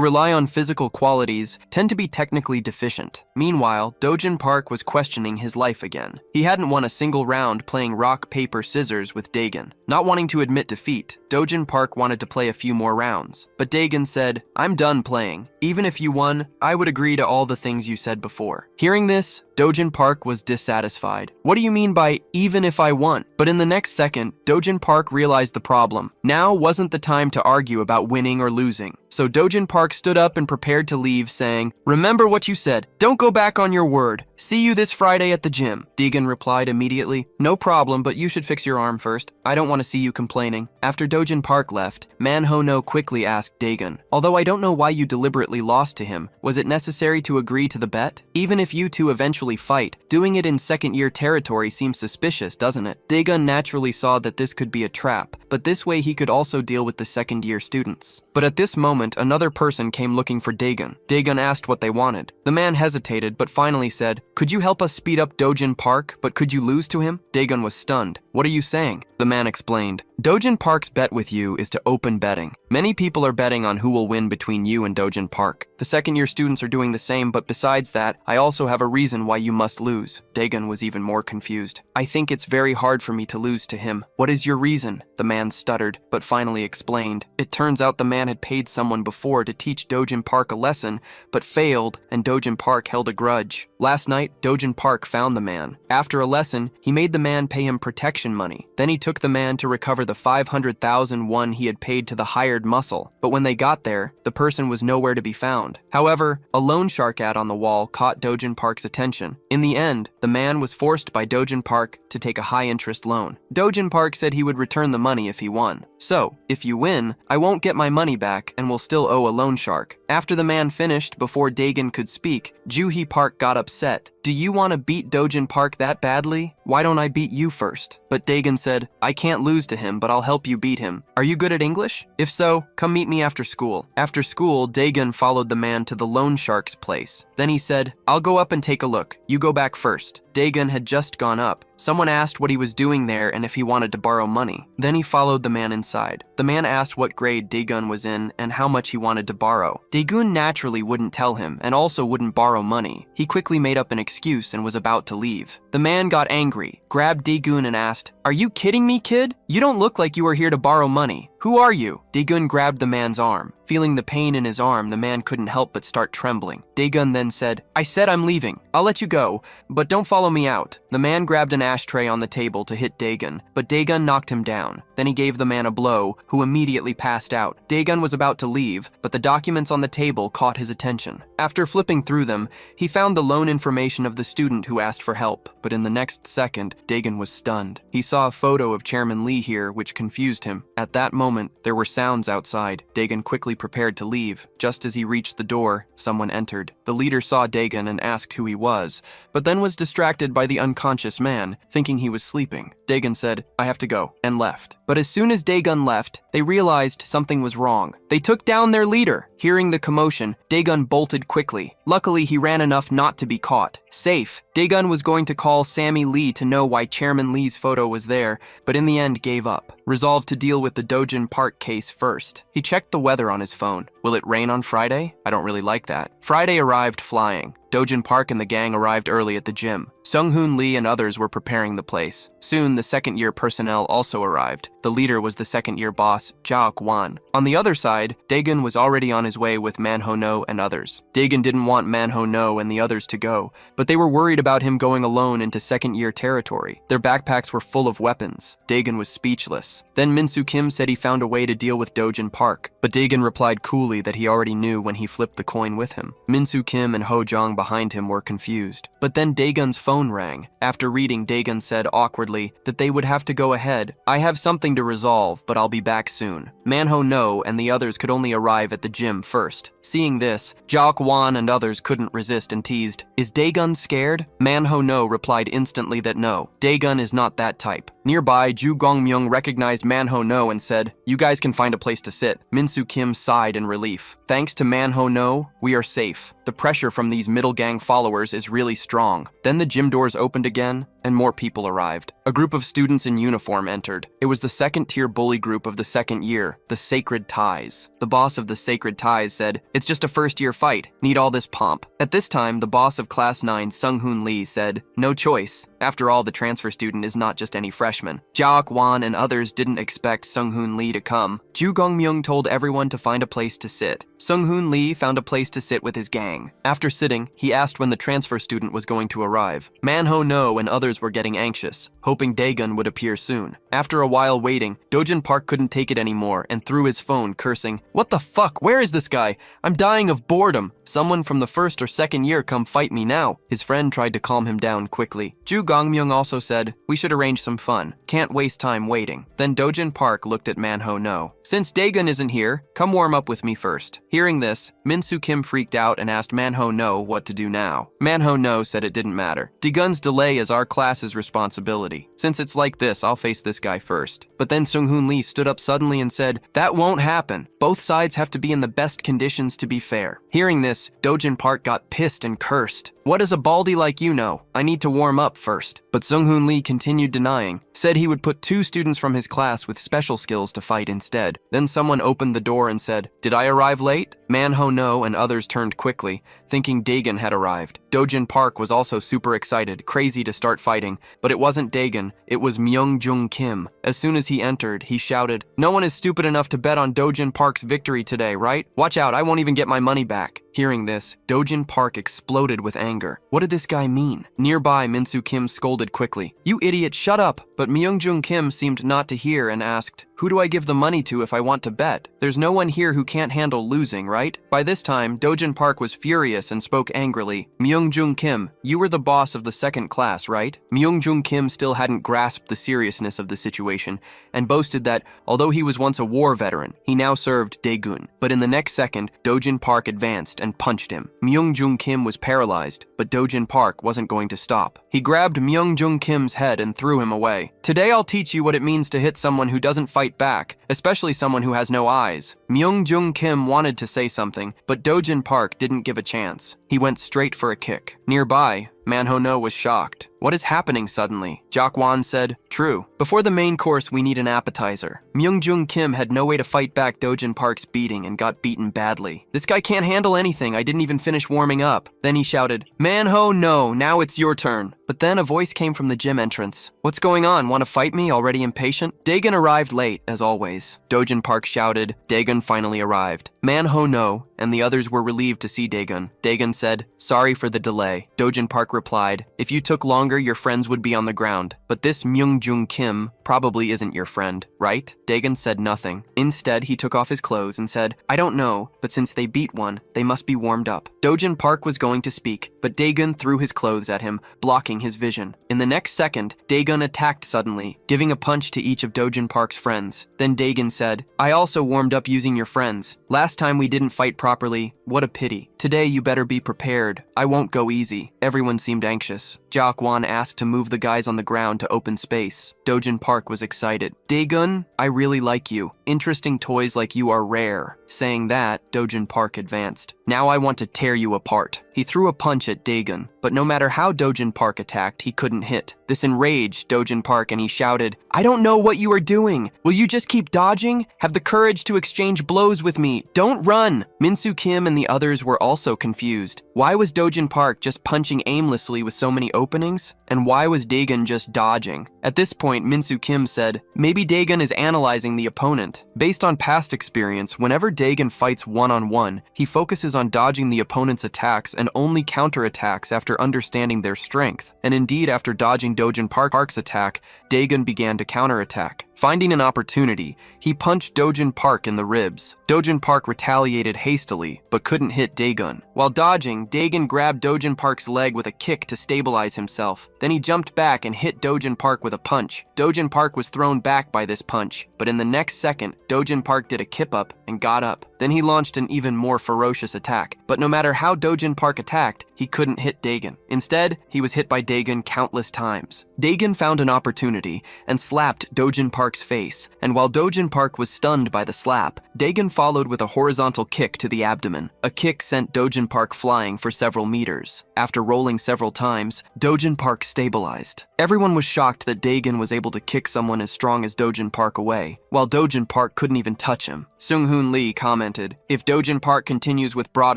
rely on physical qualities, tend to be technically deficient. Meanwhile, Dojin Park was questioning his life again. He hadn't won a single round playing rock, paper, scissors with Dagon. Not wanting to admit defeat, Dojin Park wanted to play a few more rounds. But Dagon said, "I'm done playing. Even if you won, I would agree to all the things you said before." Hearing this, Dojin Park was dissatisfied. What do you mean by even if I won? But in the next second, Dojin Park realized the problem. Now wasn't the time to argue about winning or losing. So Dojin Park stood up and prepared to leave, saying, "Remember what you said. Don't go back on your word. See you this Friday at the gym." Dagon replied immediately, "No problem, but you should fix your arm first. I don't want to see you complaining." After Dojin Park left, Manhwa Name quickly asked Dagon, "Although I don't know why you deliberately lost to him, was it necessary to agree to the bet? Even if you two eventually fight, doing it in second-year territory seems suspicious, doesn't it?" Dagon naturally saw that this could be a trap, but this way he could also deal with the second-year students. But at this moment, another person came looking for Dagon. Dagon asked what they wanted. The man hesitated, but finally said, "Could you help us speed up Dojin Park, but could you lose to him?" Dagon was stunned. "What are you saying?" The man explained, "Dojin Park's bet with you is to open betting. Many people are betting on who will win between you and Dojin Park. The second-year students are doing the same, but besides that, I also have a reason why you must lose." Dagon was even more confused. "I think it's very hard for me to lose to him." "What is your reason?" The man stuttered, but finally explained. It turns out the man had paid someone before to teach Dojin Park a lesson, but failed, and Dojin Park held a grudge. Last night, Dojin Park found the man. After a lesson, he made the man pay him protection money. Then he took the man to recover the 500,000 won he had paid to the hired muscle. But when they got there, the person was nowhere to be found. However, a loan shark ad on the wall caught Dojin Park's attention. In the end, the man was forced by Dojin Park to take a high-interest loan. Dojin Park said he would return the money if he won. "So, if you win, I won't get my money back and will still owe a loan shark." After the man finished, before Dagon could speak, Juhee Park got upset. "Do you want to beat Dojin Park that badly? Why don't I beat you first?" But Dagon said, "I can't lose to him, but I'll help you beat him. Are you good at English? If so, come meet me after school." After school, Dagon followed the man to the loan shark's place. Then he said, "I'll go up and take a look. You go back first." Dagon had just gone up. Someone asked what he was doing there and if he wanted to borrow money. Then he followed the man inside. The man asked what grade Dagon was in and how much he wanted to borrow. Dagon naturally wouldn't tell him and also wouldn't borrow money. He quickly made up an excuse and was about to leave. The man got angry, grabbed Dagon and asked, "Are you kidding me, kid? You don't look like you are here to borrow money. Who are you?" Dagon grabbed the man's arm. Feeling the pain in his arm, the man couldn't help but start trembling. Dagon then said, "I said I'm leaving. I'll let you go, but don't follow me out." The man grabbed an ashtray on the table to hit Dagon, but Dagon knocked him down. Then he gave the man a blow, who immediately passed out. Dagon was about to leave, but the documents on the table caught his attention. After flipping through them, he found the loan information of the student who asked for help, but in the next second, Dagon was stunned. He saw a photo of Chairman Lee here, which confused him. At that moment, there were sounds outside. Dagon quickly prepared to leave. Just as he reached the door, someone entered. The leader saw Dagon and asked who he was, but then was distracted by the unconscious man, thinking he was sleeping. Dagon said, "I have to go," and left. But as soon as Dagon left, they realized something was wrong. They took down their leader. Hearing the commotion, Dagon bolted quickly. Luckily, he ran enough not to be caught. Safe. Dagon was going to call Sammy Lee to know why Chairman Lee's photo was there, but in the end gave up, resolved to deal with the Dojin Park case first. He checked the weather on his phone. Will it rain on Friday? I don't really like that. Friday arrived flying. Dojin Park and the gang arrived early at the gym. Sung-hoon Lee and others were preparing the place. Soon, the second-year personnel also arrived. The leader was the second-year boss, Jaok Wan. On the other side, Dagon was already on his way with Manhwa Name and others. Dagon didn't want Manhwa Name and the others to go, but they were worried about him going alone into second-year territory. Their backpacks were full of weapons. Dagon was speechless. Then Min-soo Kim said he found a way to deal with Dojin Park, but Dagon replied coolly that he already knew when he flipped the coin with him. Min-soo Kim and Ho Jong behind him were confused. But then Dagon's phone rang. After reading, Dagon said awkwardly that they would have to go ahead. "I have something to resolve, but I'll be back soon." Manhwa Name and the others could only arrive at the gym first. Seeing this, Jaok Wan and others couldn't resist and teased, "Is Dagon scared?" Manhwa Name replied instantly that no, Dagon is not that type. Nearby, Ju Gongmyung recognized Manhwa No and said, "You guys can find a place to sit." Min-soo Kim sighed in relief. "Thanks to Manhwa No, we are safe. The pressure from these middle gang followers is really strong." Then the gym doors opened again, and more people arrived. A group of students in uniform entered. It was the second-tier bully group of the second year, the Sacred Ties. The boss of the Sacred Ties said, "It's just a first-year fight. Need all this pomp." At this time, the boss of Class 9, Sung-hoon Lee, said, "No choice. After all, the transfer student is not just any freshman." Jaok Wan and others didn't expect Sung-hoon Lee to come. Ju Gongmyung told everyone to find a place to sit. Sung-hoon Lee found a place to sit with his gang. After sitting, he asked when the transfer student was going to arrive. Manhwa No and others were getting anxious, hoping Daegun would appear soon. After a while waiting, Dojin Park couldn't take it anymore and threw his phone, cursing, "What the fuck? Where is this guy? I'm dying of boredom. Someone from the first or second year come fight me now." His friend tried to calm him down quickly. Ju Gongmyung also said, "We should arrange some fun. Can't waste time waiting." Then Dojin Park looked at Manhwa No. "Since Daegun isn't here, come warm up with me first." Hearing this, Min-soo Kim freaked out and asked Manhwa No what to do now. Manhwa No said it didn't matter. Daegun's delay is our class's responsibility. Since it's like this, I'll face this guy first. But then Sung-hoon Lee stood up suddenly and said, "That won't happen. Both sides have to be in the best conditions to be fair." Hearing this, Dojin Park got pissed and cursed. "What does a baldy like you know? I need to warm up first." But Sung-hoon Lee continued denying, said he would put 2 students from his class with special skills to fight instead. Then someone opened the door and said, "Did I arrive late?" Manhwa No and others turned quickly, thinking Daegun had arrived. Dojin Park was also super excited, crazy to start fighting, but it wasn't Daegun, it was Myung-jung Kim. As soon as he entered, he shouted, "No one is stupid enough to bet on Dojin Park's victory today, right? Watch out, I won't even get my money back." Hearing this, Dojin Park exploded with anger. What did this guy mean? Nearby, Min-soo Kim scolded quickly, "You idiot, shut up!" But Myung-jung Kim seemed not to hear and asked, "Who do I give the money to if I want to bet? There's no one here who can't handle losing, right?" By this time, Dojin Park was furious and spoke angrily, "Myung-jung Kim, you were the boss of the second class, right?" Myung-jung Kim still hadn't grasped the seriousness of the situation and boasted that, although he was once a war veteran, he now served Daegun. But in the next second, Dojin Park advanced and punched him. Myung-jung Kim was paralyzed, but Dojin Park wasn't going to stop. He grabbed Myung-jung Kim's head and threw him away. "Today I'll teach you what it means to hit someone who doesn't fight back, especially someone who has no eyes." Myung-jung Kim wanted to say something, but Dojin Park didn't give a chance. He went straight for a kick. Nearby, Manhwa No was shocked. "What is happening suddenly?" Jaok Wan said, "True. Before the main course, we need an appetizer." Myung-jung Kim had no way to fight back Dojin Park's beating and got beaten badly. "This guy can't handle anything. I didn't even finish warming up." Then he shouted, "Manhwa No, now it's your turn." But then a voice came from the gym entrance. "What's going on? Want to fight me? Already impatient?" Daegun arrived late, as always. Dojin Park shouted. Daegun finally arrived. Manhwa No and the others were relieved to see Daegun. Daegun said, "Sorry for the delay." Dojin Park replied, "If you took longer, your friends would be on the ground. But this Myung-jung Kim probably isn't your friend, right?" Daegun said nothing. Instead, he took off his clothes and said, "I don't know, but since they beat one, they must be warmed up." Dojin Park was going to speak, but Daegun threw his clothes at him, blocking his vision. In the next second, Daegun attacked suddenly, giving a punch to each of Dojin Park's friends. Then Daegun said, "I also warmed up using your friends. Last time we didn't fight properly. What a pity. Today you better be prepared. I won't go easy." Everyone seemed anxious. Jaok Wan asked to move the guys on the ground to open space. Dojin Park was excited. "Daegun, I really like you. Interesting toys like you are rare." Saying that, Dojin Park advanced. "Now I want to tear you apart." He threw a punch at Daegun, but no matter how Dojin Park attacked, he couldn't hit. This enraged Dojin Park and he shouted, "I don't know what you are doing. Will you just keep dodging? Have the courage to exchange blows with me. Don't run." Min-soo Kim and the others were also confused. Why was Dojin Park just punching aimlessly with so many openings? And why was Daegun just dodging? At this point, Min-soo Kim said, "Maybe Daegun is analyzing the opponent. Based on past experience, whenever Daegun fights one-on-one, he focuses on dodging the opponent's attacks and only counterattacks after understanding their strength. And indeed, after dodging Dojin Park's attack, Daegun began to counterattack. Finding an opportunity, he punched Dojin Park in the ribs. Dojin Park retaliated hastily, but couldn't hit Daegun. While dodging, Daegun grabbed Dojin Park's leg with a kick to stabilize himself. Then he jumped back and hit Dojin Park with a punch. Dojin Park was thrown back by this punch, but in the next second, Dojin Park did a kip-up and got up. Then he launched an even more ferocious attack, but no matter how Dojin Park attacked, he couldn't hit Dagon. Instead, he was hit by Dagon countless times. Dagon found an opportunity and slapped Dojin Park's face, and while Dojin Park was stunned by the slap, Dagon followed with a horizontal kick to the abdomen. A kick sent Dojin Park flying for several meters. After rolling several times, Dojin Park stabilized. Everyone was shocked that Dagon was able to kick someone as strong as Dojin Park away, while Dojin Park couldn't even touch him. Sung-hoon Lee commented, "If Dojin Park continues with broad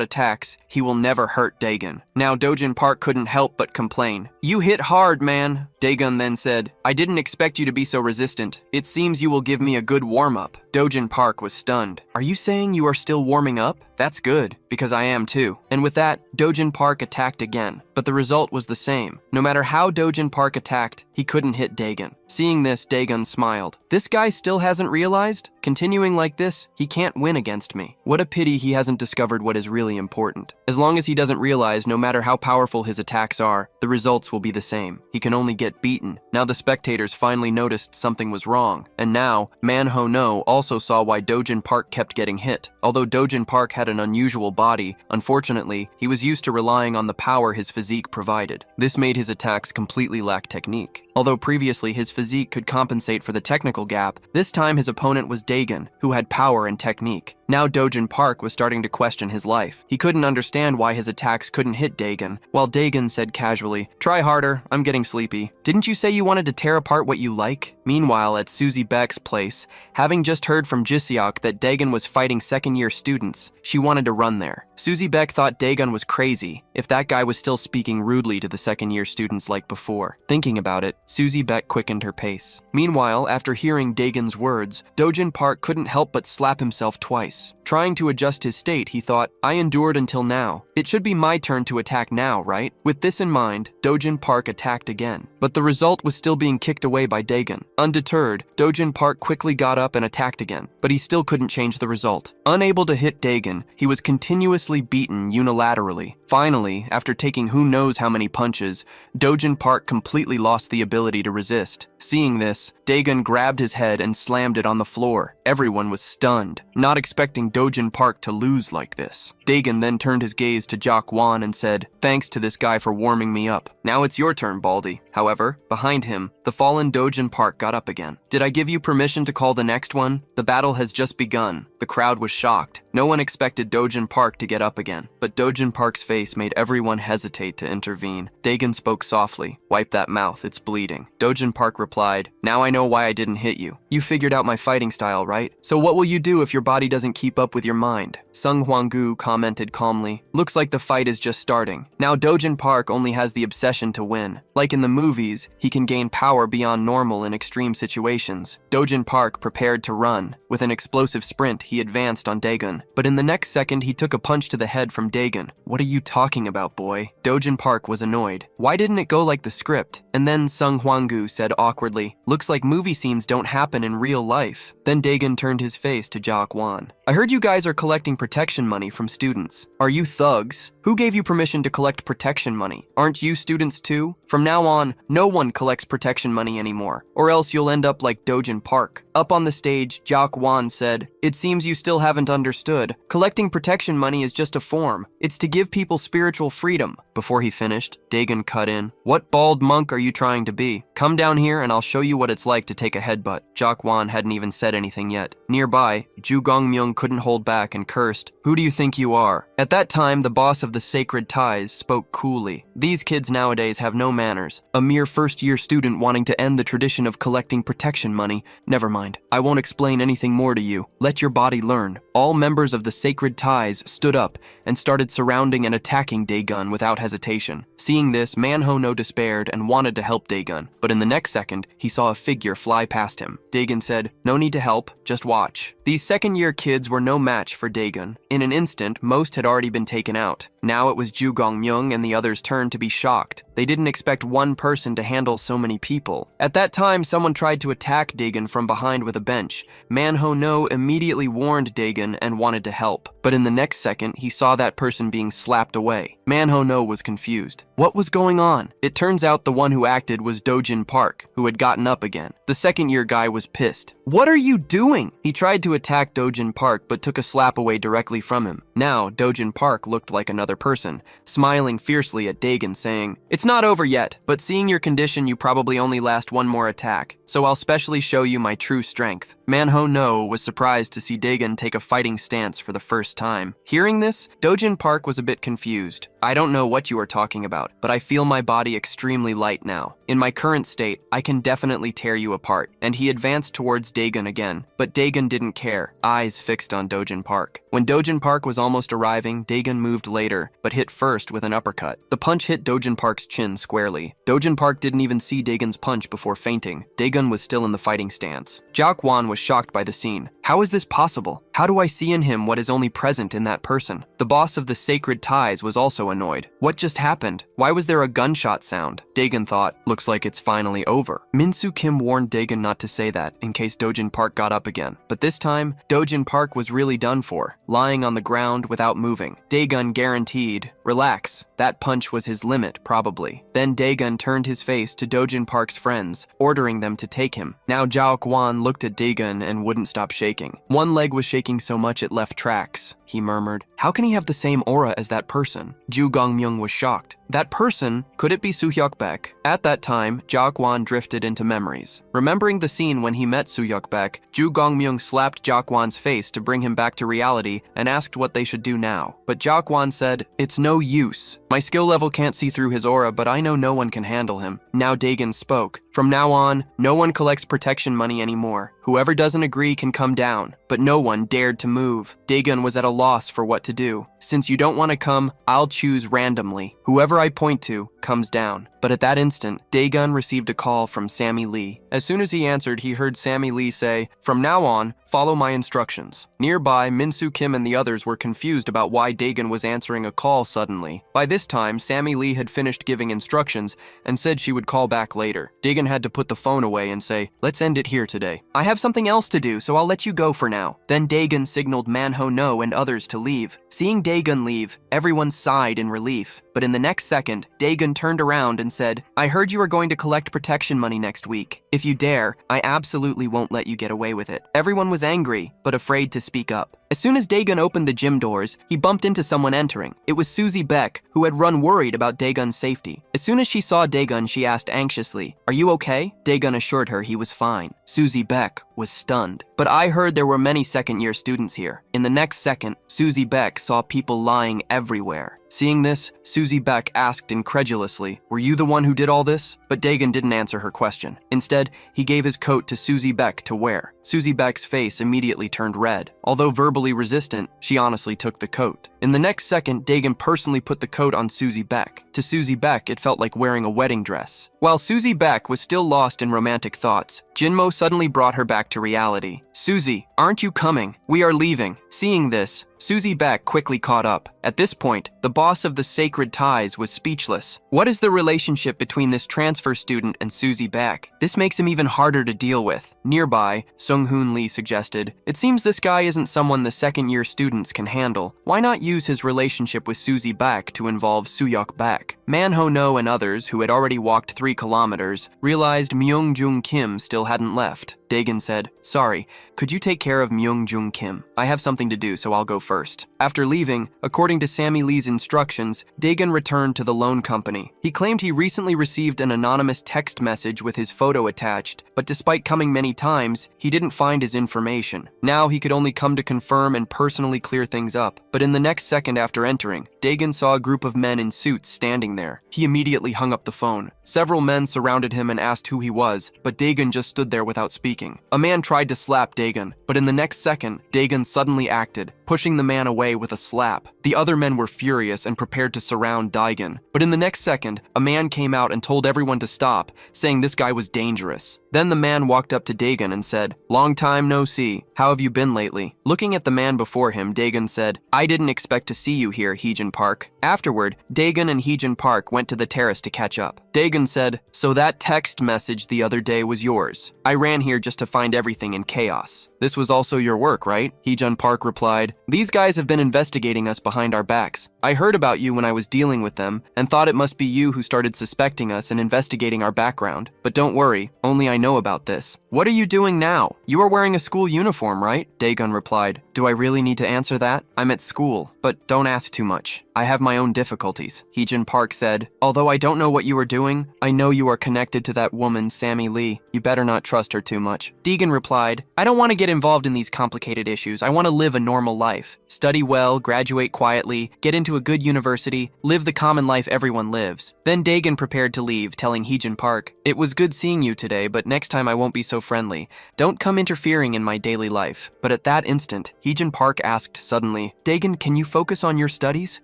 attacks, he will never hurt Dagon." Now Dojin Park couldn't help but complain. "You hit hard, man." Dagon then said, "I didn't expect you to be so resistant. It seems you will give me a good warm-up." Dojin Park was stunned. "Are you saying you are still warming up? That's good, because I am too." And with that, Dojin Park attacked again, but the result was the same. No matter how Dojin Park attacked, he couldn't hit Dagon. Seeing this, Dagon smiled. "This guy still hasn't realized? Continuing like this, he can't win against me. What a pity he hasn't discovered what is really important. As long as he doesn't realize, no matter how powerful his attacks are, the results will be the same. He can only get beaten." Now the spectators finally noticed something was wrong, and now Manhwa Name also saw why Dojin Park kept getting hit. Although Dojin Park had an unusual body, unfortunately, he was used to relying on the power his physique provided. This made his attacks completely lack technique. Although previously his physique could compensate for the technical gap, this time his opponent was Dagon, who had power and technique. Now Dojin Park was starting to question his life. He couldn't understand why his attacks couldn't hit Dagon, while Dagon said casually, "Try harder, I'm getting sleepy. Didn't you say you wanted to tear apart what you like?" Meanwhile, at Susie Beck's place, having just heard from Jiseok that Dagon was fighting second-year students, she wanted to run there. Susie Beck thought Dagon was crazy if that guy was still speaking rudely to the second-year students like before. Thinking about it, Susie Beck quickened her pace. Meanwhile, after hearing Dagon's words, Dojin Park couldn't help but slap himself twice. Trying to adjust his state, he thought, "I endured until now. It should be my turn to attack now, right?" With this in mind, Dojin Park attacked again, but the result was still being kicked away by Dagon. Undeterred, Dojin Park quickly got up and attacked again, but he still couldn't change the result. Unable to hit Dagon, he was continuously beaten unilaterally. Finally, after taking who knows how many punches, Dojin Park completely lost the ability to resist. Seeing this, Dagon grabbed his head and slammed it on the floor. Everyone was stunned, not expecting Dojin Park to lose like this. Dagon then turned his gaze to Jak Wan and said, "Thanks to this guy for warming me up. Now it's your turn, Baldy." However, behind him, the fallen Dojin Park got up again. "Did I give you permission to call the next one? The battle has just begun." The crowd was shocked. No one expected Dojin Park to get up again, but Dojin Park's face made everyone hesitate to intervene. Dagon spoke softly, "Wipe that mouth, it's bleeding." Dojin Park replied, "Now I know why I didn't hit you. You figured out my fighting style, right? So what will you do if your body doesn't keep up with your mind?" Sung Hwang-gu commented calmly, "Looks like the fight is just starting. Now Dojin Park only has the obsession to win. Like in the movies, he can gain power beyond normal in extreme situations." Dojin Park prepared to run. With an explosive sprint, he advanced on Dagon, but in the next second he took a punch to the head from Dagon. "What are you talking about, boy?" Dojin Park was annoyed. "Why didn't it go like the script?" And then Sung Hwang-gu said awkwardly, "Looks like movie scenes don't happen in real life." Then Dagon turned his face to Jak Wan. "I heard you guys are collecting protection money from students. Are you thugs? Who gave you permission to collect protection money? Aren't you students too? From now on, no one collects protection money anymore, or else you'll end up like Dojin Park." Up on the stage, Jak Wan said, "It seems you still haven't understood. Collecting protection money is just a form. It's to give people spiritual freedom." Before he finished, Dagon cut in, "What bald monk are you trying to be? Come down here and I'll show you what it's like to take a headbutt." Jak Wan hadn't even said anything yet. Nearby, Ju Gongmyung couldn't hold back and cursed, "Who do you think you are?" At that time, the boss of the Sacred Ties spoke coolly. "These kids nowadays have no manners. A mere first-year student wanting to end the tradition of collecting protection money. Never mind. I won't explain anything more to you. Let your body learn." All members of the Sacred Ties stood up and started surrounding and attacking Dagon without hesitation. Seeing this, Manhwa Name despaired and wanted to help Dagon, but in the next second, he saw a figure fly past him. Dagon said, "No need to help, just watch." These second-year kids were no match for Dagon. In an instant, most had already been taken out. Now it was Ju Gongmyung and the others' turn to be shocked. They didn't expect one person to handle so many people. At that time, someone tried to attack Dagon from behind with a bench. Manhwa Name immediately warned Dagon and wanted to help, but in the next second, he saw that person being slapped away. Manhwa Name was confused. What was going on? It turns out the one who acted was Dojin Park, who had gotten up again. The second-year guy was pissed. What are you doing? He tried to attack Dojin Park, but took a slap away directly from him. Now, Dojin Park looked like another person, smiling fiercely at Dagon, saying, "It's not over yet, but seeing your condition, you probably only last one more attack, so I'll specially show you my true strength." Manhwa Name was surprised to see Dagon take a fighting stance for the first time. Hearing this, Dojin Park was a bit confused. "I don't know what you are talking about, but I feel my body extremely light now. In my current state, I can definitely tear you apart." And he advanced towards Dagon again, but Dagon didn't care, eyes fixed on Dojin Park. When Dojin Park was almost arriving, Dagon moved later, but hit first with an uppercut. The punch hit Dojin Park's chin squarely. Dojin Park didn't even see Dagon's punch before fainting. Dagon was still in the fighting stance. Jiaoquan was shocked by the scene. How is this possible? How do I see in him what is only present in that person? The boss of the Sacred Ties was also annoyed. What just happened? Why was there a gunshot sound? Dagon thought, looks like it's finally over. Minsu Kim warned Dagon not to say that in case Dojin Park got up again. But this time, Dojin Park was really done for, lying on the ground without moving. Dagon guaranteed, relax. That punch was his limit, probably. Then Dagon turned his face to Dojin Park's friends, ordering them to take him. Now Jiaoquan looked at Dagon and wouldn't stop shaking. One leg was shaking so much it left tracks, he murmured. How can he have the same aura as that person? Ju Gongmyung was shocked. That person? Could it be Suhyukbaek? At that time, Jiaoquan drifted into memories. Remembering the scene when he met Suhyukbaek, Ju Gongmyung slapped Jiaoquan's face to bring him back to reality and asked what they should do now. But Jiaoquan said, "It's no use. My skill level can't see through his aura, but I know no one can handle him." Now Dagon spoke. From now on, no one collects protection money anymore. Whoever doesn't agree can come down, but no one dared to move. Dagon was at a loss for what to do. Since you don't want to come, I'll choose randomly. Whoever I point to comes down. But at that instant, Dagon received a call from Sammy Lee. As soon as he answered, he heard Sammy Lee say, "From now on, follow my instructions." Nearby, Minsu Kim and the others were confused about why Dagon was answering a call suddenly. By this time, Sammy Lee had finished giving instructions and said she would call back later. Dagon had to put the phone away and say, "Let's end it here today. I have something else to do, so I'll let you go for now." Then Dagon signaled Manhwa Name and others to leave. Seeing Dagon leave, everyone sighed in relief. But in the next second, Dagon turned around and said, "I heard you are going to collect protection money next week. If you dare, I absolutely won't let you get away with it." Everyone was angry, but afraid to speak up. As soon as Dagon opened the gym doors, he bumped into someone entering. It was Susie Beck, who had run worried about Dagon's safety. As soon as she saw Dagon, she asked anxiously, "Are you okay?" Dagon assured her he was fine. Susie Beck was stunned. "But I heard there were many second-year students here." In the next second, Susie Beck saw people lying everywhere. Seeing this, Susie Beck asked incredulously, "Were you the one who did all this?" But Dagon didn't answer her question. Instead, he gave his coat to Susie Beck to wear. Susie Beck's face immediately turned red. Although verbally resistant, she honestly took the coat. In the next second, Dagon personally put the coat on Susie Beck. To Susie Beck, it felt like wearing a wedding dress. While Susie Beck was still lost in romantic thoughts, Jinmo suddenly brought her back to reality. "Susie, aren't you coming? We are leaving." Seeing this, Susie Beck quickly caught up. At this point, the boss of the Sacred Ties was speechless. What is the relationship between this transfer student and Susie Beck? This makes him even harder to deal with. Nearby, Sung-hoon Lee suggested, "It seems this guy isn't someone the second-year students can handle. Why not use his relationship with Susie Beck to involve Suyok Beck?" Manhwa Name and others, who had already walked 3 kilometers, realized Myung-jung Kim still hadn't left. Dagon said, "Sorry, could you take care of Myung-jung Kim? I have something to do, so I'll go first." After leaving, according to Sammy Lee's instructions, Dagon returned to the loan company. He claimed he recently received an anonymous text message with his photo attached, but despite coming many times, he didn't find his information. Now he could only come to confirm and personally clear things up. But in the next second after entering, Dagon saw a group of men in suits standing there. He immediately hung up the phone. Several men surrounded him and asked who he was, but Dagon just stood there without speaking. A man tried to slap Dagon, but in the next second, Dagon suddenly acted, pushing the man away with a slap. The other men were furious and prepared to surround Daigen. But in the next second, a man came out and told everyone to stop, saying this guy was dangerous. Then the man walked up to Daigen and said, "Long time no see. How have you been lately?" Looking at the man before him, Daigen said, "I didn't expect to see you here, Heejin Park." Afterward, Daigen and Heejin Park went to the terrace to catch up. Daigen said, "So that text message the other day was yours. I ran here just to find everything in chaos. This was also your work, right?" Heejin Park replied, "These guys have been investigating us behind our backs. I heard about you when I was dealing with them and thought it must be you who started suspecting us and investigating our background. But don't worry, only I know about this. What are you doing now? You are wearing a school uniform, right?" Daigen replied, "Do I really need to answer that? I'm at school, but don't ask too much. I have my own difficulties." Heejin Park said, "Although I don't know what you are doing, I know you are connected to that woman, Sammy Lee. You better not trust her too much." Daigen replied, "I don't want to get involved in these complicated issues. I want to live a normal life. Study well, graduate quietly, get into a good university, live the common life everyone lives." Then Daigen prepared to leave, telling Heejin Park, "It was good seeing you today, but next time I won't be so friendly. Don't come interfering in my daily life." But at that instant, Heejin Park asked suddenly, "Daigen, can you focus on your studies?"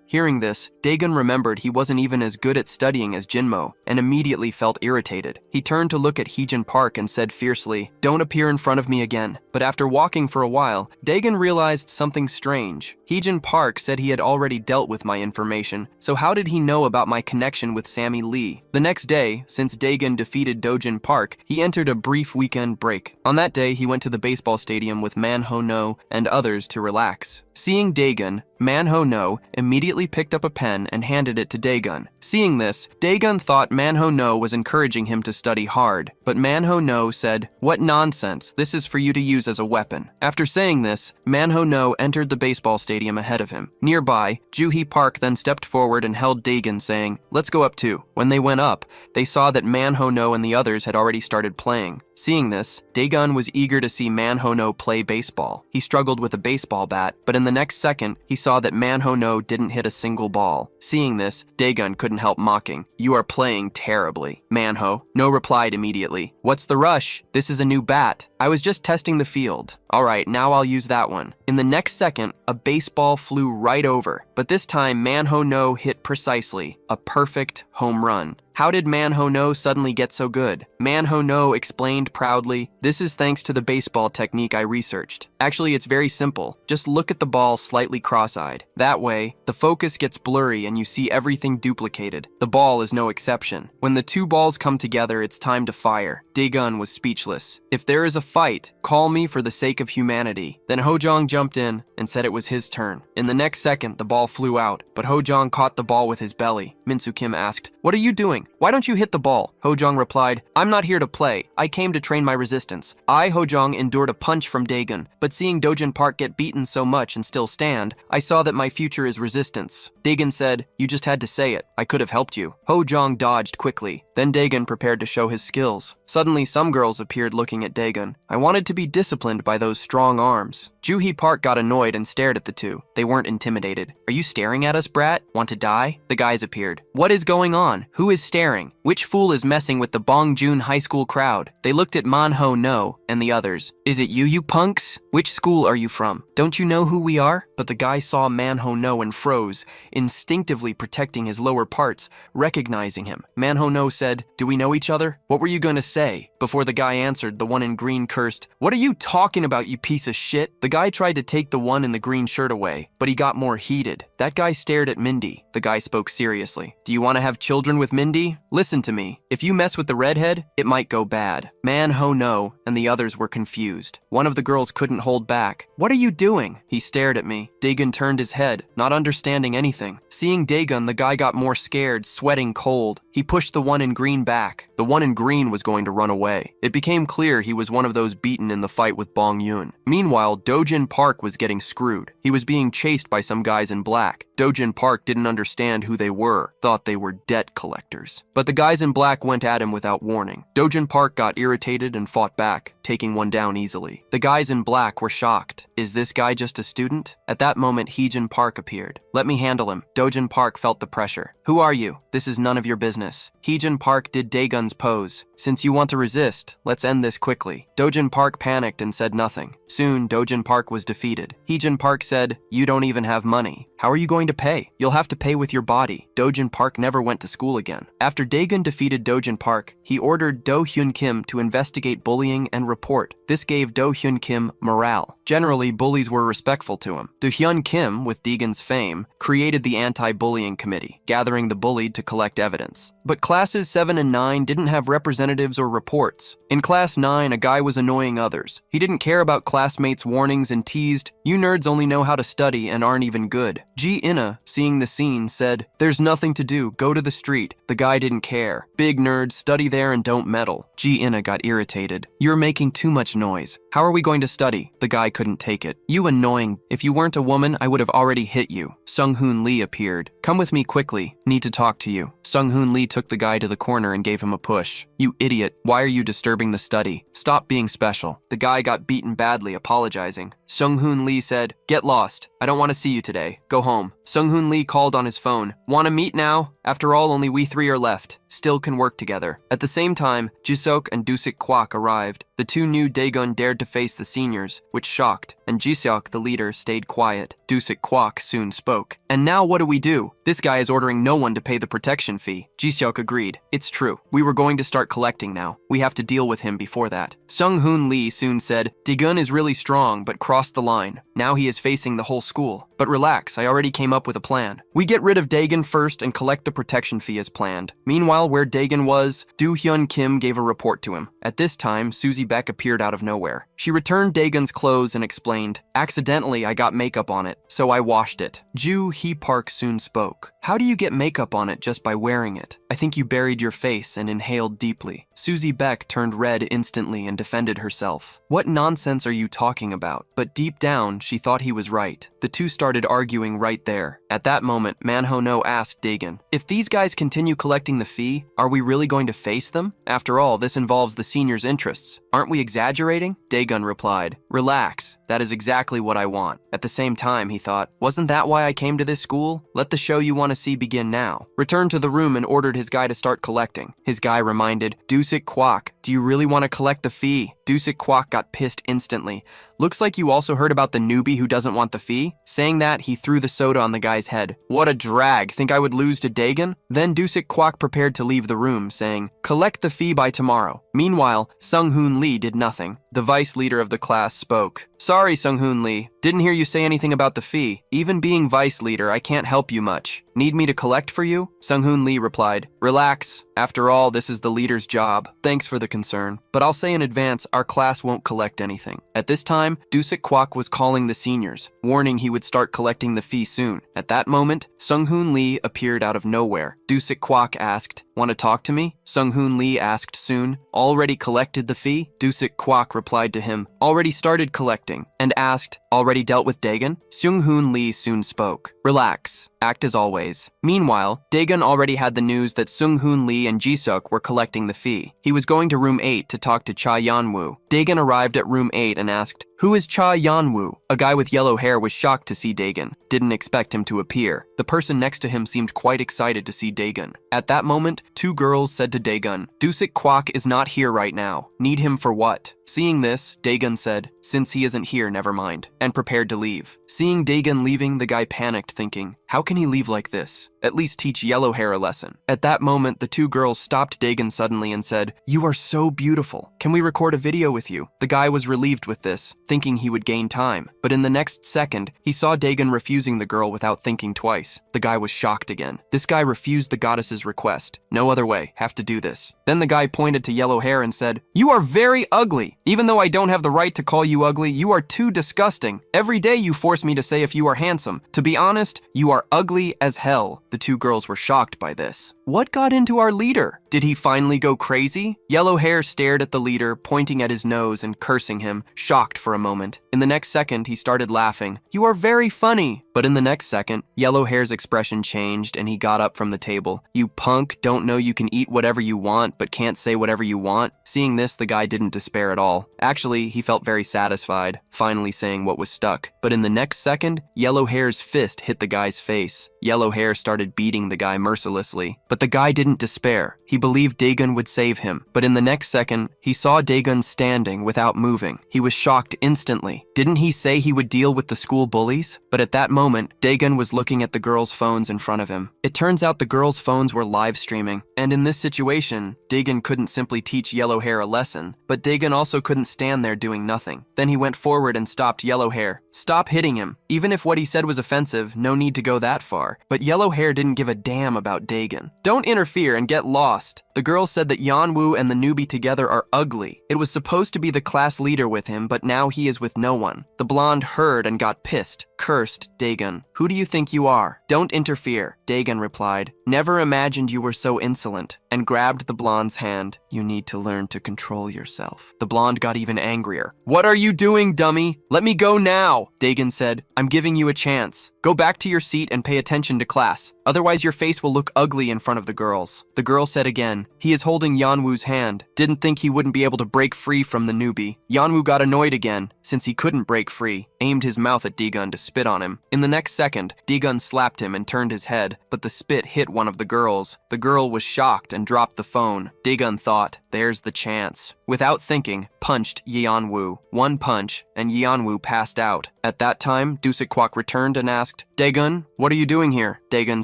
Hearing this, Daigen remembered he wasn't even as good at studying as Jinmo, and immediately felt irritated. He turned to look at Heejin Park and said fiercely, "Don't appear in front of me again." But after walking for a while, Daigen realized something strange. Heejin Park said he had already dealt with my information, so how did he know about my connection with Sammy Lee? The next day, since Daigen defeated Dojin Park, he entered a brief weekend break. On that day, he went to the baseball stadium with Manhwa Name and others to relax. Seeing Daigen, Manhwa Name immediately picked up a pen and handed it to Daigen. Seeing this, Daigen thought Manhwa Name was encouraging him to study hard, but Manhwa Name said, "What nonsense, this is for you to use as a weapon." After saying this, Manhwa Name entered the baseball stadium ahead of him. Nearby, Juhee Park then stepped forward and held Daigen, saying, "Let's go up too." When they went up, they saw that Manhwa Name and the others had already started playing. Seeing this, Daigen was eager to see Manhwa Name play baseball. He struggled with a baseball bat, but in the next second, he saw that Manhwa Name didn't hit a single ball. Seeing this, Daigen couldn't help mocking, "You are playing terribly." Manhwa Name replied immediately, "What's the rush? This is a new bat. I was just testing the field. Alright, now I'll use that one." In the next second, a baseball flew right over, but this time Manhwa Name hit precisely, a perfect home run. How did Manhwa Name suddenly get so good? Manhwa Name explained proudly, "This is thanks to the baseball technique I researched. Actually, it's very simple. Just look at the ball slightly cross-eyed. That way, the focus gets blurry and you see everything duplicated. The ball is no exception. When the two balls come together, it's time to fire." Daigen was speechless. "If there is a fight, call me for the sake of humanity." Then Hojong jumped in and said it was his turn. In the next second, the ball flew out, but Hojong caught the ball with his belly. Minsu Kim asked, "What are you doing? Why don't you hit the ball?" Hojong replied, "I'm not here to play. I came to train my resistance." Hojong, endured a punch from Daigen, but seeing Dojin Park get beaten so much and still stand, I saw that my future is resistance. Daigen said, "You just had to say it. I could have helped you." Hojong dodged quickly. Then Daigen prepared to show his skills. Suddenly, some girls appeared looking at Daigen. I wanted to be disciplined by those strong arms. Juhee Park got annoyed and stared at the two. They weren't intimidated. "Are you staring at us, brat? Want to die?" The guys appeared. "What is going on? Who is staring? Which fool is messing with the Bongjun High School crowd?" They looked at Manhwa Name and the others. "Is it you punks? Which school are you from? Don't you know who we are?" But the guy saw Manhwa Name and froze, instinctively protecting his lower parts, recognizing him. Manhwa Name said, "Do we know each other? What were you going to say?" Before the guy answered, the one in green cursed, "What are you talking about, you piece of shit?" The guy tried to take the one in the green shirt away, but he got more heated. That guy stared at Mindy. The guy spoke seriously. "Do you want to have children with Mindy? Listen to me. If you mess with the redhead, it might go bad." Manhwa Name and the others were confused. One of the girls couldn't hold back. "What are you doing?" He stared at me. Daigen turned his head, not understanding anything. Seeing Daigen, the guy got more scared, sweating cold. He pushed the one in green back. The one in green was going to run away. It became clear he was one of those beaten in the fight with Bong Yoon. Meanwhile, Dojin Park was getting screwed. He was being chased by some guys in black. Dojin Park didn't understand who they were, thought they were debt collectors. But the guys in black went at him without warning. Dojin Park got irritated and fought back, taking one down easily. The guys in black were shocked. Is this guy just a student? At that moment, Heejin Park appeared. "Let me handle him." Dojin Park felt the pressure. "Who are you? This is none of your business." Heejin Park did Daegun's pose. "Since you want to resist, let's end this quickly." Dojin Park panicked and said nothing. Soon, Dojin Park Park was defeated. Heejin Park said, "You don't even have money. How are you going to pay? You'll have to pay with your body." Dojin Park never went to school again. After Daegun defeated Dojin Park, he ordered Do Hyun Kim to investigate bullying and report. This gave Do Hyun Kim morale. Generally, bullies were respectful to him. Do Hyun Kim, with Daegun's fame, created the anti-bullying committee, gathering the bullied to collect evidence. But classes 7 and 9 didn't have representatives or reports. In class 9, a guy was annoying others. He didn't care about classmates' warnings and teased, "You nerds only know how to study and aren't even good." Ji Inna, seeing the scene, said, "There's nothing to do, go to the street." The guy didn't care. "Big nerds, study there and don't meddle." Ji Inna got irritated. "You're making too much noise. How are we going to study?" The guy couldn't take it. "You annoying. If you weren't a woman, I would have already hit you." Sung Hoon Lee appeared. "Come with me quickly. Need to talk to you." Sung Hoon Lee took the guy to the corner and gave him a push. "You idiot. Why are you disturbing the study? Stop being special." The guy got beaten badly, apologizing. Sung Hoon Lee said, "Get lost. I don't want to see you today. Go home." Sung Hoon Lee called on his phone. "Want to meet now? After all, only we 3 are left. Still can work together." At the same time, Jisok and Dusik Kwak arrived. The two new Daegun dared to face the seniors, which shocked, and Jisok, the leader, stayed quiet. Dusik Kwak soon spoke. "And now what do we do? This guy is ordering no one to pay the protection fee." Jisok agreed. "It's true. We were going to start collecting now. We have to deal with him before that." Sung Hoon Lee soon said, "Daegun is really strong, but crossed the line. Now he is facing the whole school. But relax, I already came up with a plan. We get rid of Daegun first and collect the protection fee as planned." Meanwhile, where Daegun was, Do Hyun Kim gave a report to him. At this time, Susie Beck appeared out of nowhere. She returned Daegun's clothes and explained, "Accidentally, I got makeup on it, so I washed it." Ju Hee Park soon spoke. "How do you get makeup on it just by wearing it? I think you buried your face and inhaled deeply." Susie Beck turned red instantly and defended herself. "What nonsense are you talking about?" But deep down, she thought he was right. The two started arguing right there. At that moment, Manhwa Name asked Daegun, "If these guys continue collecting the fee, are we really going to face them? After all, this involves the seniors' interests. Aren't we exaggerating?" Daegun replied, "Relax. That is exactly what I want." At the same time, he thought, "Wasn't that why I came to this school? Let the show you want to see begin now." Returned to the room and ordered his guy to start collecting. His guy reminded, "Dusik Kwak, do you really want to collect the fee?" Dusik Kwak got pissed instantly. "Looks like you also heard about the newbie who doesn't want the fee." Saying that, he threw the soda on the guy's head. "What a drag. Think I would lose to Daegun?" Then Dusik Kwak prepared to leave the room, saying, "Collect the fee by tomorrow." Meanwhile, Sung Hoon Lee did nothing. The vice leader of the class spoke. "Sorry, Sung Hoon Lee. Didn't hear you say anything about the fee. Even being vice leader, I can't help you much. Need me to collect for you?" Sung Hoon Lee replied, "Relax. After all, this is the leader's job. Thanks for the concern. But I'll say in advance, our class won't collect anything." At this time, Dusik Kwak was calling the seniors, warning he would start collecting the fee soon. At that moment, Sung Hoon Lee appeared out of nowhere. Dusik Kwak asked, "Want to talk to me?" Sung Hoon Lee asked soon, "Already collected the fee?" Dusik Kwak replied to him, "Already started collecting," and asked, "Already dealt with Daegun?" Sung Hoon Lee soon spoke. "Relax. Act as always." Meanwhile, Daegun already had the news that Sung Hoon Lee and Jisuk were collecting the fee. He was going to room 8 to talk to Cha Yeonwoo. Daegun arrived at room 8 and asked, "Who is Cha Yeonwoo?" A guy with yellow hair was shocked to see Daegun. Didn't expect him to appear. The person next to him seemed quite excited to see Daegun. At that moment, two girls said to Daegun, "Dusik Kwak is not here right now. Need him for what?" Seeing this, Daegun said, "Since he isn't here, never mind," and prepared to leave. Seeing Daegun leaving, the guy panicked, thinking, "How can he leave like this? At least teach yellow hair a lesson." At that moment, the two girls stopped Daegun suddenly and said, "You are so beautiful. Can we record a video with you?" The guy was relieved with this, thinking he would gain time. But in the next second, he saw Daegun refusing the girl without thinking twice. The guy was shocked again. This guy refused the goddess's request. "No other way. Have to do this." Then the guy pointed to yellow hair and said, "You are very ugly. Even though I don't have the right to call you ugly, you are too disgusting. Every day you force me to say if you are handsome. To be honest, you are ugly as hell." The two girls were shocked by this. What got into our leader? Did he finally go crazy? Yellow hair stared at the leader, pointing at his nose and cursing him, shocked for a moment. In the next second, he started laughing. "You are very funny." But in the next second, yellow hair's expression changed and he got up from the table. "You punk, don't know you can eat whatever you want, but can't say whatever you want?" Seeing this, the guy didn't despair at all. Actually, he felt very satisfied, finally saying what was stuck. But in the next second, yellow hair's fist hit the guy's face. Yellow hair started beating the guy mercilessly. But But the guy didn't despair. He believed Daegun would save him. But in the next second, he saw Daegun standing without moving. He was shocked instantly. Didn't he say he would deal with the school bullies? But at that moment, Daegun was looking at the girls' phones in front of him. It turns out the girls' phones were live streaming. And in this situation, Daegun couldn't simply teach Yellow Hair a lesson, but Daegun also couldn't stand there doing nothing. Then he went forward and stopped Yellow Hair. Stop hitting him. Even if what he said was offensive, no need to go that far. But Yellow Hair didn't give a damn about Daegun. Don't interfere and get lost. The girl said that Yeonwoo and the newbie together are ugly. It was supposed to be the class leader with him, but now he is with no one. The blonde heard and got pissed, cursed Daegun. Who do you think you are? Don't interfere, Daegun replied. Never imagined you were so insolent, and grabbed the blonde's hand. You need to learn to control yourself. The blonde got even angrier. What are you doing, dummy? Let me go now, Daegun said. I'm giving you a chance. Go back to your seat and pay attention to class. Otherwise your face will look ugly in front of the girls. The girl said again. He is holding Yeonwoo's hand. Didn't think he wouldn't be able to break free from the newbie. Yeonwoo got annoyed again, since he couldn't break free, aimed his mouth at Daegun to spit on him. In the next second, Daegun slapped him and turned his head, but the spit hit one of the girls. The girl was shocked and dropped the phone. Daegun thought, there's the chance. Without thinking, punched Yeonwoo. One punch, and Yeonwoo passed out. At that time, Dusik Kwak returned and asked, Daegun, what are you doing here? Daegun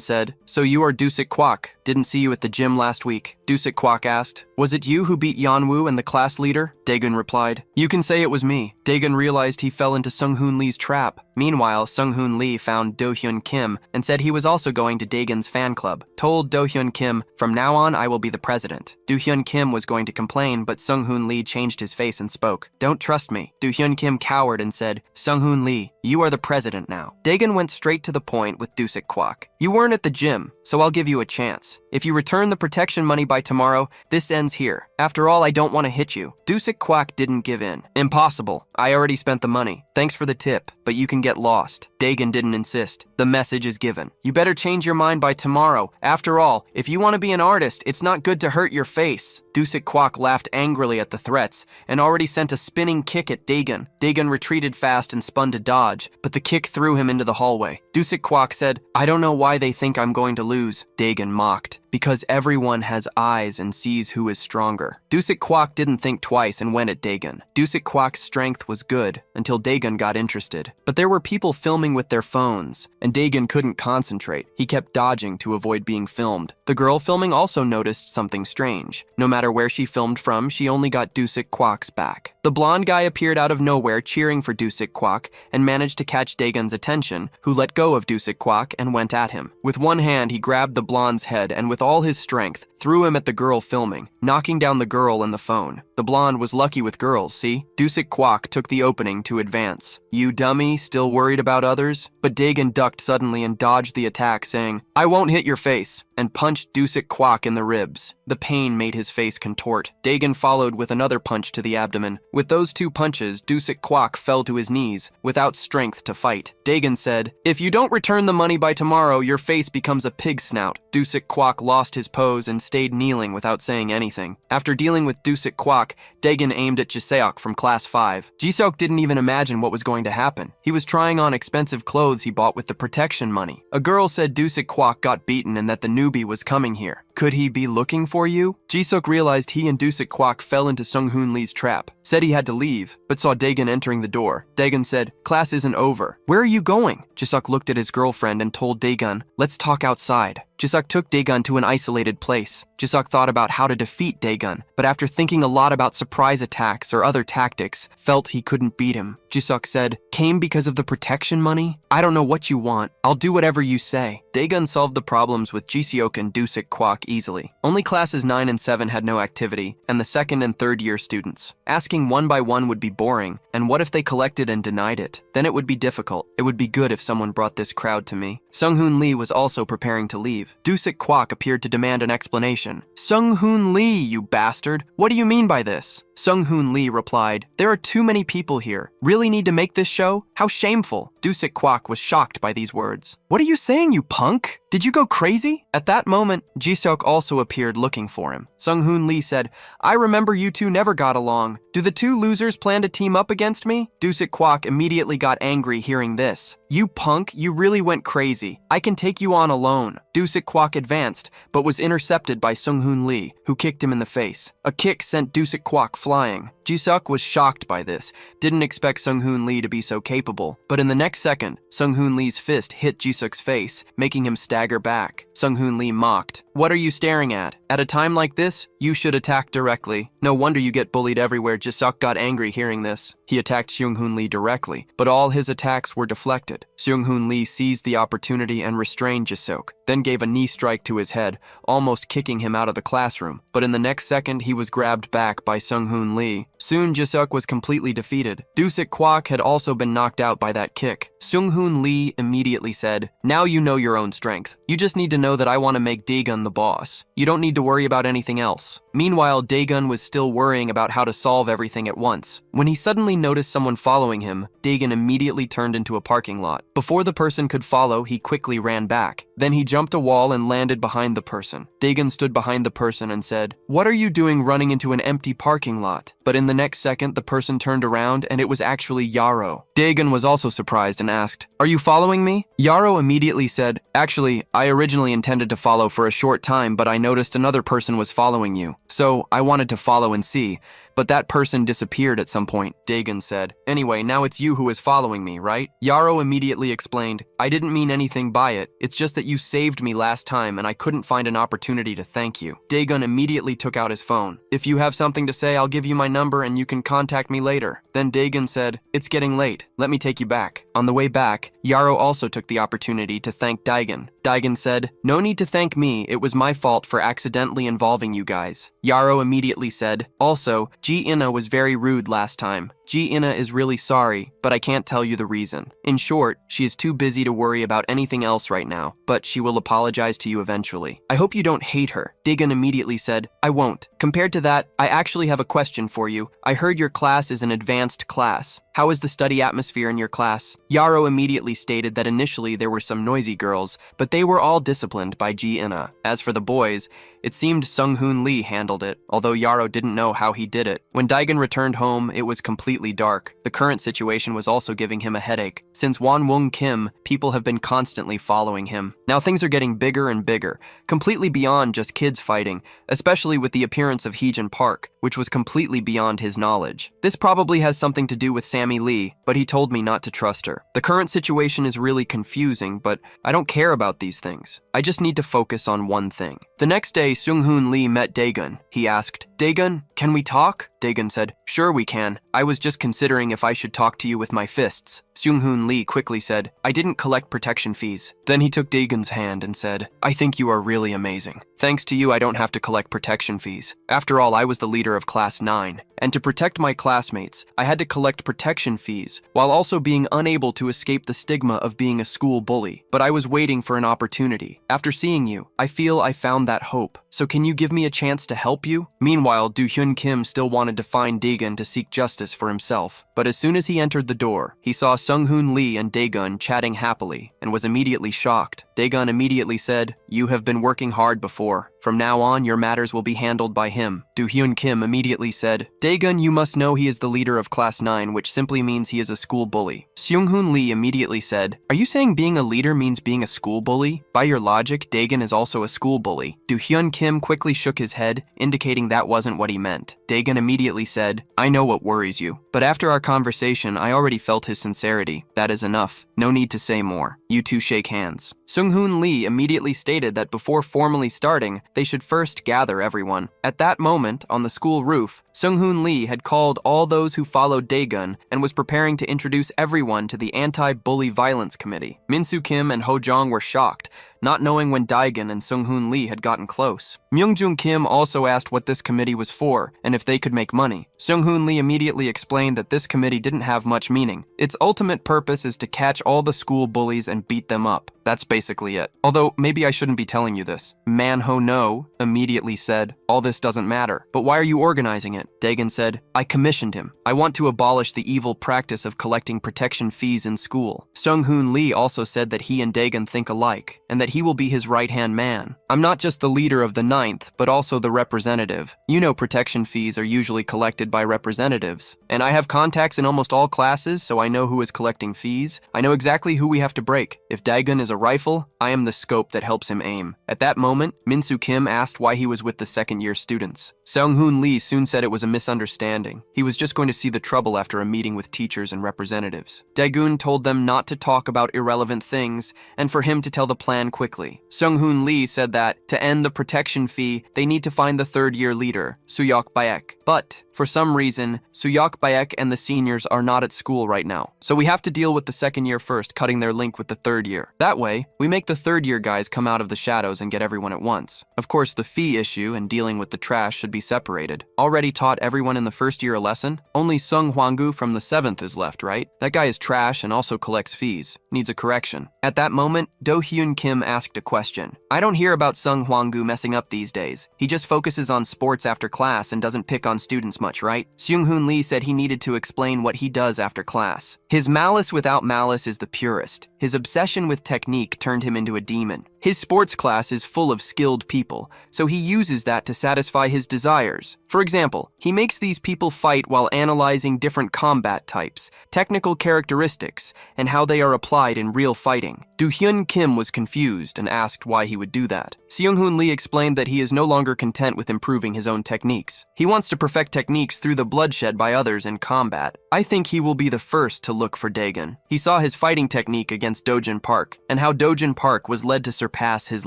said, so you are Dusik Kwak. Didn't see you at the gym last week. Dusik Kwak asked, was it you who beat Yeonwoo and the class leader? Daegun replied, you can say it was me. Daegun realized he fell into Sunghoon Lee's trap. Meanwhile, Sunghoon Lee found Do-hyun Kim and said he was also going to Daegun's fan club. Told Do-hyun Kim, from now on I will be the president. Do-hyun Kim was going to complain, but Sunghoon Lee changed his face and spoke. Don't trust me. Do-hyun Kim cowered and said, Sunghoon Lee, you are the president now. Daegun went straight to the point with Dusik Kwak. You weren't at the gym, so I'll give you a chance. If you return the protection money by tomorrow, this ends here. After all, I don't want to hit you. Dusik Kwak didn't give in. Impossible. I already spent the money. Thanks for the tip, but you can get lost. Daegun didn't insist. The message is given. You better change your mind by tomorrow. After all, if you want to be an artist, it's not good to hurt your face. Dusik Kwak laughed angrily at the threats and already sent a spinning kick at Daegun. Daegun retreated fast and spun to dodge, but the kick threw him into the hallway. Dusik Kwak said, I don't know why they think I'm going to lose. Daegun mocked. Because everyone has eyes and sees who is stronger. Dusik Kwak didn't think twice and went at Daegun. Dusik Kwak's strength was good until Daegun got interested. But there were people filming with their phones, and Daegun couldn't concentrate. He kept dodging to avoid being filmed. The girl filming also noticed something strange. No matter where she filmed from, she only got Dusik Kwak's back. The blonde guy appeared out of nowhere cheering for Dusik Kwak and managed to catch Daegun's attention, who let go of Dusik Kwak and went at him. With one hand, he grabbed the blonde's head and with all his strength, threw him at the girl filming, knocking down the girl and the phone. The blonde was lucky with girls, see? Dusik Kwak took the opening to advance. You dummy, still worried about others? But Daegun ducked suddenly and dodged the attack, saying, I won't hit your face, and punched Dusik Kwak in the ribs. The pain made his face contort. Daegun followed with another punch to the abdomen. With those two punches, Dusik Kwak fell to his knees, without strength to fight. Daegun said, if you don't return the money by tomorrow, your face becomes a pig snout. Dusik Kwak lost his pose and stayed kneeling without saying anything. After dealing with Dusik Kwak, Daegun aimed at Jiseok from class 5. Jiseok didn't even imagine what was going to happen. He was trying on expensive clothes he bought with the protection money. A girl said Dusik Kwak got beaten and that the newbie was coming here. Could he be looking for you? Jiseok realized he and Dusik Kwak fell into Sunghoon Lee's trap. Said he had to leave, but saw Daegun entering the door. Daegun said, class isn't over. Where are you going? Jiseok looked at his girlfriend and told Daegun, let's talk outside. Jiseok took Daegun to an isolated place. Jiseok thought about how to defeat Daegun, but after thinking a lot about surprise attacks or other tactics, felt he couldn't beat him. Jiseok said, came because of the protection money? I don't know what you want. I'll do whatever you say. Daegun solved the problems with Jiseok and Dusik Kwak easily. Only classes 9 and 7 had no activity, and the second and third year students. Asking one by one would be boring, and what if they collected and denied it? Then it would be difficult. It would be good if someone brought this crowd to me. Sunghoon Lee was also preparing to leave. Dusik Kwak appeared to demand an explanation. Sunghoon Lee, you bastard! What do you mean by this? Sunghoon Lee replied, there are too many people here. Really need to make this show? How shameful. Dusik Kwak was shocked by these words. What are you saying, you punk? Did you go crazy? At that moment, Jisuk also appeared looking for him. Sung-hoon Lee said, I remember you two never got along. Do the two losers plan to team up against me? Dusik Kwak immediately got angry hearing this. You punk, you really went crazy. I can take you on alone. Dusik Kwak advanced, but was intercepted by Sung-hoon Lee, who kicked him in the face. A kick sent Dusik Kwak flying. Jisuk was shocked by this, didn't expect Sung-hoon Lee to be so capable, but in the next second, Sung-hoon Lee's fist hit Jisuk's face, making him stagger back. Sung-hoon Lee mocked. What are you staring at? At a time like this, you should attack directly. No wonder you get bullied everywhere. Jisuk got angry hearing this. He attacked Seung-hoon Lee directly, but all his attacks were deflected. Seung-hoon Lee seized the opportunity and restrained Jisuk, then gave a knee strike to his head, almost kicking him out of the classroom. But in the next second, he was grabbed back by Sung-hoon Lee. Soon, Jisuk was completely defeated. Dusik Kwak had also been knocked out by that kick. Sung-hoon Lee immediately said, now you know your own strength. You just need to know that I want to make Daegun the boss. You don't need to worry about anything else. Meanwhile, Daegun was still worrying about how to solve everything at once. When he suddenly noticed someone following him, Daegun immediately turned into a parking lot. Before the person could follow, he quickly ran back. Then he jumped a wall and landed behind the person. Daegun stood behind the person and said, what are you doing running into an empty parking lot? But in the next second, the person turned around and it was actually Yarrow. Daegun was also surprised and asked, are you following me? Yarrow immediately said, actually, I originally intended to follow for a short time, but I noticed another person was following you. So I wanted to follow and see. But that person disappeared at some point, Daegun said. Anyway, now it's you who is following me, right? Yarrow immediately explained, I didn't mean anything by it. It's just that you saved me last time and I couldn't find an opportunity to thank you. Daegun immediately took out his phone. If you have something to say, I'll give you my number and you can contact me later. Then Daegun said, it's getting late. Let me take you back. On the way back, Yarrow also took the opportunity to thank Daegun. Daegun said, no need to thank me. It was my fault for accidentally involving you guys. Yarrow immediately said, also, Ji-ina was very rude last time. Ji-ina is really sorry, but I can't tell you the reason. In short, she is too busy to worry about anything else right now, but she will apologize to you eventually. I hope you don't hate her. Daegun immediately said, I won't. Compared to that, I actually have a question for you. I heard your class is an advanced class. How is the study atmosphere in your class? Yarrow immediately stated that initially there were some noisy girls, but they were all disciplined by Ji-ina. As for the boys, it seemed Sung-hoon Lee handled it, although Yarrow didn't know how he did it. When Daegun returned home, it was completely dark. The current situation was also giving him a headache. Since Won-woong Kim, people have been constantly following him. Now things are getting bigger and bigger, completely beyond just kids fighting, especially with the appearance of Heejin Park, which was completely beyond his knowledge. This probably has something to do with Sammy Lee, but he told me not to trust her. The current situation is really confusing, but I don't care about these things. I just need to focus on one thing. The next day, Sung-hoon Lee met Daegun. He asked, Daegun, can we talk? Daegun said, sure we can. I was just considering if I should talk to you with my fists. Sung-hoon Lee quickly said, I didn't collect protection fees. Then he took Daegun's hand and said, I think you are really amazing. Thanks to you, I don't have to collect protection fees. After all, I was the leader of Class 9. And to protect my classmates, I had to collect protection fees, while also being unable to escape the stigma of being a school bully. But I was waiting for an opportunity. After seeing you, I feel I found that hope. So can you give me a chance to help you? Meanwhile, Do-hyun Kim still wanted to find Daegun to seek justice for himself. But as soon as he entered the door, he saw Sung-hoon Lee and Daegun chatting happily, and was immediately shocked. Daegun immediately said, you have been working hard before. From now on, your matters will be handled by him. Do-hyun Kim immediately said, Daegun, you must know he is the leader of Class 9, which simply means he is a school bully. Seung-hoon Lee immediately said, are you saying being a leader means being a school bully? By your logic, Daegun is also a school bully. Do-hyun Kim quickly shook his head, indicating that wasn't what he meant. Daegun immediately said, I know what worries you. But after our conversation, I already felt his sincerity. That is enough. No need to say more. You two shake hands. Sung-hoon Lee immediately stated that before formally starting, they should first gather everyone. At that moment, on the school roof, Sung-hoon Lee had called all those who followed Daegun and was preparing to introduce everyone to the Anti-Bully Violence Committee. Min-soo Kim and Ho Jong were shocked. not knowing when Daegan and Sung-hoon Lee had gotten close. Myung-joon Kim also asked what this committee was for and if they could make money. Sung-hoon Lee immediately explained that this committee didn't have much meaning. Its ultimate purpose is to catch all the school bullies and beat them up. That's basically it. Although, maybe I shouldn't be telling you this. Manhwa Name immediately said, all this doesn't matter. But why are you organizing it? Daegan said, I commissioned him. I want to abolish the evil practice of collecting protection fees in school. Sung-hoon Lee also said that he and Daegan think alike, and that he will be his right-hand man. I'm not just the leader of the 9th, but also the representative. You know protection fees are usually collected by representatives. And I have contacts in almost all classes, so I know who is collecting fees. I know exactly who we have to break. If Daegan is a rifle, I am the scope that helps him aim. At that moment, Min-soo Kim asked why he was with the second-year students. Sung-hoon Lee soon said it was a misunderstanding. He was just going to see the trouble after a meeting with teachers and representatives. Daegun told them not to talk about irrelevant things and for him to tell the plan quickly. Sung-hoon Lee said that, to end the protection fee, they need to find the third-year leader, Suyok Baek. But, for some reason, Suyok Baek and the seniors are not at school right now. So we have to deal with the second year first, cutting their link with the third year. That way, we make the third-year guys come out of the shadows and get everyone at once. Of course, the fee issue and dealing with the trash should be separated. Already taught everyone in the first year a lesson? Only Sung Hwang-gu from the 7th is left, right? That guy is trash and also collects fees. Needs a correction. At that moment, Do-hyun Kim asked a question. I don't hear about Sung Hwang-gu messing up these days. He just focuses on sports after class and doesn't pick on students much, right? Seung-hoon Lee said he needed to explain what he does after class. His malice without malice is the purest. His obsession with technique turned him into a demon. His sports class is full of skilled people, so he uses that to satisfy his desires. For example, he makes these people fight while analyzing different combat types, technical characteristics, and how they are applied in real fighting. Do-hyun Kim was confused and asked why he would do that. Seung-hoon Lee explained that he is no longer content with improving his own techniques. He wants to perfect techniques through the bloodshed by others in combat. I think he will be the first to look for Daegan. He saw his fighting technique against Dojin Park, and how Dojin Park was led to surpass his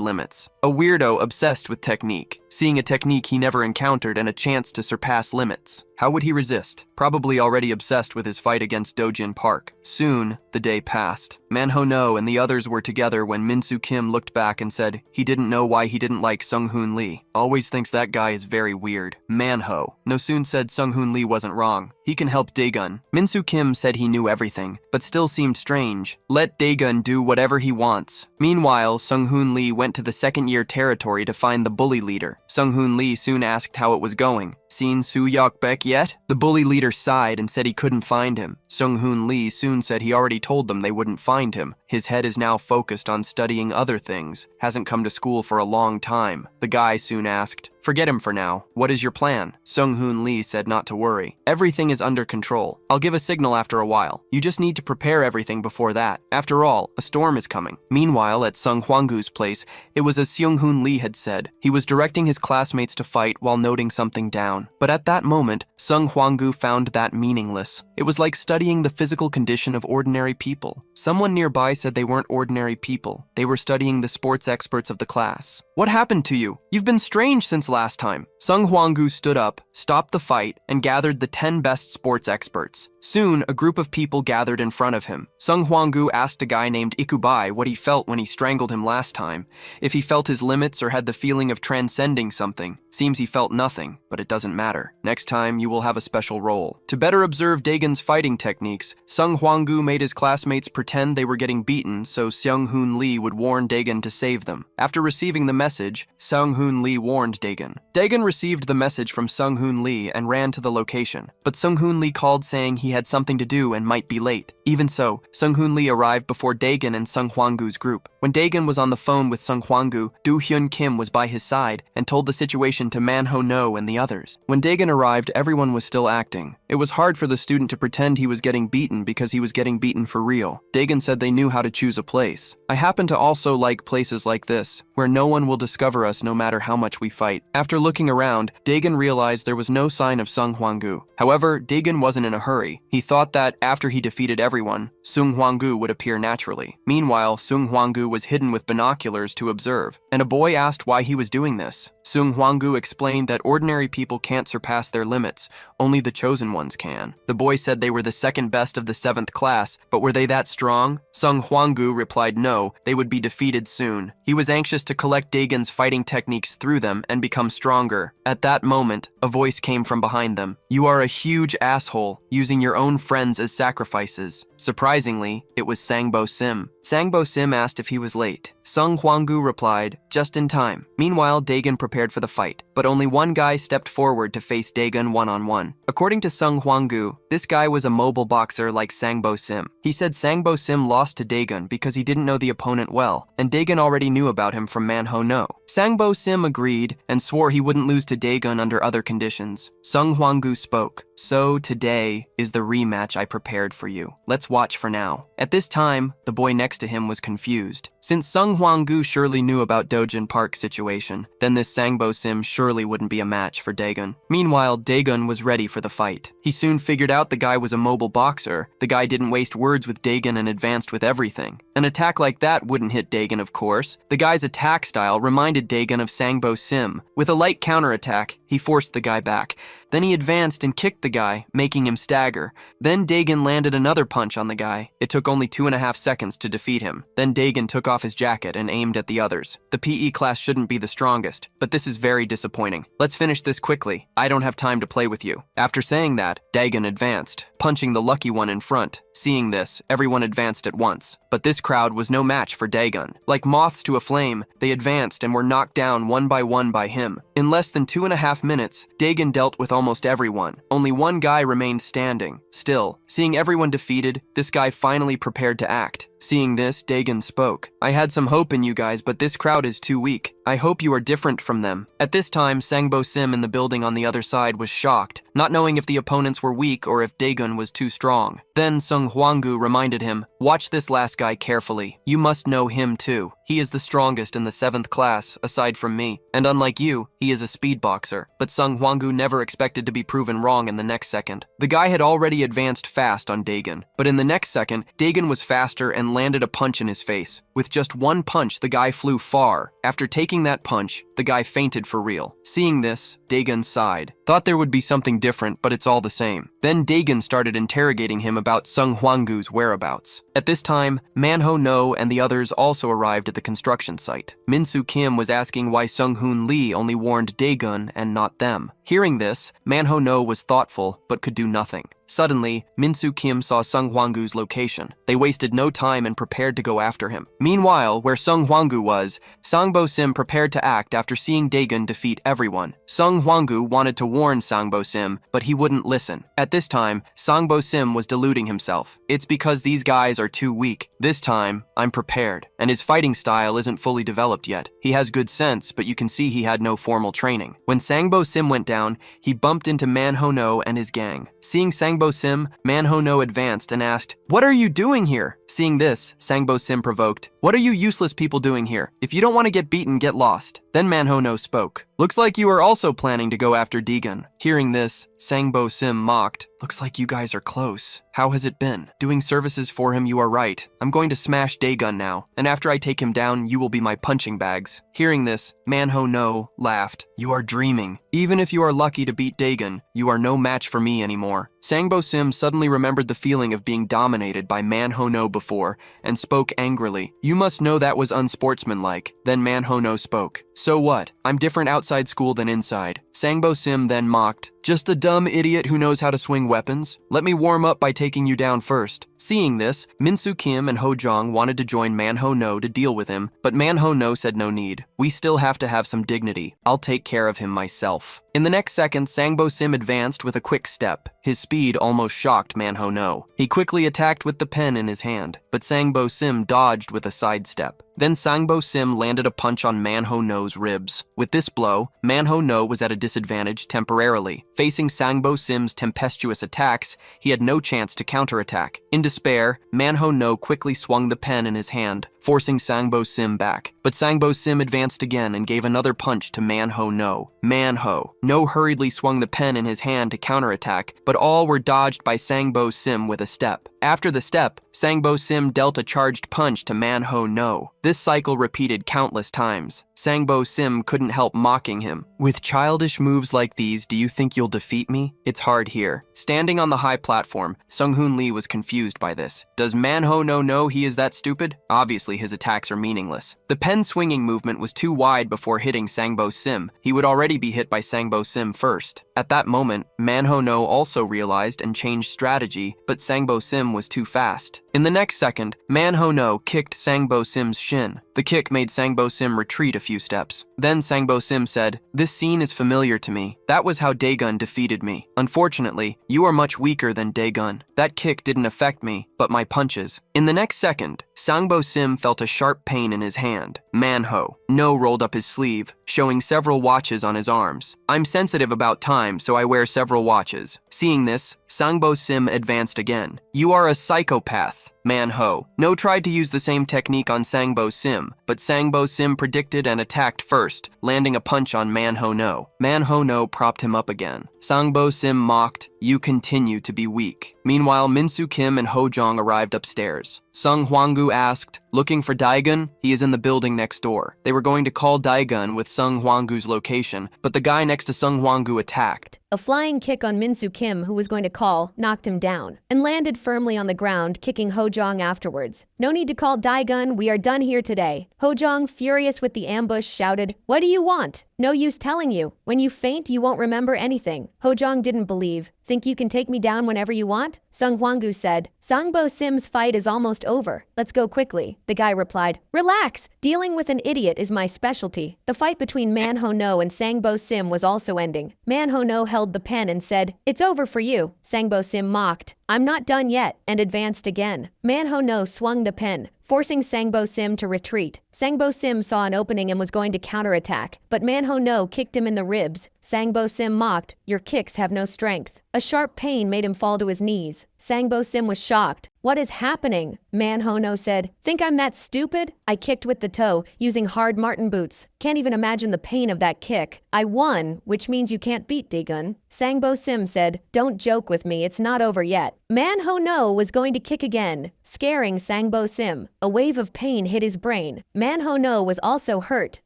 limits. A weirdo obsessed with technique, seeing a technique he never encountered and a chance to surpass limits. How would he resist? Probably already obsessed with his fight against Dojin Park. Soon, the day passed. Manhwa Name and the others were together when Min-soo Kim looked back and said he didn't know why he didn't like Sung-hoon Lee. Always thinks that guy is very weird. Manhwa No soon said Sung-hoon Lee wasn't wrong. He can help Daegun. Min-soo Kim said he knew everything, but still seemed strange. Let Daegun do whatever he wants. Meanwhile, Sung-hoon Lee went to the second-year territory to find the bully leader. Sung-hoon Lee soon asked how it was going. Seen Suyok Baek yet? The bully leader sighed and said he couldn't find him. Sung-hoon Lee soon said he already told them they wouldn't find him. His head is now focused on studying other things. Hasn't come to school for a long time. The guy soon asked, forget him for now. What is your plan? Sung-hoon Lee said not to worry. Everything is under control. I'll give a signal after a while. You just need to prepare everything before that. After all, a storm is coming. Meanwhile, at Sung Hwang-gu's place, it was as Seung-hoon Lee had said. He was directing his classmates to fight while noting something down. But at that moment, Sung Hwang-gu found that meaningless. It was like studying the physical condition of ordinary people. Someone nearby said they weren't ordinary people. They were studying the sports experts of the class. What happened to you? You've been strange since last time. Sung Hwang-gu stood up, stopped the fight, and gathered the 10 best sports experts. Soon, a group of people gathered in front of him. Sung Hwang-gu asked a guy named Ikubai what he felt when he strangled him last time, if he felt his limits or had the feeling of transcending something. Seems he felt nothing, but it doesn't matter. Next time, you will have a special role. To better observe Daegun's fighting techniques, Sung Hwang-gu made his classmates pretend they were getting beaten so Seung-hoon Lee would warn Daegun to save them. After receiving the message, Seung-hoon Lee warned Daegun. Daegun received the message from Sung-hoon Lee and ran to the location, but Sung-hoon Lee called saying he had something to do and might be late. Even so, Sung-hoon Lee arrived before Daegun and Sung Hwang-gu's group. When Daegun was on the phone with Sung Hwang-gu, Do-hyun Kim was by his side and told the situation to Manhwa Name and the others. When Daegun arrived, everyone was still acting. It was hard for the student to pretend he was getting beaten because he was getting beaten for real. Daegun said they knew how to choose a place. I happen to also like places like this, where no one will discover us no matter how much we fight. After looking around, Daegun realized there was no sign of Sung Hwang-gu. However, Daegun wasn't in a hurry. He thought that after he defeated everyone, Sung Hwang-gu would appear naturally. Meanwhile, Sung Hwang-gu was hidden with binoculars to observe, and a boy asked why he was doing this. Sung Hwanggu explained that ordinary people can't surpass their limits, only the chosen ones can. The boy said they were the second best of the 7th class, but were they that strong? Sung Hwanggu replied no, they would be defeated soon. He was anxious to collect Dagon's fighting techniques through them and become stronger. At that moment, a voice came from behind them. You are a huge asshole, using your own friends as sacrifices. Surprisingly, it was Sangbo Sim. Sangbo Sim asked if he was late. Sung Hwanggu replied, just in time. Meanwhile, Dagon prepared for the fight, but only one guy stepped forward to face Dagon one-on-one. According to Sung Hwanggu, this guy was a mobile boxer like Sangbo Sim. He said Sangbo Sim lost to Dagon because he didn't know the opponent well, and Dagon already knew about him from Manhwa Name. Sangbo Sim agreed and swore he wouldn't lose to Dagon under other conditions. Sung Hwanggu spoke. So today is the rematch I prepared for you. Let's watch for now. At this time, the boy next to him was confused. Since Sung Hwanggu surely knew about Dojin Park's situation, then this Sangbo Sim surely wouldn't be a match for Dagon. Meanwhile, Dagon was ready for the fight. He soon figured out the guy was a mobile boxer. The guy didn't waste words with Dagon and advanced with everything. An attack like that wouldn't hit Dagon, of course. The guy's attack style reminded Dagon of Sangbo Sim. With a light counterattack, he forced the guy back. Then he advanced and kicked the guy, making him stagger. Then Dagon landed another punch on the guy. It took only 2.5 seconds to defeat him. Then Dagon took off his jacket and aimed at the others. The PE class shouldn't be the strongest, but this is very disappointing. Let's finish this quickly. I don't have time to play with you. After saying that, Dagon advanced, punching the lucky one in front. Seeing this, everyone advanced at once. But this crowd was no match for Dagon. Like moths to a flame, they advanced and were knocked down one by him. In less than 2.5 minutes, Dagon dealt with almost everyone. Only one guy remained standing. Still, seeing everyone defeated, this guy finally prepared to act. Seeing this, Dagon spoke. I had some hope in you guys, but this crowd is too weak. I hope you are different from them. At this time, Sangbo Sim in the building on the other side was shocked, not knowing if the opponents were weak or if Dagon was too strong. Then Sung Hwanggu reminded him, watch this last guy carefully. You must know him too. He is the strongest in the 7th class, aside from me. And unlike you, he is a speed boxer. But Sung Hwanggu never expected to be proven wrong in the next second. The guy had already advanced fast on Dagon, but in the next second, Dagon was faster and landed a punch in his face. With just one punch, the guy flew far. After taking that punch, the guy fainted for real. Seeing this, Dagon sighed. Thought there would be something different, but it's all the same. Then Dagon started interrogating him about Sung Hwanggu's whereabouts. At this time, Manhwa Name and the others also arrived at the construction site. Min-soo Kim was asking why Sung-hoon Lee only warned Dagon and not them. Hearing this, Manhwa Name was thoughtful, but could do nothing. Suddenly, Min-soo Kim saw Sung Hwanggu's location. They wasted no time and prepared to go after him. Meanwhile, where Sung Hwanggu was, Sangbo Sim prepared to act after seeing Dagon defeat everyone. Sung Hwanggu wanted to warn Sangbo Sim, but he wouldn't listen. At this time, Sangbo Sim was deluding himself. It's because these guys are too weak. This time, I'm prepared, and his fighting style isn't fully developed yet. He has good sense, but you can see he had no formal training. When Sangbo Sim went down, he bumped into Manhwa Name and his gang. Seeing Sangbo Sim, Manhwa Name advanced and asked, "What are you doing here?" Seeing this, Sangbo Sim provoked, "What are you useless people doing here? If you don't want to get beaten, get lost." Then Manhwa Name spoke. "Looks like you are also planning to go after Dagon." Hearing this, Sangbo Sim mocked. "Looks like you guys are close. How has it been? Doing services for him, you are right. I'm going to smash Dagon now, and after I take him down, you will be my punching bags." Hearing this, Manhwa Name laughed. "You are dreaming. Even if you are lucky to beat Dagon, you are no match for me anymore." Sangbo Sim suddenly remembered the feeling of being dominated by Manhwa Name before, and spoke angrily. "You must know that was unsportsmanlike." Then Manhwa Name spoke. "So what? I'm different outside school than inside." Sangbo Sim then mocked. "Just a dumb idiot who knows how to swing weapons? Let me warm up by taking you down first." Seeing this, Min-soo Kim and Ho Jong wanted to join Manhwa Name to deal with him, but Manhwa Name said no need. "We still have to have some dignity. I'll take care of him myself." In the next second, Sangbo Sim advanced with a quick step. His speed almost shocked Manhwa Name. He quickly attacked with the pen in his hand, but Sangbo Sim dodged with a sidestep. Then Sangbo Sim landed a punch on Manhwa Name's ribs. With this blow, Manhwa Name was at a disadvantage temporarily. Facing Sangbo Sim's tempestuous attacks, he had no chance to counterattack. In despair, Manhwa Name quickly swung the pen in his hand, forcing Sangbo Sim back. But Sangbo Sim advanced again and gave another punch to Manhwa Name. Manhwa Name hurriedly swung the pen in his hand to counterattack, but all were dodged by Sangbo Sim with a step. After the step, Sangbo Sim dealt a charged punch to Manhwa Name. This cycle repeated countless times. Sangbo Sim couldn't help mocking him. With childish moves like these, do you think you'll defeat me? It's hard here. Standing on the high platform, Sung-hoon Lee was confused by this. Does Manhwa Name know he is that stupid? Obviously his attacks are meaningless. The pen swinging movement was too wide before hitting Sangbo Sim. He would already be hit by Sangbo Sim first. At that moment, Manhwa Name also realized and changed strategy, but Sangbo Sim was too fast. In the next second, Manhwa Name kicked Sangbo Sim's shin. The kick made Sangbo Sim retreat a few steps. Then Sangbo Sim said, "This scene is familiar to me. That was how Daegun defeated me. Unfortunately, you are much weaker than Daegun. That kick didn't affect me, but my punches." In the next second, Sangbo Sim felt a sharp pain in his hand. Manhwa Name rolled up his sleeve, showing several watches on his arms. "I'm sensitive about time, so I wear several watches." Seeing this, Sangbo Sim advanced again. "You are a psychopath." Manhwa Name tried to use the same technique on Sangbo Sim, but Sangbo Sim predicted and attacked first, landing a punch on Manhwa Name. Manhwa Name propped him up again. Sangbo Sim mocked, "You continue to be weak." Meanwhile, Min-soo Kim and Ho Jong arrived upstairs. Sung Hwang-gu asked, "Looking for Daegun? He is in the building next door." They were going to call Daegun with Sung Hwang-gu's location, but the guy next to Sung Hwang-gu attacked. A flying kick on Min-soo Kim, who was going to call, knocked him down and landed firmly on the ground, kicking Ho Jong afterwards. "No need to call Daegun, we are done here today." Ho Jong, furious with the ambush, shouted, "What do you want? No use telling you. When you faint, you won't remember anything." Ho Jong didn't believe. "Think you can take me down whenever you want?" Sung Hwang-gu said, "Sangbo Sim's fight is almost over. Let's go quickly." The guy replied, "Relax. Dealing with an idiot is my specialty." The fight between Manhwa Name and Sangbo Sim was also ending. Manhwa Name held the pen and said, "It's over for you." Sangbo Sim mocked, "I'm not done yet," and advanced again. Manhwa Name swung the pen, forcing Sangbo Sim to retreat. Sangbo Sim saw an opening and was going to counterattack, but Manhwa Name kicked him in the ribs. Sangbo Sim mocked, "Your kicks have no strength." A sharp pain made him fall to his knees. Sangbo Sim was shocked. "What is happening?" Manhwa Name said, "Think I'm that stupid? I kicked with the toe, using hard marten boots. Can't even imagine the pain of that kick. I won, which means you can't beat Daegun." Sangbo Sim said, "Don't joke with me, it's not over yet." Manhwa Name was going to kick again, scaring Sangbo Sim. A wave of pain hit his brain. Manhwa Name was also hurt,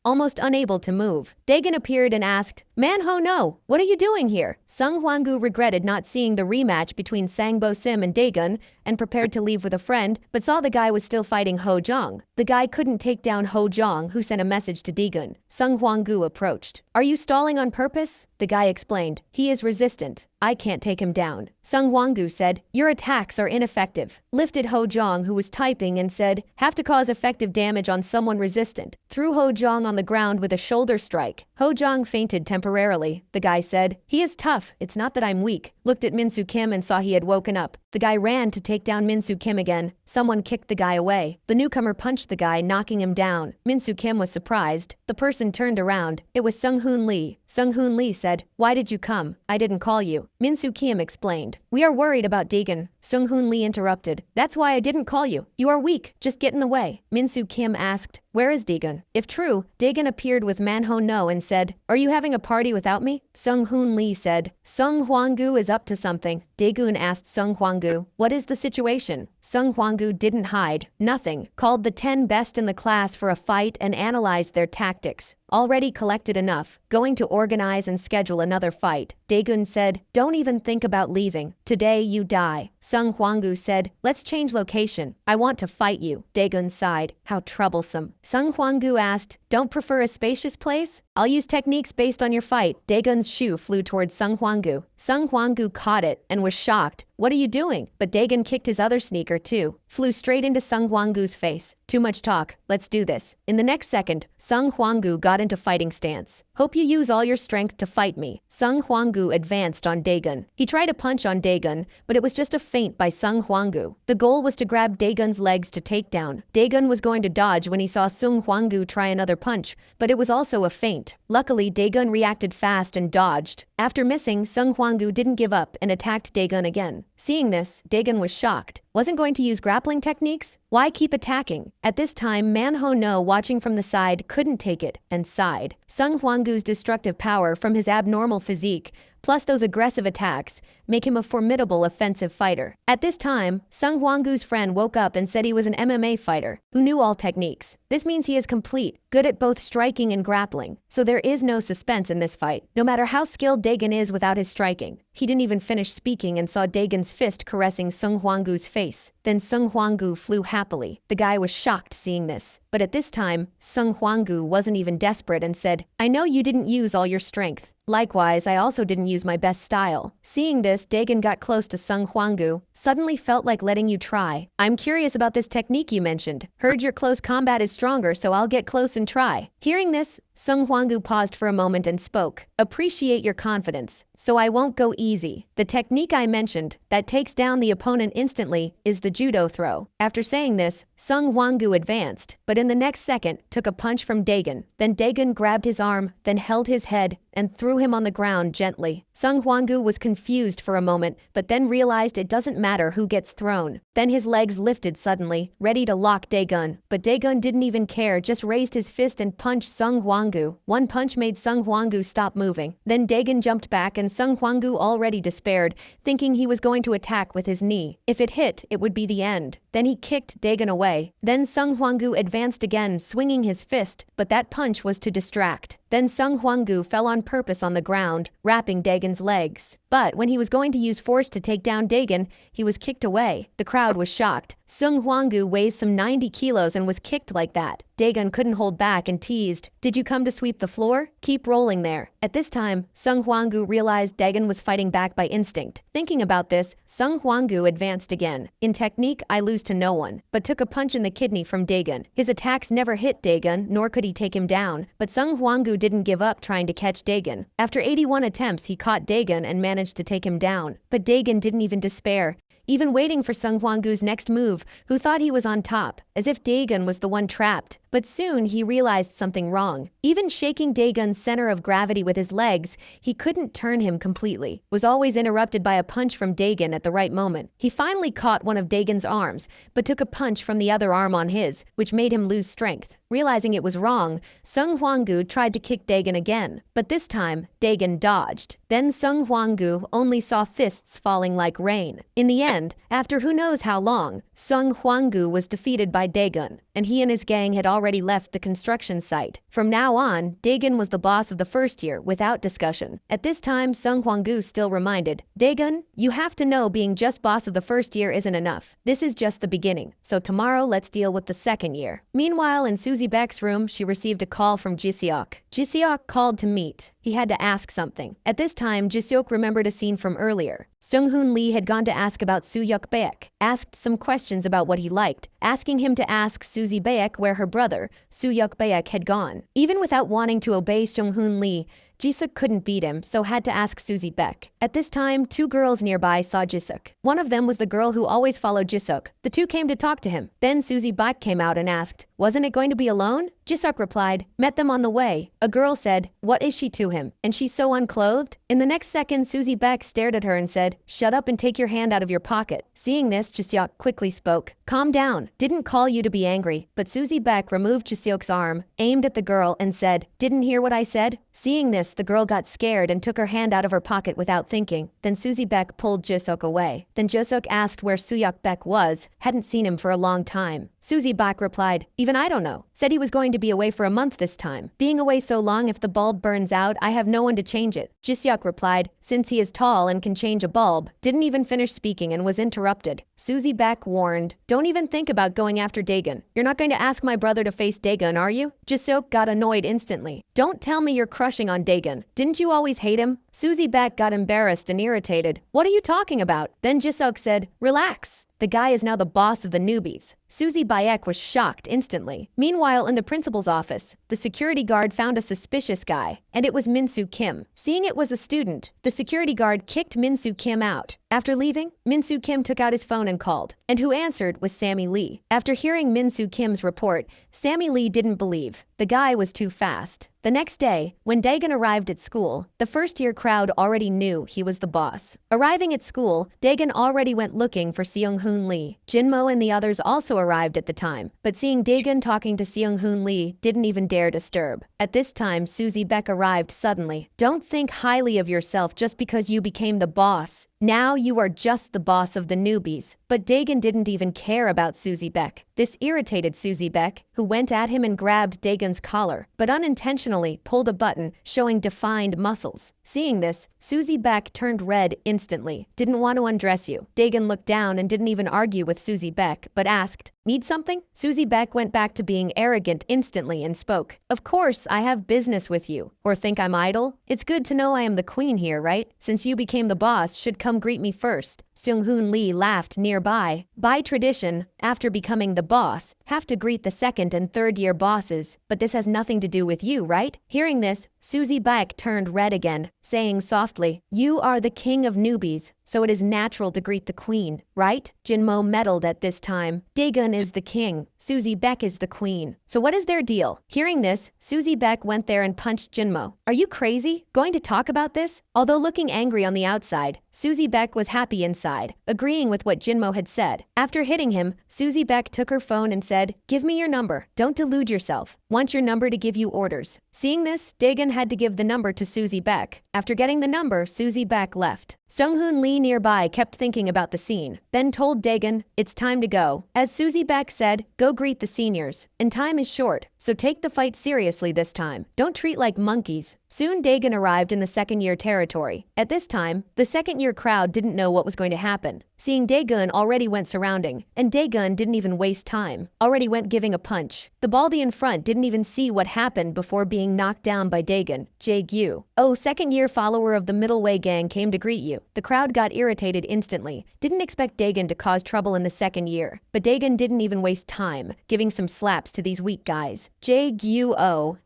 almost unable to move. Daegun appeared and asked, "Manhwa Name, what are you doing here?" Sung Hwang-gu regretted not seeing the rematch between Sangbo Sim and Daegun and prepared to leave with a friend, but saw the guy was still fighting Ho Jong. The guy couldn't take down Ho Jong, who sent a message to Daegun. Sung Hwang-gu approached. "Are you stalling on purpose?" The guy explained, "He is resistant. I can't take him down." Sung Hwang-gu said, "Your attacks are ineffective." Lifted Ho Jong, who was typing, and said, "Have to cause effective damage on someone resistant." Threw Ho Jong on the ground with a shoulder strike. Ho Jong fainted temporarily. The guy said, "He is tough. It's not that I'm weak." Looked at Min-soo Kim and saw he had woken up. The guy ran to take down Min-soo Kim again. Someone kicked the guy away. The newcomer punched the guy, knocking him down. Min-soo Kim was surprised. The person turned around. It was Sung-hoon Lee. Sung-hoon Lee said, "Why did you come? I didn't call you." Min-soo Kim explained, "We are worried about Daegun." Sung-hoon Lee interrupted, "That's why I didn't call you. You are weak. Just get in the way." Min-soo Kim asked, "Where is Daegun?" If true, Daegun appeared with Manhwa Name and said, "Are you having a party without me?" Sung-hoon Lee said, "Sung Hwang-gu is up to something." Daegun asked Sung Hwang-gu, "What is the situation?" Sung Hwang-gu didn't hide. Nothing. Called the 10 best in the class for a fight and analyzed their tactics. Already collected enough. Going to organize and schedule another fight. Daegun said, "Don't even think about leaving. Today you die." Sung Hwang-gu said, "Let's change location. I want to fight you." Daegun sighed. How troublesome. Sung Hwang-gu asked, "Don't prefer a spacious place?" "I'll use techniques based on your fight." Daegun's shoe flew towards Sung Hwang-gu. Sung Hwang-gu caught it and was shocked. "What are you doing?" But Daegun kicked his other sneaker too. Flew straight into Sung Hwang-gu's face. "Too much talk. Let's do this." In the next second, Sung Hwang-gu got into fighting stance. "Hope you use all your strength to fight me." Sung Hwang-gu advanced on Daegun. He tried a punch on Daegun, but it was just a feint by Sung Hwang-gu. The goal was to grab Daegun's legs to take down. Daegun was going to dodge when he saw Sung Hwang-gu try another punch, but it was also a feint. Luckily, Daegun reacted fast and dodged. After missing, Sung Hwang-gu didn't give up and attacked Daegun again. Seeing this, Daegun was shocked. Wasn't going to use grappling techniques? Why keep attacking? At this time, Manhwa Name, watching from the side, couldn't take it and sighed. Sung Hwang-gu's destructive power from his abnormal physique, plus those aggressive attacks make him a formidable offensive fighter. At this time, Sung Hwanggu's friend woke up and said he was an MMA fighter who knew all techniques. This means he is complete, good at both striking and grappling, so there is no suspense in this fight, no matter how skilled Dagon is without his striking. He didn't even finish speaking and saw Dagon's fist caressing Sung Hwanggu's face. Then Sung Hwanggu flew happily. The guy was shocked seeing this. But at this time, Sung Hwanggu wasn't even desperate and said, "I know you didn't use all your strength. Likewise, I also didn't use my best style." Seeing this, Dagon got close to Sung Hwanggu, suddenly felt like letting you try. "I'm curious about this technique you mentioned. Heard your close combat is stronger, so I'll get close and try." Hearing this, Sung Hwanggu paused for a moment and spoke, "Appreciate your confidence, so I won't go easy. The technique I mentioned, that takes down the opponent instantly, is the judo throw." After saying this, Sung Hwanggu advanced, but in the next second, took a punch from Dagon. Then Dagon grabbed his arm, then held his head, and threw him on the ground gently. Sung Hwanggu was confused for a moment, but then realized it doesn't matter who gets thrown. Then his legs lifted suddenly, ready to lock Dagon. But Dagon didn't even care, just raised his fist and punched Sung Hwanggu. One punch made Sung Hwanggu stop moving. Then Dagon jumped back and Sung Hwanggu already despaired, thinking he was going to attack with his knee. If it hit, it would be the end. Then he kicked Dagon away. Then Sung Hwanggu advanced again, swinging his fist, but that punch was to distract. Then Sung Hwanggu fell on purpose on the ground, wrapping Dagon's legs. But when he was going to use force to take down Dagon, he was kicked away. The crowd was shocked. Sung Hwanggu weighs some 90 kilos and was kicked like that. Dagon couldn't hold back and teased, "Did you come to sweep the floor? Keep rolling there." At this time, Sung Hwanggu realized Dagon was fighting back by instinct. Thinking about this, Sung Hwanggu advanced again. "In technique, I lose to no one," but took a punch in the kidney from Dagon. His attacks never hit Dagon, nor could he take him down, but Sung Hwanggu didn't give up trying to catch Dagon. After 81 attempts, he caught Dagon and managed to take him down. But Dagon didn't even despair, even waiting for Sung Hwanggu's next move, who thought he was on top, as if Dagon was the one trapped. But soon he realized something wrong. Even shaking Dagon's center of gravity with his legs, he couldn't turn him completely. Was always interrupted by a punch from Dagon at the right moment. He finally caught one of Dagon's arms, but took a punch from the other arm on his, which made him lose strength. Realizing it was wrong, Sung Hwanggu tried to kick Dagon again, but this time, Dagon dodged. Then Sung Hwanggu only saw fists falling like rain. In the end, after who knows how long, Sung Hwanggu was defeated by Dagon, and he and his gang had already left the construction site. From now on, Dagon was the boss of the first year without discussion. At this time, Sung Hwanggu still reminded, "Dagon, you have to know being just boss of the first year isn't enough. This is just the beginning, so tomorrow let's deal with the second year." Meanwhile, in Susie Beck's room, she received a call from Jiseok. Jiseok called to meet. He had to ask something. At this time, Jiseok remembered a scene from earlier. Sung-hoon Lee had gone to ask about Soo-yuk Baek, asked some questions about what he liked, asking him to ask Susie Baek where her brother, Soo-yuk Baek, had gone. Even without wanting to obey Sung-hoon Lee, Jisuk couldn't beat him, so had to ask Susie Beck. At this time, two girls nearby saw Jisuk. One of them was the girl who always followed Jisuk. The two came to talk to him. Then Susie Beck came out and asked, "Wasn't it going to be alone?" Jisuk replied, "Met them on the way." A girl said, "What is she to him? And she's so unclothed?" In the next second, Susie Beck stared at her and said, "Shut up and take your hand out of your pocket." Seeing this, Jisuk quickly spoke, "Calm down. Didn't call you to be angry." But Susie Beck removed Jisuk's arm, aimed at the girl, and said, "Didn't hear what I said?" Seeing this, the girl got scared and took her hand out of her pocket without thinking. Then Susie Beck pulled Jisuk away. Then Jisuk asked where Soo-yuk Baek was, hadn't seen him for a long time. Susie Beck replied, "Even I don't know. Said he was going to be away for a month this time. Being away so long, if the bulb burns out, I have no one to change it." Jisuk replied, "Since he is tall and can change a bulb." Didn't even finish speaking and was interrupted. Susie Beck warned, "Don't even think about going after Dagon. You're not going to ask my brother to face Dagon, are you?" Jisuk got annoyed instantly. "Don't tell me you're crushing on Dagon. Didn't you always hate him?" Susie Beck got embarrassed and irritated. "What are you talking about?" Then Jisuk said, "Relax. The guy is now the boss of the newbies." Susie Bayek was shocked instantly. Meanwhile, in the principal's office, the security guard found a suspicious guy, and it was Min-soo Kim. Seeing it was a student, the security guard kicked Min-soo Kim out. After leaving, Min-soo Kim took out his phone and called, and who answered was Sammy Lee. After hearing Min-soo Kim's report, Sammy Lee didn't believe. The guy was too fast. The next day, when Dagon arrived at school, the first-year crowd already knew he was the boss. Arriving at school, Dagon already went looking for Seung-hoon Lee. Jinmo and the others also also arrived at the time, but seeing Daegun talking to Seung-hoon Lee didn't even dare disturb. At this time, Susie Beck arrived suddenly. Don't think highly of yourself just because you became the boss. Now you are just the boss of the newbies. But Daegun didn't even care about Susie Beck. This irritated Susie Beck, who went at him and grabbed Daegun's collar, but unintentionally pulled a button showing defined muscles. Seeing this, Susie Beck turned red instantly. Didn't want to undress you. Daegun looked down and didn't even argue with Susie Beck, but asked, "Need something?" Susie Beck went back to being arrogant instantly and spoke, "Of course, I have business with you. Or think I'm idle? It's good to know I am the queen here, right? Since you became the boss, should come greet me first." Seung-hoon Lee laughed nearby. By tradition, after becoming the boss, have to greet the second and third year bosses, but this has nothing to do with you, right? Hearing this, Susie Beck turned red again, saying softly, "You are the king of newbies, so it is natural to greet the queen, right?" Jinmo meddled at this time. Daegun is the king, Susie Beck is the queen. So what is their deal? Hearing this, Susie Beck went there and punched Jinmo. Are you crazy? Going to talk about this? Although looking angry on the outside, Susie Beck was happy inside, agreeing with what Jinmo had said. After hitting him, Susie Beck took her phone and said, "Give me your number. Don't delude yourself. Want your number to give you orders." Seeing this, Daegun had to give the number to Susie Beck. After getting the number, Susie Beck left. Seung-hoon Lee nearby kept thinking about the scene, then told Daegun, "It's time to go." As Susie Beck said, "Go greet the seniors. And time is short, so take the fight seriously this time. Don't treat like monkeys." Soon Daegun arrived in the second-year territory. At this time, the second-year crowd didn't know what was going to happen. Seeing Daegun already went surrounding, and Daegun didn't even waste time. Already went giving a punch. The baldy in front didn't even see what happened before being knocked down by Daegun. Jae-gyu. "Oh, second-year follower of the middle way gang came to greet you." The crowd got irritated instantly. Didn't expect Daegun to cause trouble in the second year. But Daegun didn't even waste time, giving some slaps to these weak guys. Jae-gyu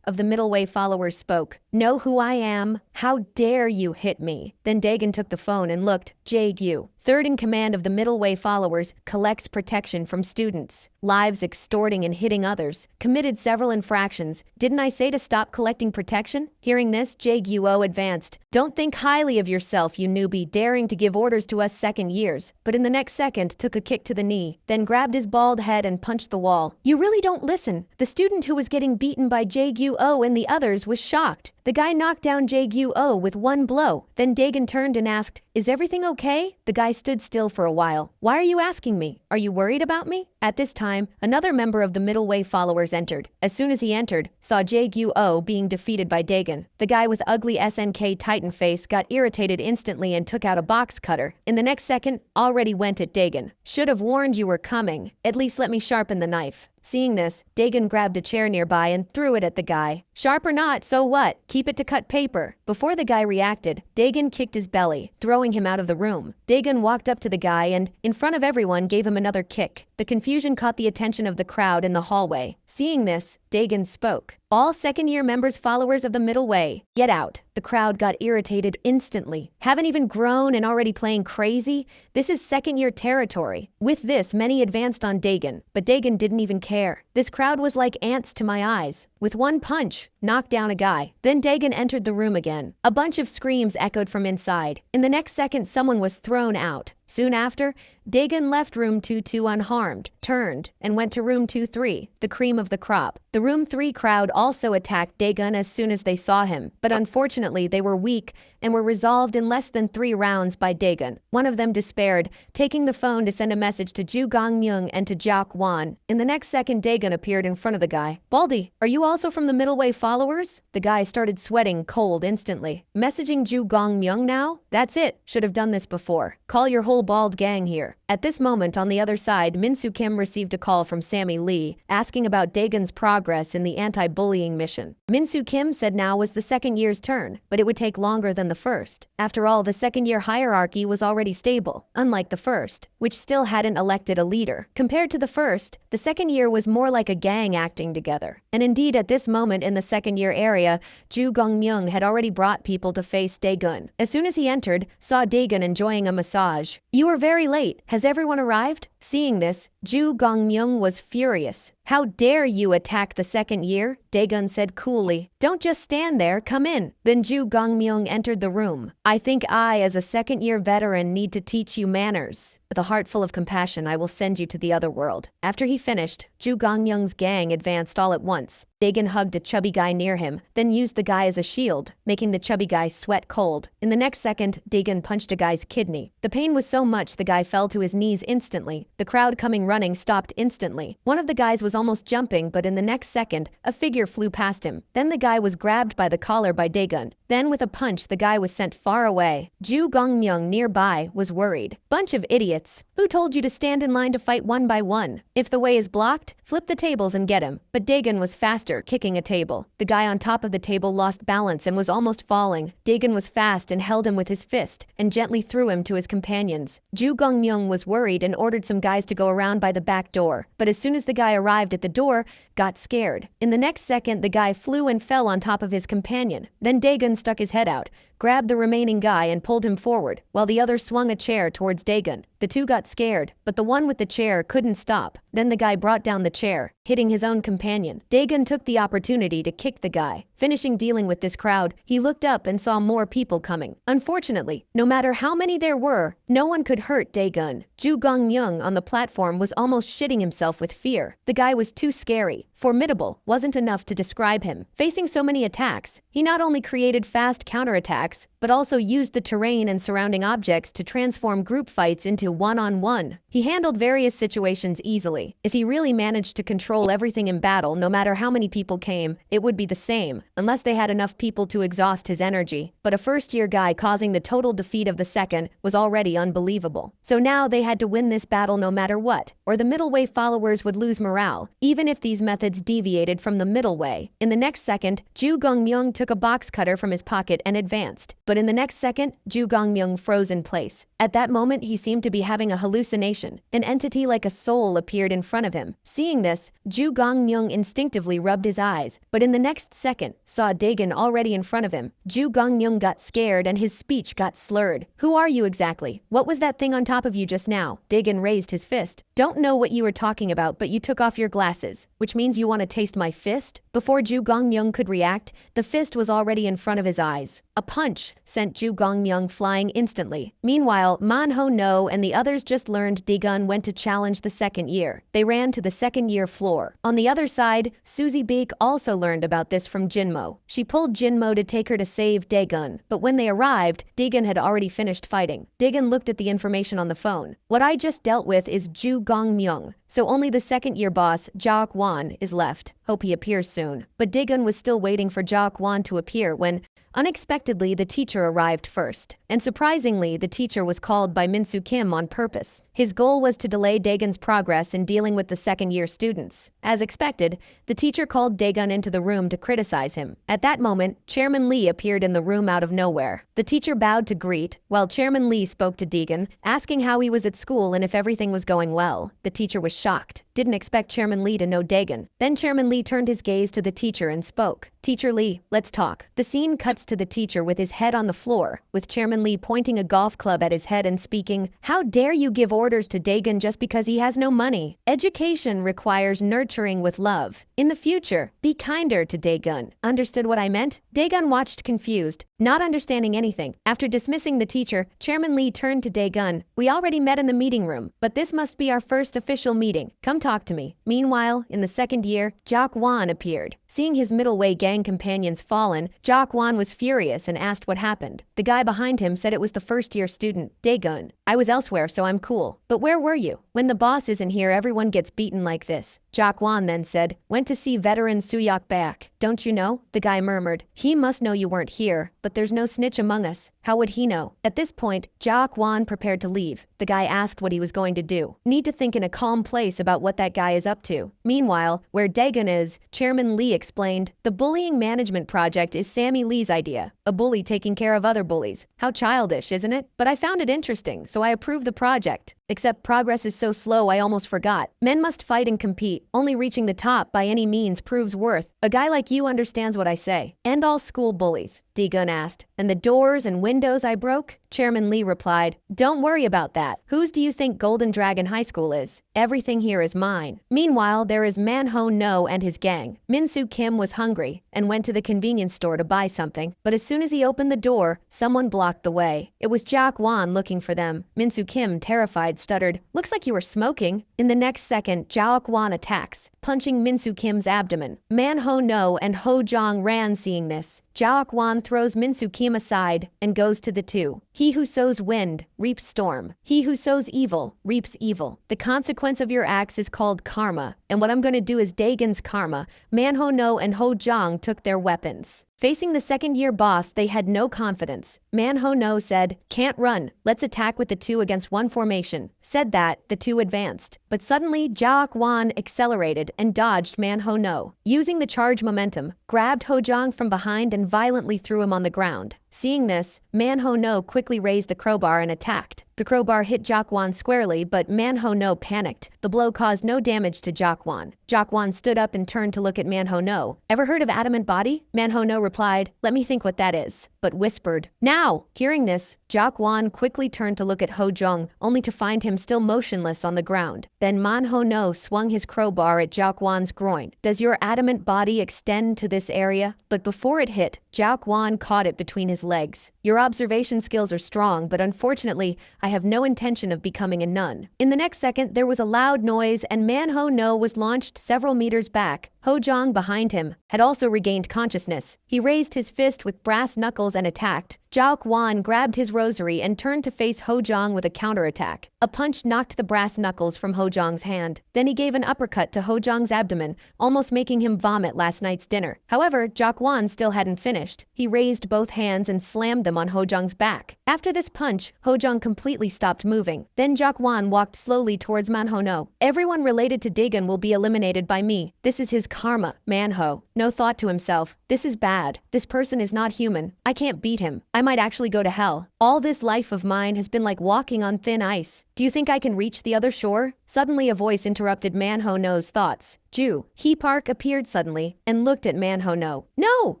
of the middle way followers spoke, "Know who I am? How dare you hit me?" Then Daegun took the phone and looked, Jae-gyu, third in command of the middle way followers, collects protection from students, lives extorting and hitting others, committed several infractions. Didn't I say to stop collecting protection? Hearing this, Jae-gyu advanced. "Don't think highly of yourself, you newbie, daring to give orders to us second years." But in the next second, took a kick to the knee, then grabbed his bald head and punched the wall. "You really don't listen." The student who was getting beaten by Jae-gyu and the others was shocked. The guy knocked down Jae-gyu with one blow. Then Daegun turned and asked, "Is everything okay?" The guy stood still for a while. "Why are you asking me? Are you worried about me?" At this time, another member of the middle way followers entered. As soon as he entered, saw Jae-gyu being defeated by Daegun. The guy with ugly SNK Titan face got irritated instantly and took out a box cutter. In the next second, already went at Daegun. "Should have warned you were coming. At least let me sharpen the knife." Seeing this, Daegun grabbed a chair nearby and threw it at the guy. "Sharp or not, so what? Keep it to cut paper." Before the guy reacted, Daegun kicked his belly, throwing him out of the room. Daegun walked up to the guy and, in front of everyone, gave him another kick. The confusion caught the attention of the crowd in the hallway. Seeing this, Daegun spoke. "All second-year members followers of the middle way, get out." The crowd got irritated instantly. "Haven't even grown and already playing crazy? This is second-year territory." With this, many advanced on Daegun, but Daegun didn't even care. This crowd was like ants to my eyes. With one punch, knocked down a guy. Then Daegun entered the room again. A bunch of screams echoed from inside. In the next second, someone was thrown out. Soon after, Daegun left room 2-2 unharmed, turned, and went to room 2-3, the cream of the crop. The room 3 crowd also attacked Daegun as soon as they saw him, but unfortunately they were weak and were resolved in less than 3 rounds by Daegun. One of them despaired, taking the phone to send a message to Ju Gongmyung and to Jok Won. In the next second, Daegun appeared in front of the guy. "Baldy, are you also from the middle way followers?" The guy started sweating cold instantly. "Messaging Ju Gongmyung now? That's it. Should have done this before. Call your whole bald gang here." At this moment, on the other side, Min-soo Kim received a call from Sammy Lee, asking about Daegun's progress in the anti-bullying mission. Min-soo Kim said now was the second year's turn, but it would take longer than the first. After all, the second-year hierarchy was already stable, unlike the first, which still hadn't elected a leader. Compared to the first, the second year was more like a gang acting together. And indeed, at this moment in the second-year area, Ju Gongmyung had already brought people to face Daegun. As soon as he entered, saw Daegun enjoying a massage. "You are very late. Has everyone arrived?" Seeing this, Ju Gongmyung was furious. "How dare you attack the second year?" Daegun said coolly. "Don't just stand there, come in." Then Ju Gongmyung entered the room. "I think I, as a second-year veteran, need to teach you manners. With a heart full of compassion, I will send you to the other world." After he finished, Ju Gongmyung's gang advanced all at once. Daegun hugged a chubby guy near him, then used the guy as a shield, making the chubby guy sweat cold. In the next second, Daegun punched a guy's kidney. The pain was so much the guy fell to his knees instantly. The crowd coming running stopped instantly. One of the guys was almost jumping, but in the next second, a figure flew past him. Then the guy was grabbed by the collar by Daegun. Then with a punch, the guy was sent far away. Ju Gongmyung nearby was worried. "Bunch of idiots. Who told you to stand in line to fight one by one? If the way is blocked, flip the tables and get him." But Daegun was faster, kicking a table. The guy on top of the table lost balance and was almost falling. Daegun was fast and held him with his fist and gently threw him to his companions. Ju Gongmyung was worried and ordered some guys to go around by the back door. But as soon as the guy arrived at the door, got scared. In the next second, the guy flew and fell on top of his companion. Then Daegun stuck his head out, grabbed the remaining guy and pulled him forward, while the other swung a chair towards Daegun. The two got scared, but the one with the chair couldn't stop. Then the guy brought down the chair, hitting his own companion. Daegun took the opportunity to kick the guy. Finishing dealing with this crowd, he looked up and saw more people coming. Unfortunately, no matter how many there were, no one could hurt Daegun. Ju Gongmyung on the platform was almost shitting himself with fear. The guy was too scary. Formidable wasn't enough to describe him. Facing so many attacks, he not only created fast counterattacks, but also used the terrain and surrounding objects to transform group fights into one-on-one. He handled various situations easily. If he really managed to control everything in battle, no matter how many people came, it would be the same, unless they had enough people to exhaust his energy. But a first-year guy causing the total defeat of the second was already unbelievable. So now they had to win this battle no matter what, or the middle way followers would lose morale, even if these methods deviated from the middle way. In the next second, Ju Gongmyung took a box cutter from his pocket and advanced. But in the next second, Ju Gongmyung froze in place. At that moment, he seemed to be having a hallucination. An entity like a soul appeared in front of him. Seeing this, Ju Gongmyung instinctively rubbed his eyes, but in the next second, saw Daegun already in front of him. Ju Gongmyung got scared and his speech got slurred. "Who are you exactly? What was that thing on top of you just now?" Daegun raised his fist. "Don't know what you were talking about, but you took off your glasses, which means you want to taste my fist?" Before Ju Gongmyung could react, the fist was already in front of his eyes. A punch sent Ju Gongmyung flying instantly. Meanwhile, Manhwa Name and the others just learned Daegun went to challenge the second year. They ran to the second year floor. On the other side, Suzy Beak also learned about this from Jinmo. She pulled Jinmo to take her to save Daegun, but when they arrived, Daegun had already finished fighting. Daegun looked at the information on the phone. "What I just dealt with is Ju Gongmyung, so only the second year boss, Ja Kwon, is left. Hope he appears soon." But Daegun was still waiting for Ja Kwon to appear when, unexpectedly, the teacher arrived first. And surprisingly, the teacher was called by Min-soo Kim on purpose. His goal was to delay Daegun's progress in dealing with the second-year students. As expected, the teacher called Daegun into the room to criticize him. At that moment, Chairman Lee appeared in the room out of nowhere. The teacher bowed to greet, while Chairman Lee spoke to Daegun, asking how he was at school and if everything was going well. The teacher was shocked. Didn't expect Chairman Lee to know Daegun. Then Chairman Lee turned his gaze to the teacher and spoke. "Teacher Lee, let's talk." The scene cuts to the teacher with his head on the floor, with Chairman Lee pointing a golf club at his head and speaking, "How dare you give orders to Daegun just because he has no money? Education requires nurturing with love. In the future, be kinder to Daegun." Understood what I meant? Daegun watched confused, not understanding anything. After dismissing the teacher, Chairman Lee turned to Daegun. "We already met in the meeting room, but this must be our first official meeting. Come talk to me." Meanwhile, in the second year, Ja Kwon appeared. Seeing his middle-way gang companions fallen, Ja Kwon was furious and asked what happened. The guy behind him said it was the first-year student, Daegun. "I was elsewhere, so I'm cool. But where were you? When the boss isn't here, everyone gets beaten like this." Ja Kwon then said, "Went to see veteran Suyok back. Don't you know?" The guy murmured, "He must know you weren't here, but there's no snitch among us. How would he know?" At this point, Ja Kwon prepared to leave. The guy asked what he was going to do. Need to think in a calm place about what that guy is up to. Meanwhile, where Daegun is, Chairman Lee explained, "The bullying management project is Sammy Lee's idea. A bully taking care of other bullies. How childish, isn't it? But I found it interesting, so I approved the project. Except progress is so slow I almost forgot. Men must fight and compete. Only reaching the top by any means proves worth. A guy like you understands what I say. And all school bullies, Daegun asked. And the doors and windows I broke? Chairman Lee replied, don't worry about that. Whose do you think Golden Dragon High School is? Everything here is mine. Meanwhile, there is Manhwa Name and his gang. Min-soo Kim was hungry and went to the convenience store to buy something, but as soon as he opened the door, someone blocked the way. It was Jak Won looking for them. Min-soo Kim, terrified, stuttered, looks like you were smoking. In the next second, Jak Won attacks, punching Min-soo Kim's abdomen. Manhwa Name and Ho Jong ran seeing this. Jak Won throws Min-soo Kim aside and goes to the two. He who sows wind reaps storm. He who sows evil reaps evil. The consequence of your acts is called karma, and what I'm going to do is Daegun's karma. Manhwa Name and Ho Jong took their weapons. Facing the second-year boss, they had no confidence. Manhwa Name said, can't run, let's attack with the 2 against 1 formation. Said that, the 2 advanced. But suddenly, Jak Won accelerated and dodged Manhwa Name. Using the charge momentum, grabbed Ho Jong from behind and violently threw him on the ground. Seeing this, Manhwa Name quickly raised the crowbar and attacked. The crowbar hit Jak Won squarely, but Manhwa Name panicked. The blow caused no damage to Jak Won. Jak Won stood up and turned to look at Manhwa Name. Ever heard of adamant body? Manhwa Name replied, let me think what that is, but whispered, now! Hearing this, Jak Won quickly turned to look at Ho Jong, only to find him still motionless on the ground. Then Manhwa Name swung his crowbar at Jak Won's groin. Does your adamant body extend to this area? But before it hit, Jak Won caught it between his legs. Your observation skills are strong, but unfortunately, I have no intention of becoming a nun. In the next second, there was a loud noise and Manhwa Name was launched several meters back. Ho Jong behind him had also regained consciousness. He raised his fist with brass knuckles and attacked. Jak Won grabbed his rosary and turned to face Ho Jong with a counterattack. A punch knocked the brass knuckles from Ho Jong's hand. Then he gave an uppercut to Ho Jong's abdomen, almost making him vomit last night's dinner. However, Jak Won still hadn't finished. He raised both hands and slammed them on Ho Jong's back. After this punch, Ho Jong completely stopped moving. Then Jak Won walked slowly towards Manhwa Name. Everyone related to Daegun will be eliminated by me. This is his karma. Manhwa Name thought to himself, this is bad. This person is not human. I can't beat him. I might actually go to hell. All this life of mine has been like walking on thin ice. Do you think I can reach the other shore? Suddenly a voice interrupted Manhwa Name's thoughts. Ju Hee Park appeared suddenly and looked at Manhwa Name. No!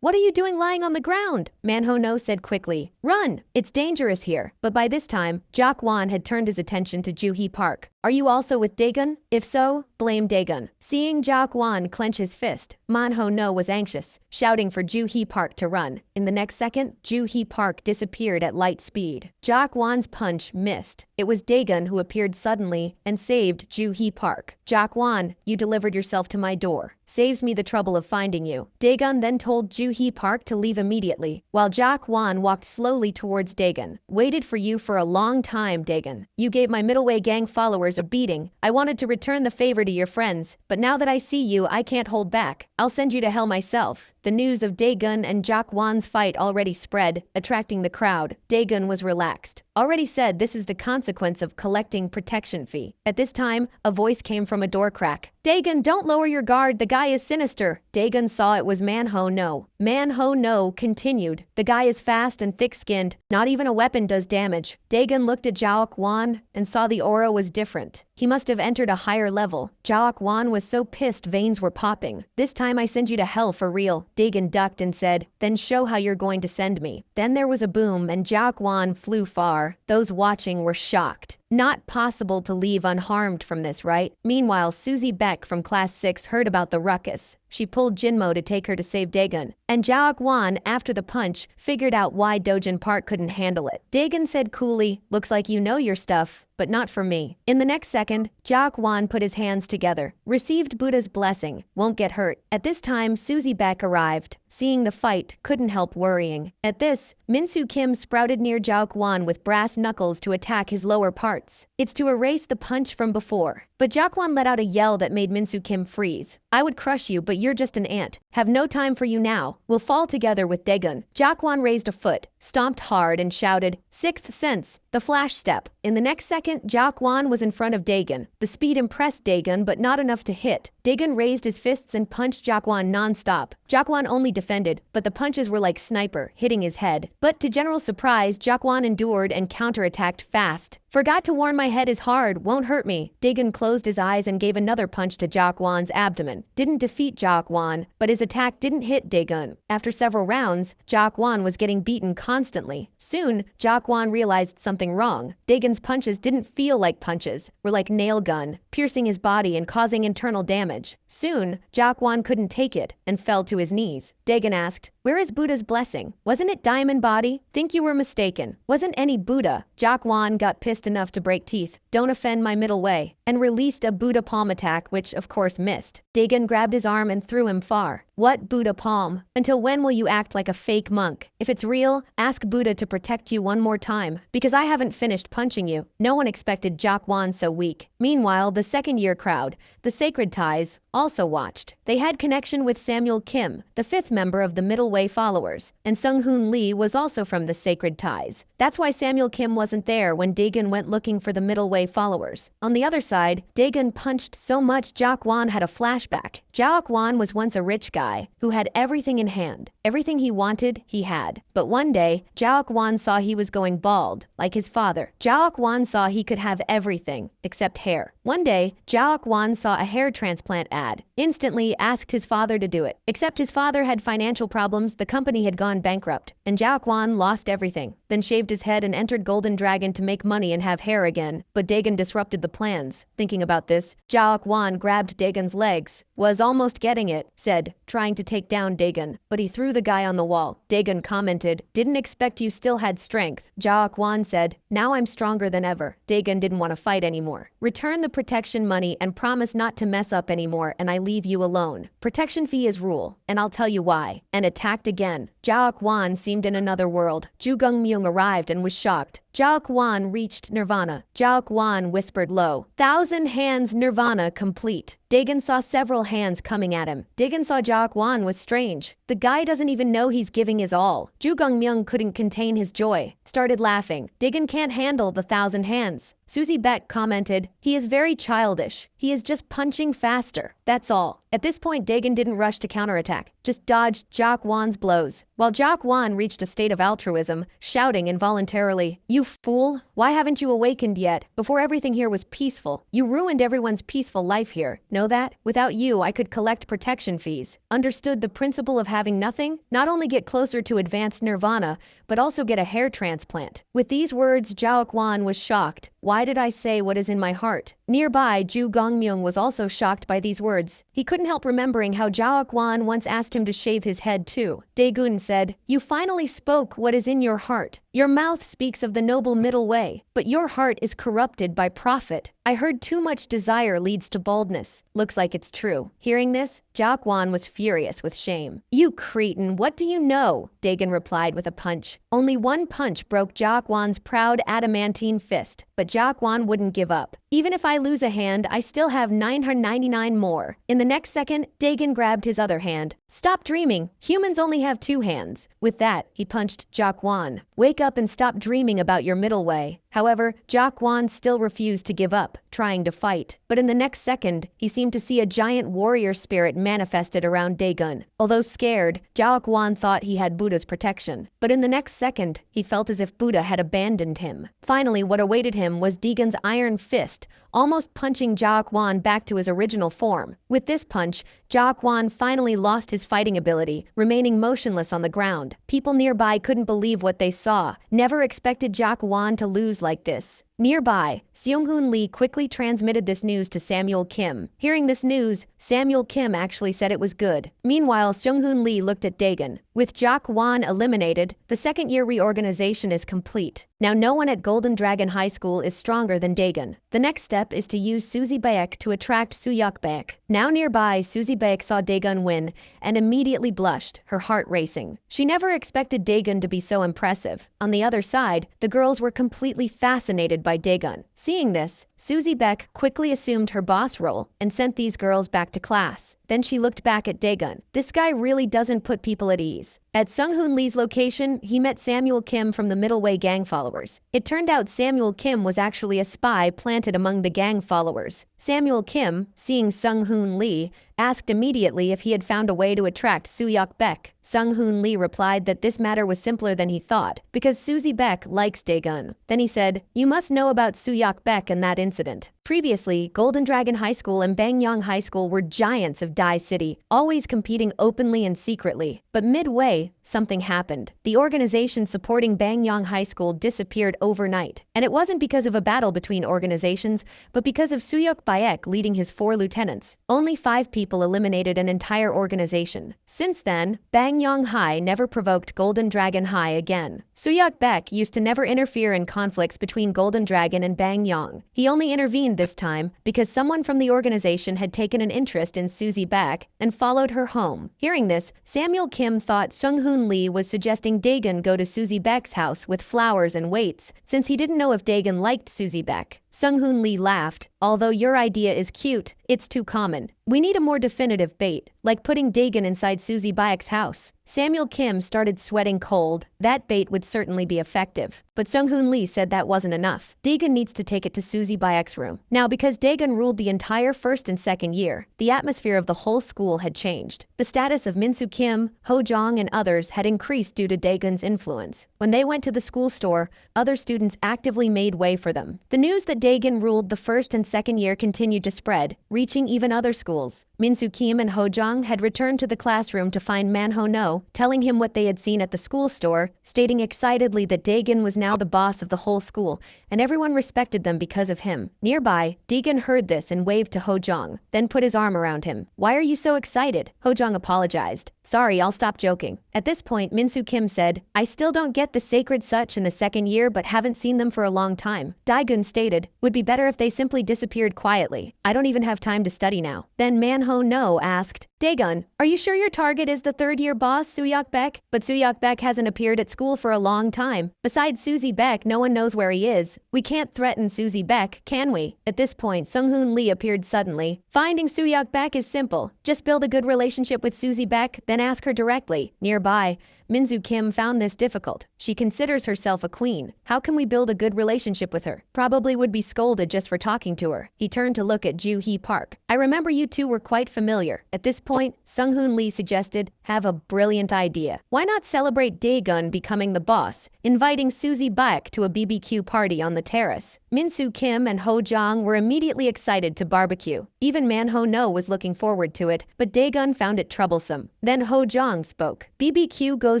What are you doing lying on the ground? Manhwa Name said quickly. Run! It's dangerous here. But by this time, Jak Won had turned his attention to Ju Hee Park. Are you also with Daegun? If so, blame Daegun. Seeing Jak Won clench his fist, Manhwa Name was anxious, shouting for Ju Hee Park to run. In the next second, Ju Hee Park disappeared at light speed. Jak Won's punch missed. It was Daegun who appeared suddenly and saved Ju Hee Park. Jak Won, you delivered yourself to my door. Saves me the trouble of finding you. Daegun then told Ju Hee Park to leave immediately, while Jak Won walked slowly towards Daegun. Waited for you for a long time, Daegun. You gave my middleway gang followers a beating. I wanted to return the favor to your friends, but now that I see you, I can't hold back. I'll send you to hell myself. The news of Daegun and Jak Won's fight already spread, attracting the crowd. Daegun was relaxed. Already said this is the consequence of collecting protection fee. At this time, a voice came from a door crack. Daegun, don't lower your guard, the guy is sinister. Daegun saw it was Manhwa Name. Manhwa Name continued. The guy is fast and thick-skinned. Not even a weapon does damage. Daegun looked at Jak Won and saw the aura was different. He must have entered a higher level. Jak Won was so pissed veins were popping. This time I send you to hell for real. Daegun ducked and said, then show how you're going to send me. Then there was a boom and Jak Won flew far. Those watching were shocked. Not possible to leave unharmed from this, right? Meanwhile, Susie Beck from Class 6 heard about the ruckus. She pulled Jinmo to take her to save Daegun. And Jak Won, after the punch, figured out why Dojin Park couldn't handle it. Daegun said coolly, looks like you know your stuff, but not for me. In the next second, Jak Won put his hands together, received Buddha's blessing, won't get hurt. At this time, Susie Beck arrived. Seeing the fight, couldn't help worrying. At this, Min-soo Kim sprouted near Jak Won with brass knuckles to attack his lower parts. It's to erase the punch from before. But Jak Won let out a yell that made Min-soo Kim freeze. I would crush you, but you're just an ant. Have no time for you now. We'll fall together with Daegun. Jak Won raised a foot, stomped hard, and shouted, Sixth sense, the flash step. In the next second, Jak Won was in front of Daegun. The speed impressed Daegun, but not enough to hit. Daegun raised his fists and punched Jak Won non-stop. Jak Won only defended, but the punches were like sniper, hitting his head. But to general surprise, Jak Won endured and counterattacked fast. Forgot to to warn, my head is hard, won't hurt me. Dagon closed his eyes and gave another punch to Jakwon's abdomen. Didn't defeat Jakwon, but his attack didn't hit Dagon. After several rounds, Jakwon was getting beaten constantly. Soon, Jakwon realized something wrong. Dagon's punches didn't feel like punches, were like nail gun, piercing his body and causing internal damage. Soon, Jakwon couldn't take it and fell to his knees. Dagon asked, "Where is Buddha's blessing? Wasn't it diamond body? Think you were mistaken. Wasn't any Buddha." Jakwon got pissed enough to break teeth. "Don't offend my middle way," and released a Buddha palm attack, which of course missed. Dagon grabbed his arm and threw him far. "What Buddha palm? Until when will you act like a fake monk? If it's real, ask Buddha to protect you one more time, because I haven't finished punching you." No one expected Jakwon so weak. Meanwhile, the second-year crowd, the Sacred Ties, also watched. They had connection with Samuel Kim, the fifth member of the Middle Way followers, and Sung-hoon Lee was also from the Sacred Ties. That's why Samuel Kim wasn't there when Dagon went looking for the Middle Way followers. On the other side, Dagon punched so much Jakwon had a flashback. Jakwon was once a rich guy who had everything in hand. Everything he wanted, he had. But one day, Jakwon saw he was going bald, like his father. Jakwon saw he could have everything, except hair. One day, Jakwon saw a hair transplant ad. Instantly asked his father to do it. Except his father had financial problems, the company had gone bankrupt, and Jakwon lost everything. Then shaved his head and entered Golden Dragon to make money and have hair again. But Dagon disrupted the plans. Thinking about this, Jakwon grabbed Dagon's legs. Was almost getting it, said, trying to take down Dagon, but he threw the guy on the wall. Dagon commented, "Didn't expect you still had strength." Jakwon said, "Now I'm stronger than ever." Dagon didn't want to fight anymore. "Return the protection money and promise not to mess up anymore, and I leave you alone. Protection fee is rule, and I'll tell you why." And attacked again. Jakwon seemed in another world. Ju Gungmyung arrived and was shocked. Jakwon reached Nirvana. Jakwon whispered low, "1,000 hands Nirvana complete." Dagon saw several hands coming at him. Dagon saw Jakwon was strange. The guy doesn't even know he's giving his all. Ju Gungmyung couldn't contain his joy. Started laughing. Dagon can't handle the 1,000 hands. Susie Beck commented, "He is very childish. He is just punching faster. That's all." At this point, Dagon didn't rush to counterattack, just dodged Jakwon's blows. While Jakwon reached a state of altruism, shouting involuntarily, "You fool! Why haven't you awakened yet? Before everything here was peaceful. You ruined everyone's peaceful life here. Know that? Without you, I could collect protection fees. Understood the principle of having nothing? Not only get closer to advanced nirvana, but also get a hair transplant." With these words, Jakwon was shocked. "Why did I say what is in my heart?" Nearby, Ju Gongmyung was also shocked by these words. He couldn't help remembering how Jakwon once asked him to shave his head too. Daegun said, "You finally spoke what is in your heart. Your mouth speaks of the noble middle way, but your heart is corrupted by profit. I heard too much desire leads to baldness. Looks like it's true." Hearing this, Jakwon was furious with shame. "You cretin, what do you know?" Daegun replied with a punch. Only one punch broke Jakwon's proud adamantine fist, but Jakwon wouldn't give up. "Even if I lose a hand, I still have 999 more." In the next second, Daegun grabbed his other hand. "Stop dreaming. Humans only have 2 hands." With that, he punched Jakwon. "Wake up and stop dreaming about your middle way." However, Jakwon still refused to give up, trying to fight. But in the next second, he seemed to see a giant warrior spirit manifested around Daegun. Although scared, Jakwon thought he had Buddha's protection. But in the next second, he felt as if Buddha had abandoned him. Finally, what awaited him was Daegun's iron fist, almost punching Jakwon back to his original form. With this punch, Jakwon finally lost his fighting ability, remaining motionless on the ground. People nearby couldn't believe what they saw. Never expected Jakwon to lose like this. Nearby, Seung-hoon Lee quickly transmitted this news to Samuel Kim. Hearing this news, Samuel Kim actually said it was good. Meanwhile, Seung-hoon Lee looked at Daegun. With Jakwon eliminated, the second-year reorganization is complete. Now no one at Golden Dragon High School is stronger than Daegun. The next step is to use Suzy Baek to attract Suyuk Baek. Now nearby, Suzy Baek saw Daegun win and immediately blushed, her heart racing. She never expected Daegun to be so impressive. On the other side, the girls were completely fascinated by Daegun. Seeing this, Suzy Baek quickly assumed her boss role and sent these girls back to class. Then she looked back at Daegun. This guy really doesn't put people at ease. At Sung-hoon Lee's location, he met Samuel Kim from the Middle Way gang followers. It turned out Samuel Kim was actually a spy planted among the gang followers. Samuel Kim, seeing Sung-hoon Lee, asked immediately if he had found a way to attract Soo-hyuk Baek. Sung-hoon Lee replied that this matter was simpler than he thought, because Suzy Baek likes Daegun. Then he said, "You must know about Soo-hyuk Baek and that incident." Previously, Golden Dragon High School and Bangyang High School were giants of Dai City, always competing openly and secretly. But midway, something happened. The organization supporting Bangyang High School disappeared overnight. And it wasn't because of a battle between organizations, but because of Soo-hyuk Baek leading his 4 lieutenants. Only 5 people eliminated an entire organization. Since then, Bangyang High never provoked Golden Dragon High again. Soo-hyuk Baek used to never interfere in conflicts between Golden Dragon and Bangyang. He only intervened this time because someone from the organization had taken an interest in Suzy Baek and followed her home. Hearing this, Samuel Kim thought Sung-hoon Lee was suggesting Daegun go to Suzy Baek's house with flowers and weights, since he didn't know if Daegun liked Suzy Baek. Sung-hoon Lee laughed. "Although your idea is cute, it's too common. We need a more definitive bait, like putting Daegun inside Suzy Baek's house." Samuel Kim started sweating cold. That bait would certainly be effective. But Sung-hoon Lee said that wasn't enough. Daegun needs to take it to Suzy Baek's room. Now, because Daegun ruled the entire first and second year, the atmosphere of the whole school had changed. The status of Min-soo Kim, Ho Jong, and others had increased due to Daegun's influence. When they went to the school store, other students actively made way for them. The news that Daegun ruled the first and second year continued to spread, reaching even other schools. Min-soo Kim and Ho Jong had returned to the classroom to find Manhwa Name, telling him what they had seen at the school store, stating excitedly that Daegun was now the boss of the whole school, and everyone respected them because of him. Nearby, Daegun heard this and waved to Ho Jong, then put his arm around him. "Why are you so excited?" Ho Jong apologized. "Sorry, I'll stop joking." At this point, Min-soo Kim said, "I still don't get the sacred such in the second year but haven't seen them for a long time." Daegun stated, "Would be better if they simply disappeared quietly. I don't even have time to study now." Then Manhwa Name asked, "Daegun, are you sure your target is the third-year boss, Soo-hyuk Baek? But Soo-hyuk Baek hasn't appeared at school for a long time. Besides Suzy Baek, no one knows where he is. We can't threaten Suzy Baek, can we?" At this point, Sung-hoon Lee appeared suddenly. "Finding Soo-hyuk Baek is simple. Just build a good relationship with Suzy Baek, then ask her directly." Nearby, Min-soo Kim found this difficult. She considers herself a queen. How can we build a good relationship with her? Probably would be scolded just for talking to her. He turned to look at Joo-hee Park. "I remember you two were quite familiar." At this point, Sung-hoon Lee suggested, "Have a brilliant idea. Why not celebrate Daegun becoming the boss, inviting Suzy Baek to a BBQ party on the terrace?" Min-soo Kim and Ho Jong were immediately excited to barbecue. Even Manhwa Name was looking forward to it, but Daegun found it troublesome. Then Ho Jong spoke. "BBQ goes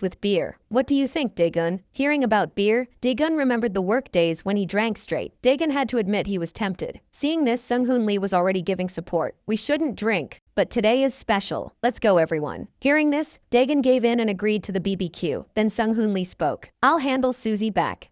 with beer. What do you think, Daegun?" Hearing about beer, Daegun remembered the work days when he drank straight. Daegun had to admit he was tempted. Seeing this, Sung-hoon Lee was already giving support. "We shouldn't drink, but today is special. Let's go, everyone." Hearing this, Daegun gave in and agreed to the BBQ. Then Sung-hoon Lee spoke. "I'll handle Suzy Baek.